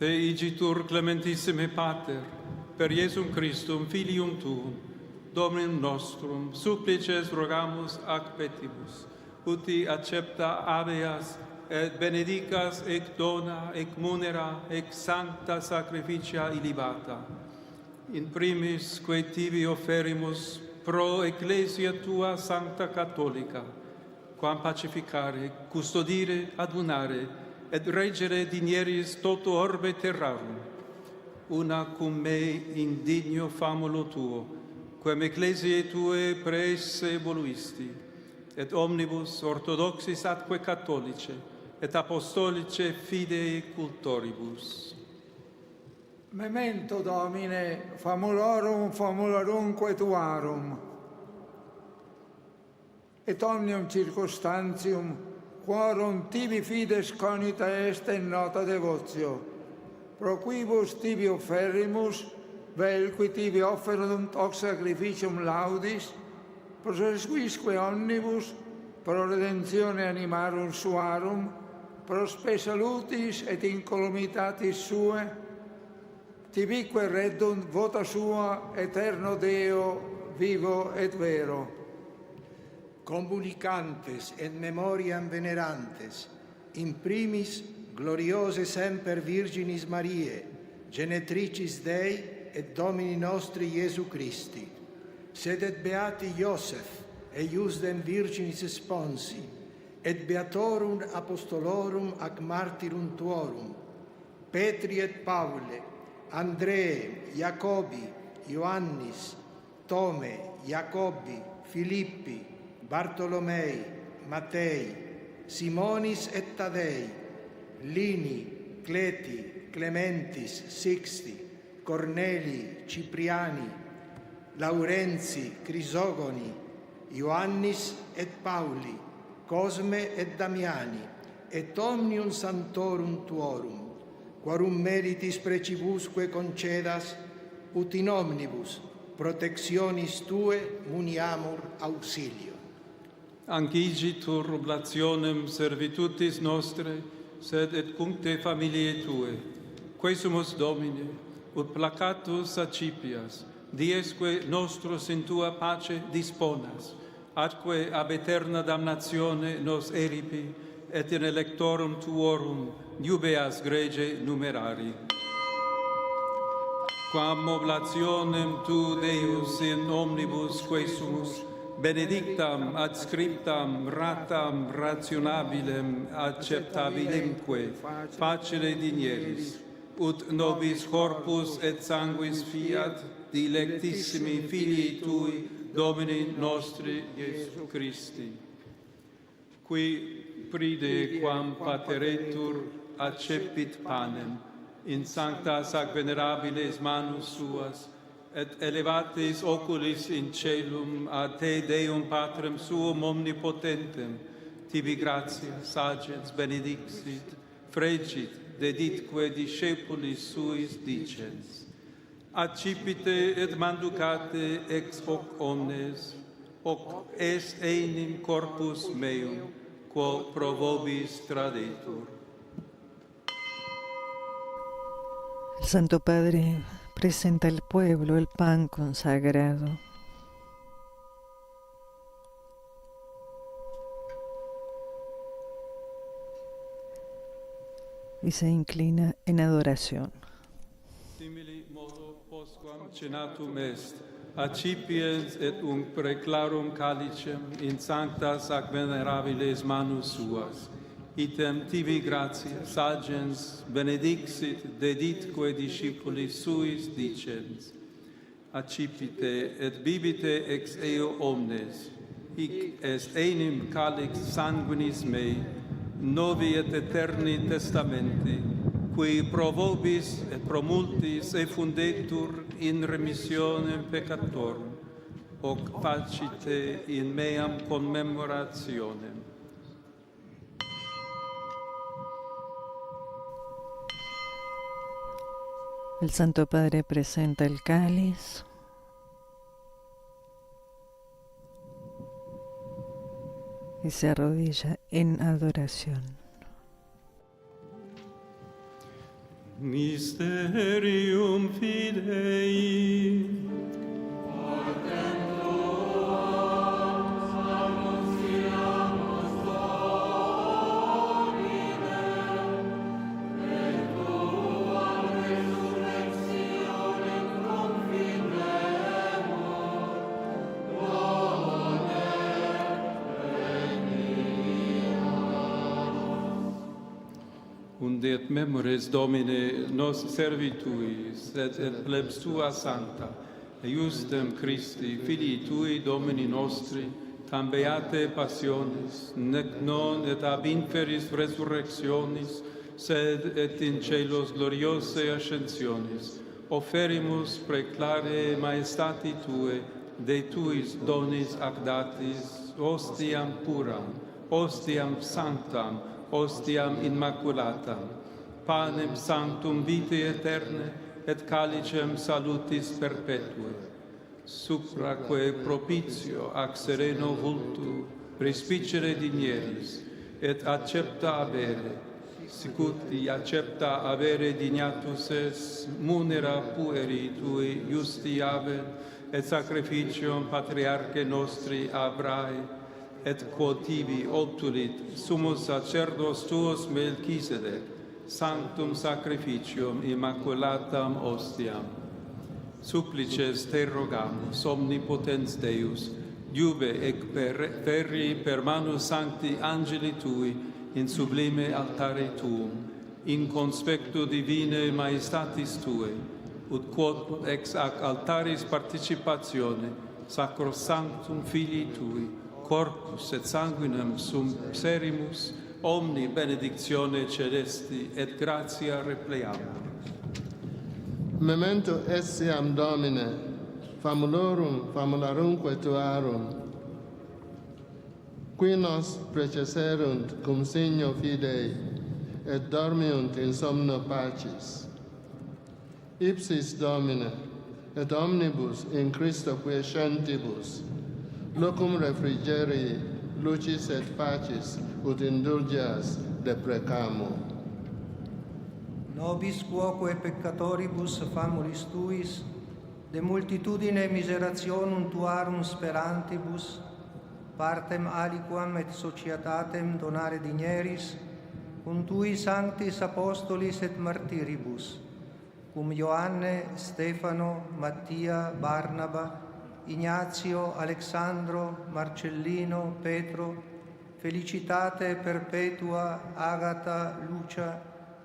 Te igitur clementissime Pater, per Iesum Christum, Filium Tuum, Dominum nostrum, supplices rogamus ac petibus, uti accepta habeas, et benedicas, ec dona, ec munera, ec sancta sacrificia illibata, in primis que tibi offerimus pro ecclesia tua sancta catholica, quam pacificare, custodire, adunare, et reggere dinieris toto orbe terrarum, una cum me indigno famulo tuo, quem ecclesiae tue praese voluisti, et omnibus orthodoxis atque catholice, et apostolice fidei cultoribus. Memento Domine, famulorum famulorumque tuarum, et omnium circumstantium, quorum tibi fides conita est in nota devotio, pro quibus tibi offerrimus, vel qui tibi offerunt hoc sacrificium laudis, prosequisque omnibus, pro redentione animarum suarum, pro spe salutis et incolumitatis sue, tibique reddunt vota sua, eterno Deo, vivo et vero. Comunicantes et memoriam venerantes, in primis gloriose semper Virginis Mariae, genetricis Dei et Domini nostri Iesu Christi, sed et beati Iosef, e iusdem Virginis sponsi, et beatorum apostolorum ac martyrum tuorum, Petri et Paule, Andree, Jacobi, Ioannis, Tome, Jacobi, Filippi, Bartolomei, Mattei, Simonis et Tadei, Lini, Cleti, Clementis, Sixti, Corneli, Cipriani, Laurenzi, Crisogoni, Ioannis et Pauli, Cosme et Damiani, et omnium santorum tuorum, quorum meritis precibusque concedas, ut in omnibus protectionis tue muniamur auxilio. Ancigitur oblationem servitutis nostre, sed et cuncte familiae tue, quae sumus Domine, ut placatus accipias, diesque nostros in tua pace disponas, atque ab eterna damnatione nos eripi, et in electorum tuorum iubeas grege numerari. Quam oblationem tu, Deus, in omnibus quae sumus, benedictam, adscriptam, ratam, rationabilem, acceptabilimque, facere dinieris, ut nobis corpus et sanguis fiat, dilectissimi filii tui, Domini nostri Iesu Christi, qui pride quam pateretur accepit panem, in sanctas ac venerabiles manus suas, et elevatis oculis in celum a te Deum Patrem suum omnipotentem, tibi gratia, sagens, benedixit, fregit, deditque discepulis suis dicens. Accipite et manducate ex hoc omnes, hoc est enim corpus meum, quo pro vobis tradetur. El Santo Padre presenta al pueblo el pan consagrado. Y se inclina en adoración. Simili modo postquam cenatum est, accipiens et preclarum calicem in sanctas ac venerabiles manus suas, item tibi gratia, sagens, benedixit, deditque discipulis suis dicens. Accipite et bibite ex eo omnes, hic est enim calix sanguinis mei, novi et eterni testamenti, qui pro vobis et pro multis effundetur in remissionem peccatorum, hoc facite in meam commemorationem. El Santo Padre presenta el cáliz. Y se arrodilla en adoración. Mysterium Fidei. Domine, et tua resurrectionem confidimus. unde et memores Domine nos servituis, et plebs tua sancta, eiustem Christi, Filii Tui, Domini nostri, tam beate passionis, nec non et ab inferis resurrectionis, sed et in celos gloriose ascensionis, offerimus preclare maestati Tue, de Tuis donis ac datis, ostiam puram, ostiam sanctam, ostiam immaculatam, panem sanctum vitae aeterne, et calicem salutis perpetue, supraque propitio ac sereno vultu respicere digneris, et accepta avere, sicut accepta avere dignatus es munera pueri Tui justi aven, et sacrificium patriarche nostri Abrae, et quod tibi obtulit summus sacerdos tuos Melchisedec, sanctum sacrificium immaculatam ostiam. Supplices te rogamus, omnipotens Deus, iube ec perri per manus sancti angeli Tui in sublime altare Tuum, in conspectu divine maestatis Tue, ut quod ex ac altaris participatione sacrosanctum Filii Tui, corpus et sanguinem sum serimus, omni benedictione celesti et gratia repleamur. Memento essiam Domine, famulorum famularumque Tuarum, qui nos preceserunt cum signo fidei, et dormiunt in somno pacis. Ipsis Domine, et omnibus in Christo quiescentibus, locum refrigerii, lucis et pacis, ut indulgias deprecamur. Nobis quoque peccatoribus famulis Tuis, de multitudine miserationum Tuarum sperantibus, partem aliquam et societatem donare digneris, cum Tui sanctis apostolis et martiribus, cum Ioanne, Stefano, Mattia, Barnaba, Ignazio, Alexandro, Marcellino, Petro, Felicitate perpetua, Agata, Lucia,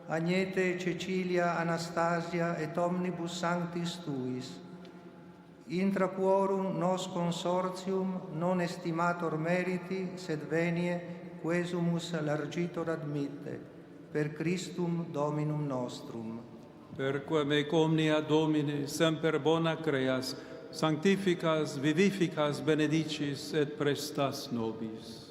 Agnete, Cecilia, Anastasia et omnibus sanctis Tuis. Intra quorum nos consortium non estimator meriti, sed venie quesumus largitor admitte, per Christum Dominum nostrum. Perquam ec omnia Domini semper bona creas, sanctificas, vivificas, benedicis et prestas nobis.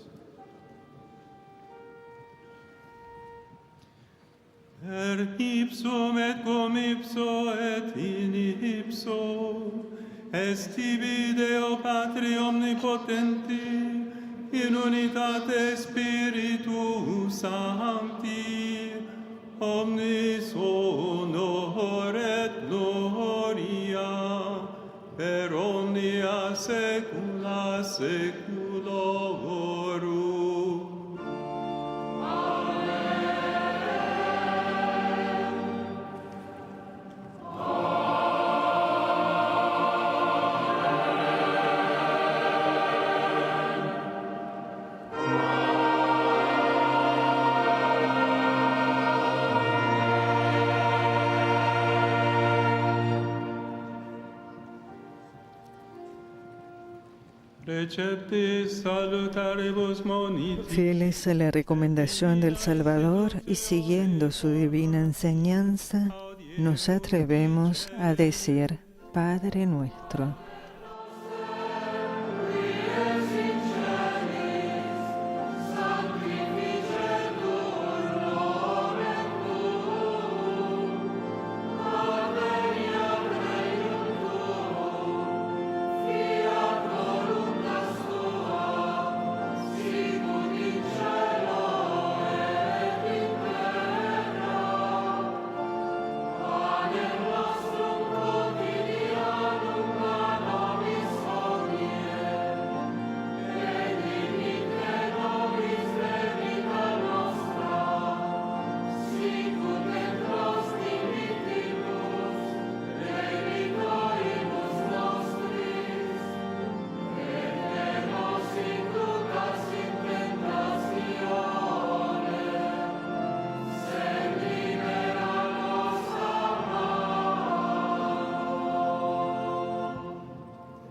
Per ipsum et cum ipso et in ipso, est tibi Deo Patri omnipotenti, in unitate Spiritus Sancti, omnis honor et gloria, per omnia saecula saeculorum. Fieles a la recomendación del Salvador y siguiendo su divina enseñanza, nos atrevemos a decir Padre nuestro. Nostrum quotidianum da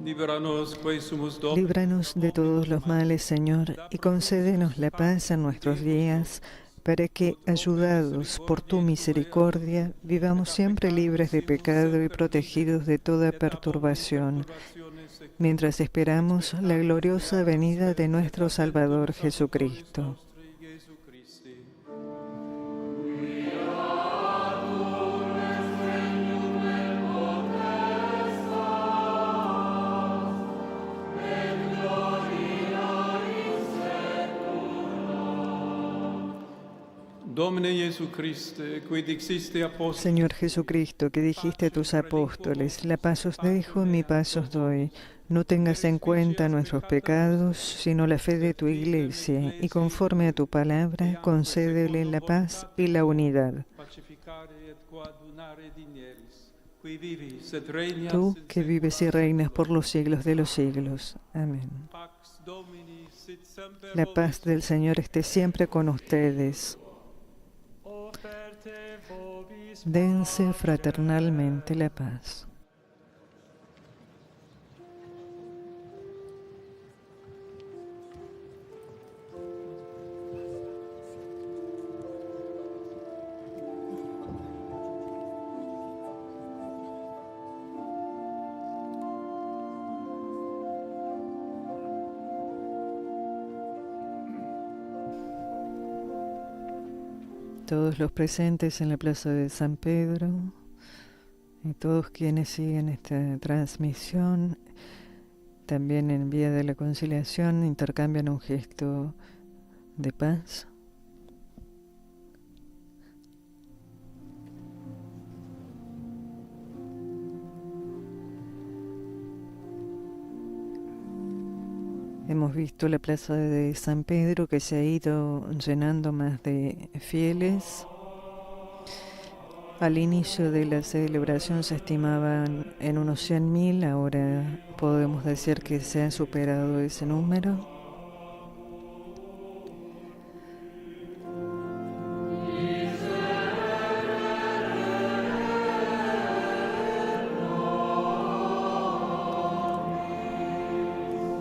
Líbranos de todos los males, Señor, y concédenos la paz en nuestros días, para que, ayudados por tu misericordia, vivamos siempre libres de pecado y protegidos de toda perturbación, mientras esperamos la gloriosa venida de nuestro Salvador Jesucristo. Señor Jesucristo, que dijiste a tus apóstoles, la paz os dejo, mi paz os doy. No tengas en cuenta nuestros pecados, sino la fe de tu Iglesia, y conforme a tu palabra, concédele la paz y la unidad. Tú, que vives y reinas por los siglos de los siglos. Amén. La paz del Señor esté siempre con ustedes. Dense fraternalmente la paz. Todos los presentes en la Plaza de San Pedro y todos quienes siguen esta transmisión, también en Vía de la Conciliación, intercambian un gesto de paz. Hemos visto la plaza de San Pedro que se ha ido llenando más de fieles. Al inicio de la celebración se estimaban en unos 100.000, ahora podemos decir que se ha superado ese número.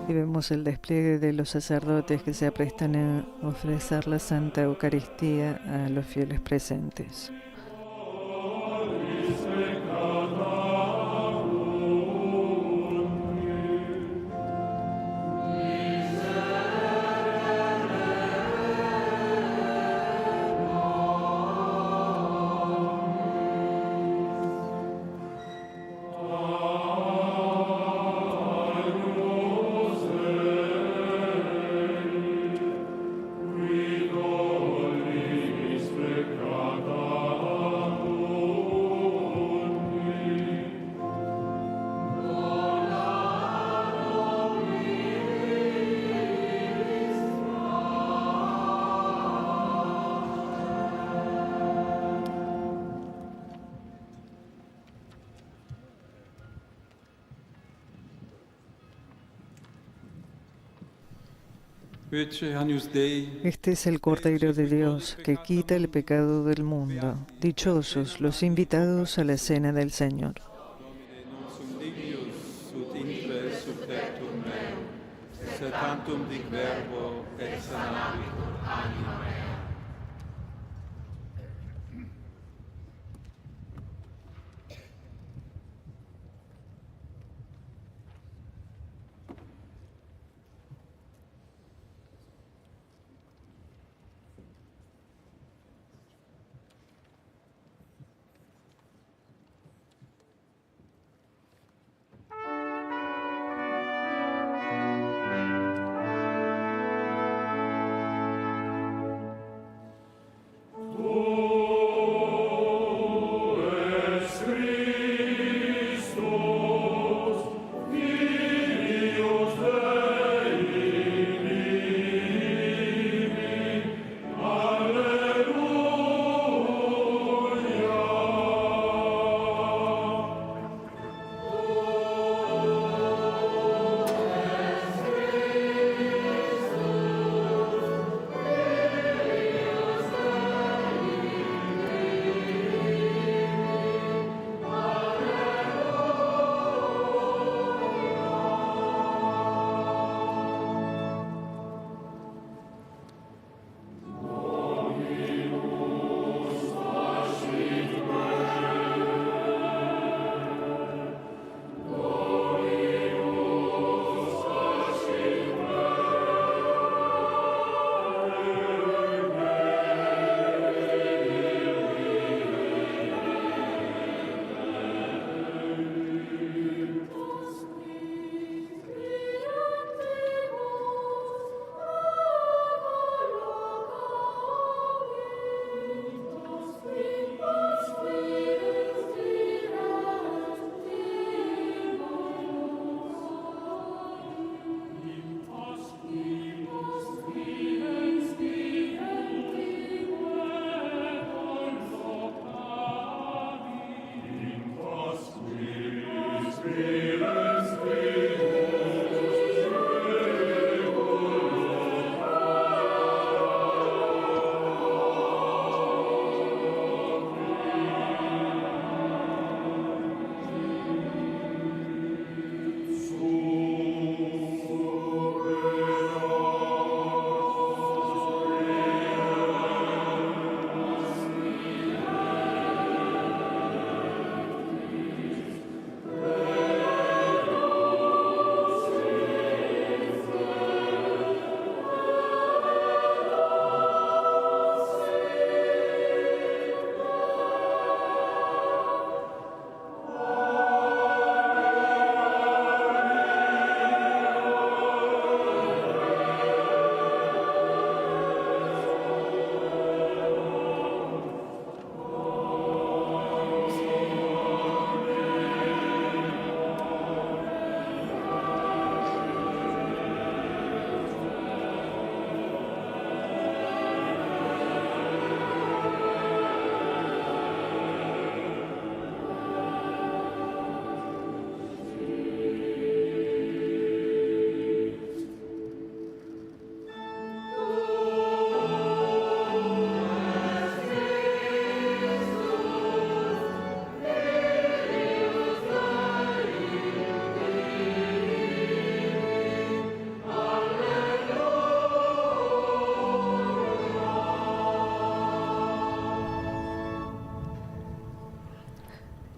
Y vemos el despliegue de los sacerdotes que se aprestan a ofrecer la Santa Eucaristía a los fieles presentes. Este es el Cordero de Dios que quita el pecado del mundo. Dichosos los invitados a la cena del Señor.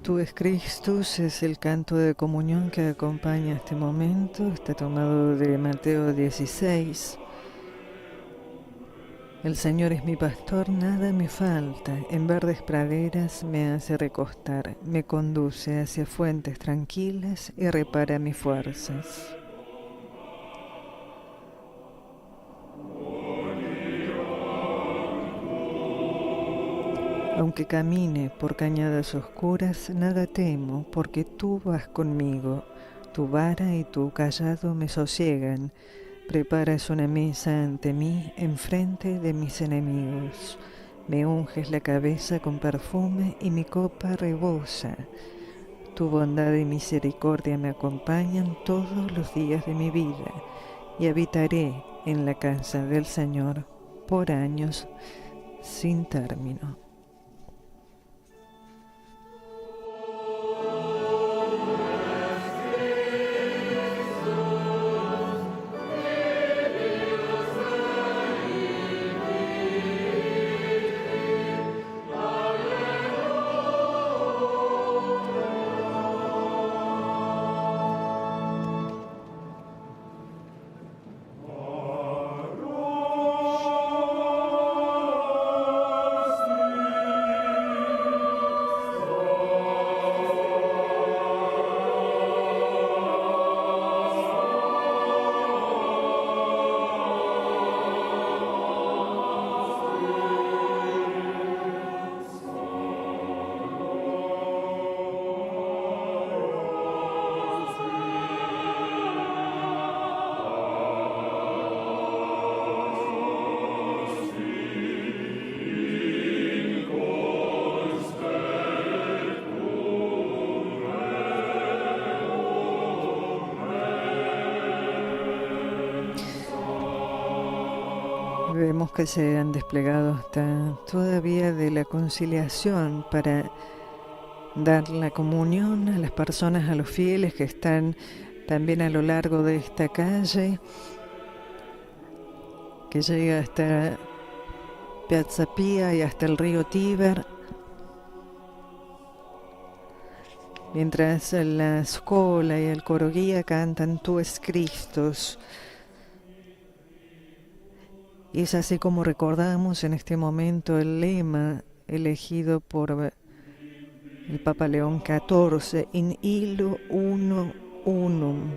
Tu es Christus es el canto de comunión que acompaña este momento. Está tomado de Mateo 16. El Señor es mi pastor, nada me falta. En verdes praderas me hace recostar. Me conduce hacia fuentes tranquilas y repara mis fuerzas. Aunque camine por cañadas oscuras, nada temo, porque tú vas conmigo. Tu vara y tu cayado me sosiegan. Preparas una mesa ante mí, enfrente de mis enemigos. Me unges la cabeza con perfume y mi copa rebosa. Tu bondad y misericordia me acompañan todos los días de mi vida, y habitaré en la casa del Señor por años sin término. Vemos que se han desplegado hasta todavía de la conciliación para dar la comunión a las personas, a los fieles que están también a lo largo de esta calle, que llega hasta Piazza Pia y hasta el río Tíber. Mientras la scola y el coro guía cantan Tu es Christus. Y es así como recordamos en este momento el lema elegido por el Papa León XIV, In illo uno unum.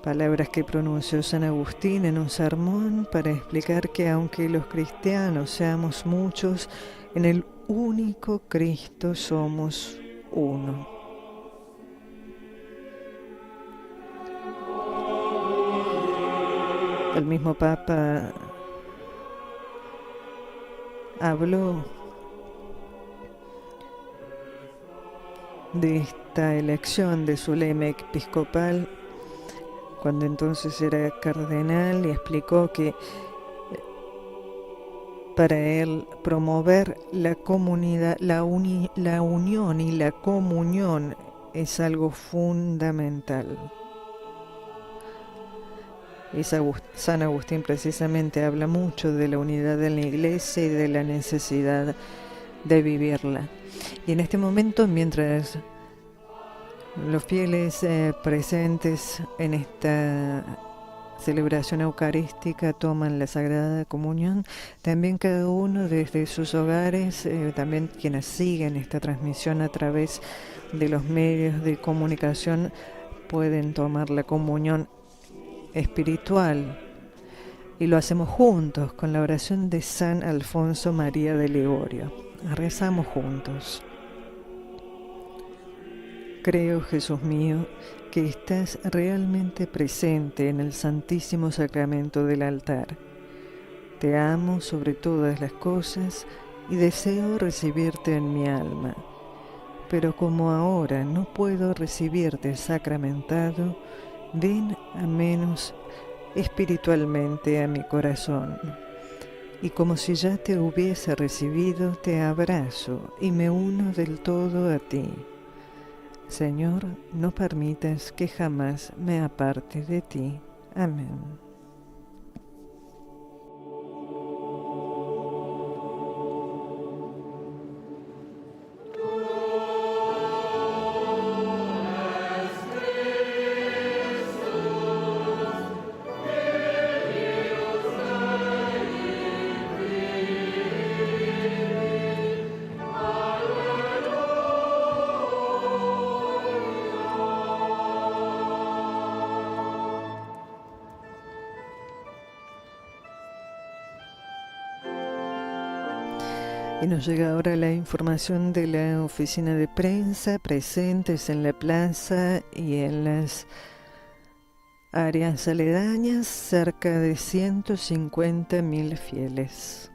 Palabras que pronunció San Agustín en un sermón para explicar que aunque los cristianos seamos muchos, en el único Cristo somos uno. El mismo Papa habló de esta elección de su lema episcopal cuando entonces era cardenal y explicó que para él promover la comunidad, la unión y la comunión es algo fundamental. Y San Agustín precisamente habla mucho de la unidad de la Iglesia y de la necesidad de vivirla. Y en este momento, mientras los fieles presentes en esta celebración eucarística toman la Sagrada Comunión, también cada uno desde sus hogares, también quienes siguen esta transmisión a través de los medios de comunicación, pueden tomar la comunión espiritual, y lo hacemos juntos con la oración de San Alfonso María de Ligorio. Rezamos juntos. Creo, Jesús mío, que estás realmente presente en el Santísimo Sacramento del altar. Te amo sobre todas las cosas y deseo recibirte en mi alma. Pero como ahora no puedo recibirte sacramentado, ven a menos espiritualmente a mi corazón. Y como si ya te hubiese recibido, te abrazo y me uno del todo a ti. Señor, no permitas que jamás me aparte de ti. Amén. Y nos llega ahora la información de la oficina de prensa, presentes en la plaza y en las áreas aledañas, cerca de 150.000 fieles.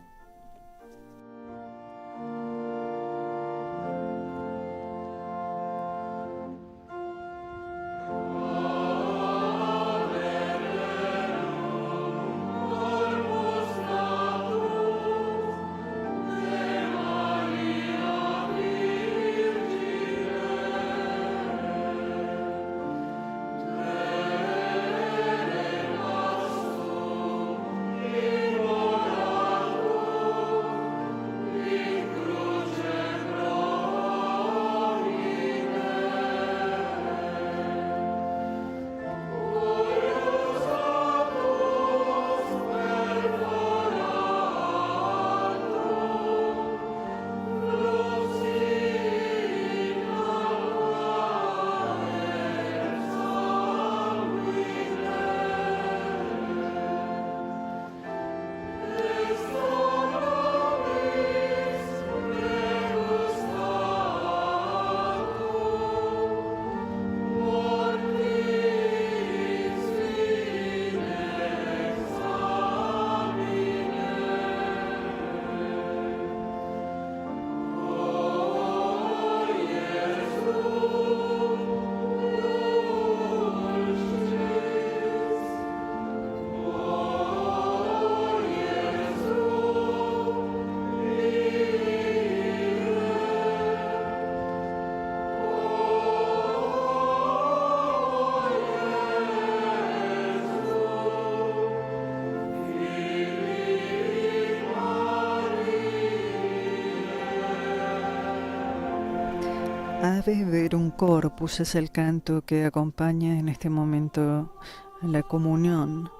Ave Verum Corpus es el canto que acompaña en este momento la comunión.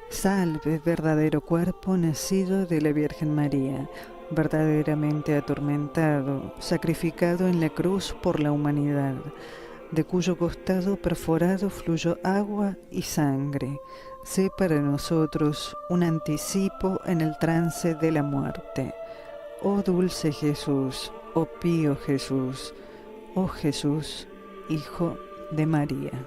Salve, verdadero cuerpo nacido de la Virgen María, verdaderamente atormentado, sacrificado en la cruz por la humanidad, de cuyo costado perforado fluyó agua y sangre. Sé para nosotros un anticipo en el trance de la muerte. Oh dulce Jesús, oh pío Jesús, oh Jesús, Hijo de María.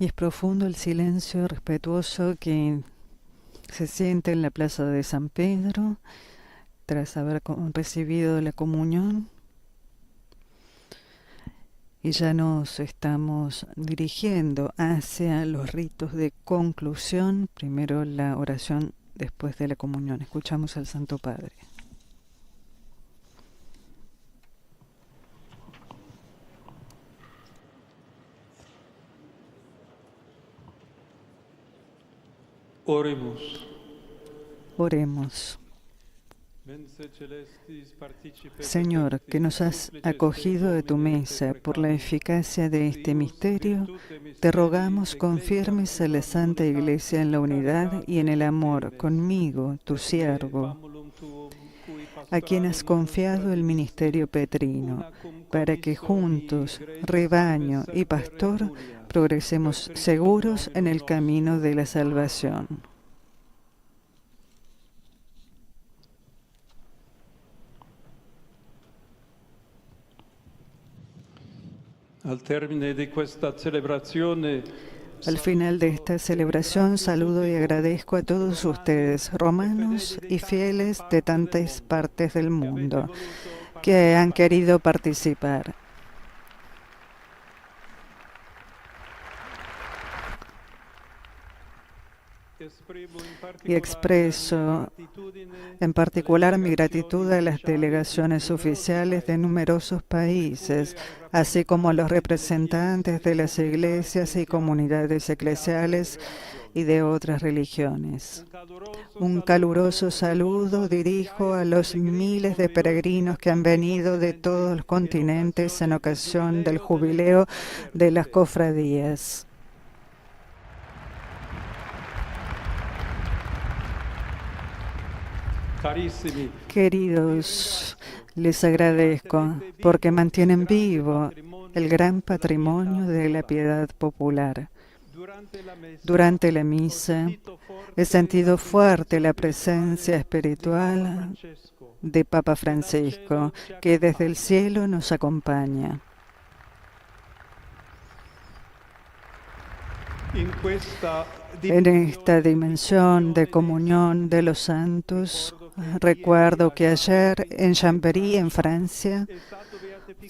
Y es profundo el silencio respetuoso que se siente en la plaza de San Pedro tras haber recibido la comunión. Y ya nos estamos dirigiendo hacia los ritos de conclusión. Primero la oración, después de la comunión. Escuchamos al Santo Padre. Oremos. Oremos. Señor, que nos has acogido a tu mesa por la eficacia de este misterio, te rogamos confirmes a la Santa Iglesia en la unidad y en el amor conmigo, tu siervo, a quien has confiado el ministerio petrino, para que juntos, rebaño y pastor, progresemos seguros en el camino de la salvación. Al termine di questa celebrazione, al final de esta celebración, saludo y agradezco a todos ustedes, romanos y fieles de tantas partes del mundo, que han querido participar. Y expreso en particular mi gratitud a las delegaciones oficiales de numerosos países, así como a los representantes de las iglesias y comunidades eclesiales y de otras religiones. Un caluroso saludo dirijo a los miles de peregrinos que han venido de todos los continentes en ocasión del jubileo de las cofradías. Queridos, les agradezco porque mantienen vivo el gran patrimonio de la piedad popular. Durante la misa he sentido fuerte la presencia espiritual de Papa Francisco, que desde el cielo nos acompaña. En esta dimensión de comunión de los santos, recuerdo que ayer en Chambéry, en Francia,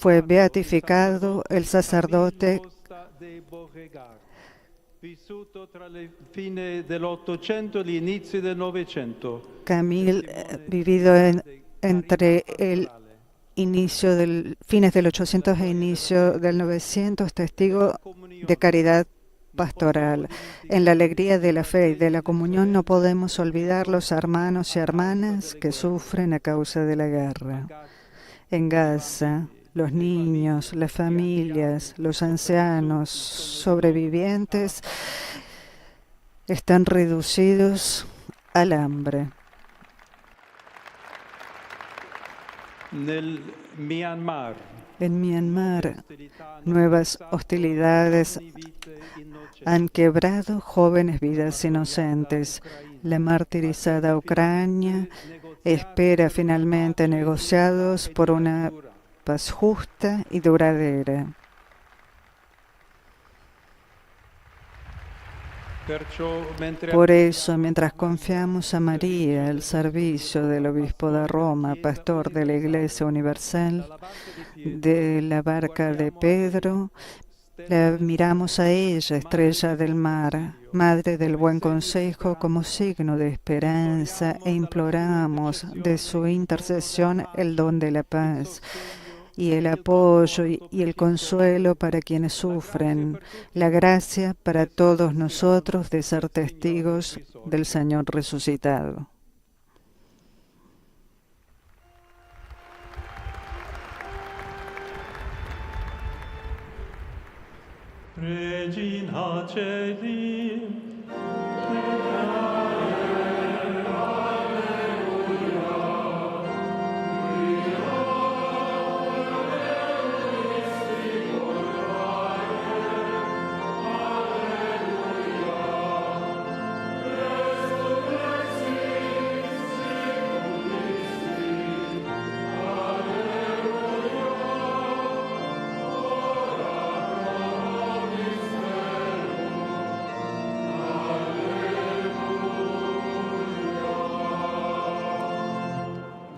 fue beatificado el sacerdote Camille, vivido entre el inicio del fines del 800 e inicio del 900, testigo de caridad pastoral. En la alegría de la fe y de la comunión no podemos olvidar los hermanos y hermanas que sufren a causa de la guerra. En Gaza, los niños, las familias, los ancianos, sobrevivientes están reducidos al hambre. En Myanmar, nuevas hostilidades han quebrado jóvenes vidas inocentes. La martirizada Ucrania espera finalmente negociados por una paz justa y duradera. Por eso, mientras confiamos a María, el servicio del obispo de Roma, pastor de la Iglesia Universal, de la barca de Pedro, la miramos a ella, estrella del mar, madre del buen consejo, como signo de esperanza, e imploramos de su intercesión el don de la paz y el apoyo y el consuelo para quienes sufren, la gracia para todos nosotros de ser testigos del Señor resucitado. Regina Celi,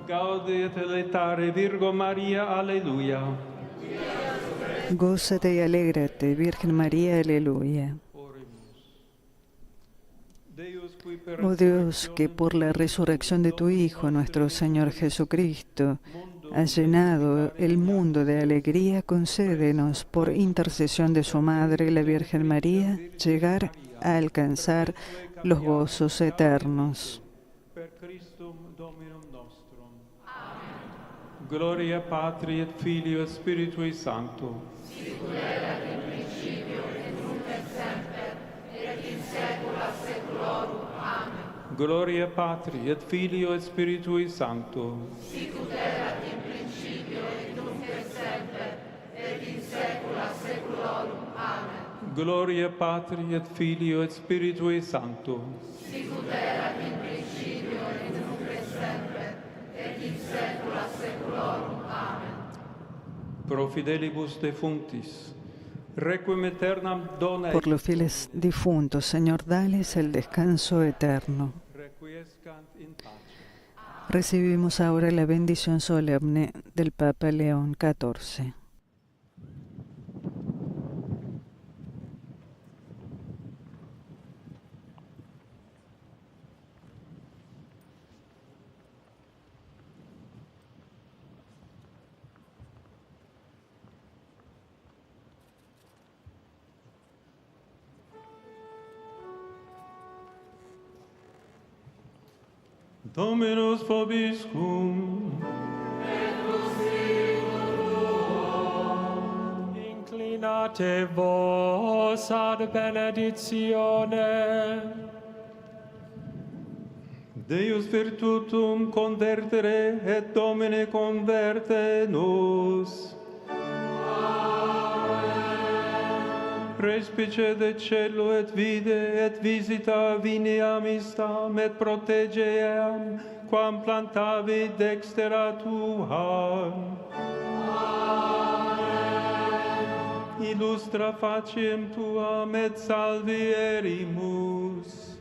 Gaude et letare Virgo María, aleluya. Gózate y alégrate, Virgen María, aleluya. Oh Dios, que por la resurrección de tu Hijo, nuestro Señor Jesucristo, has llenado el mundo de alegría, concédenos, por intercesión de su Madre, la Virgen María, llegar a alcanzar los gozos eternos. Gloria Patri et Filio et Spiritui Sancto. Sicut erat in principio et nunc et semper et in saecula saeculorum. Amen. Gloria Patri et Filio et Spiritui Sancto. Sic ut erat in principio et nunc et semper et in saecula saeculorum. Amen. Gloria Patri et Filio et Spiritui Sancto. Sic ut erat in principio et nunc et semper et in saecula saeculorum. Amen. Pro fidelibus defunctis, requiem aeternam dona. Por los fieles difuntos, Señor, dales el descanso eterno. Requiescant in pace. Recibimos ahora la bendición solemne del Papa León XIV. Dominus vobiscum. Inclinate vos ad benedictionem. Deus virtutum convertere et Domine converte nos. Respice de cielo et vide et visita vini amistam et protegeam quam plantavi dextera tua. Illustra faciem tuam et salvierimus.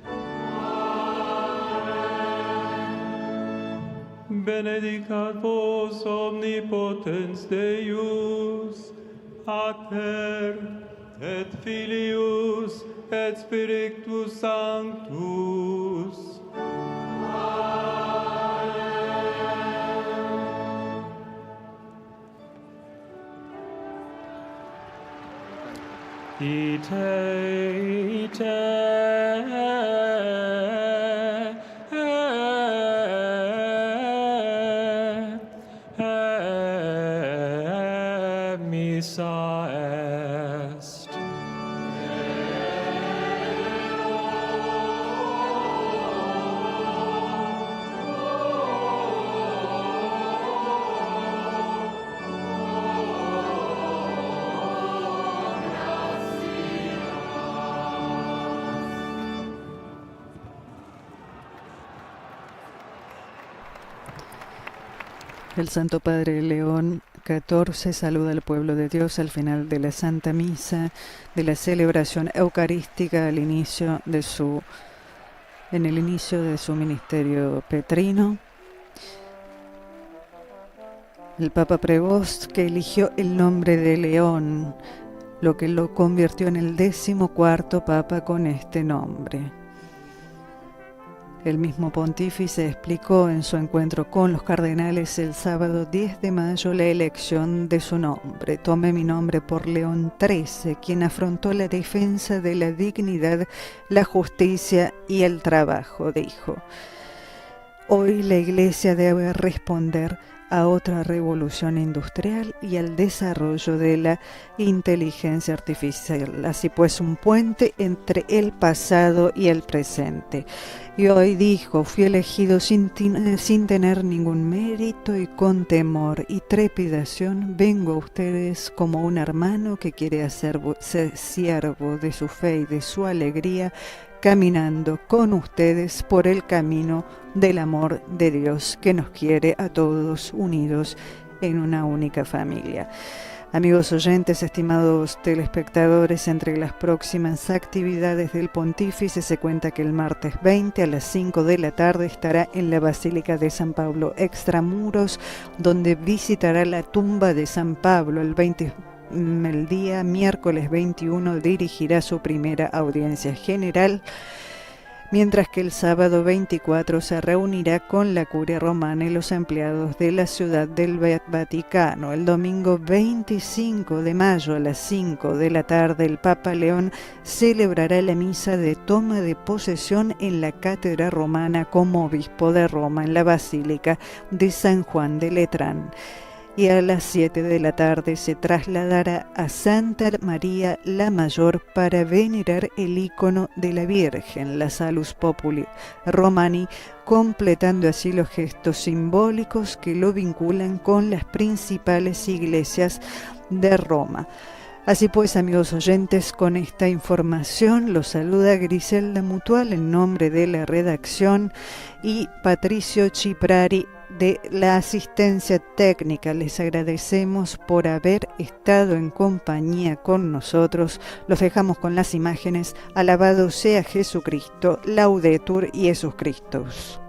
Benedicat vos omnipotens Deus, Pater, et Filius, et Spiritus Sanctus. Ite, missa est. El Santo Padre León XIV saluda al pueblo de Dios al final de la Santa Misa, de la celebración eucarística en el inicio de su ministerio petrino. El Papa Prevost, que eligió el nombre de León, lo que lo convirtió en el 14º Papa con este nombre. El mismo pontífice explicó en su encuentro con los cardenales el sábado 10 de mayo la elección de su nombre. Tomé mi nombre por León XIII, quien afrontó la defensa de la dignidad, la justicia y el trabajo, dijo. Hoy la Iglesia debe responder a otra revolución industrial y al desarrollo de la inteligencia artificial. Así pues, un puente entre el pasado y el presente. Y hoy dijo, fui elegido sin tener ningún mérito y con temor y trepidación vengo a ustedes como un hermano que quiere ser siervo de su fe y de su alegría, caminando con ustedes por el camino del amor de Dios que nos quiere a todos unidos en una única familia. Amigos oyentes, estimados telespectadores, entre las próximas actividades del Pontífice se cuenta que el martes 20 a las 5 de la tarde estará en la Basílica de San Pablo Extramuros, donde visitará la tumba de San Pablo. El día miércoles 21 dirigirá su primera audiencia general, mientras que el sábado 24 se reunirá con la Curia Romana y los empleados de la Ciudad del Vaticano. El domingo 25 de mayo a las 5 de la tarde el Papa León celebrará la misa de toma de posesión en la Cátedra Romana como obispo de Roma en la Basílica de San Juan de Letrán. y a las 7 de la tarde se trasladará a Santa María la Mayor para venerar el icono de la Virgen, la Salus Populi Romani, completando así los gestos simbólicos que lo vinculan con las principales iglesias de Roma. Así pues, amigos oyentes, con esta información los saluda Griselda Mutual en nombre de la redacción y Patricio Ciprari de la asistencia técnica. Les agradecemos por haber estado en compañía con nosotros. Los dejamos con las imágenes. Alabado sea Jesucristo, Laudetur Jesus Christus.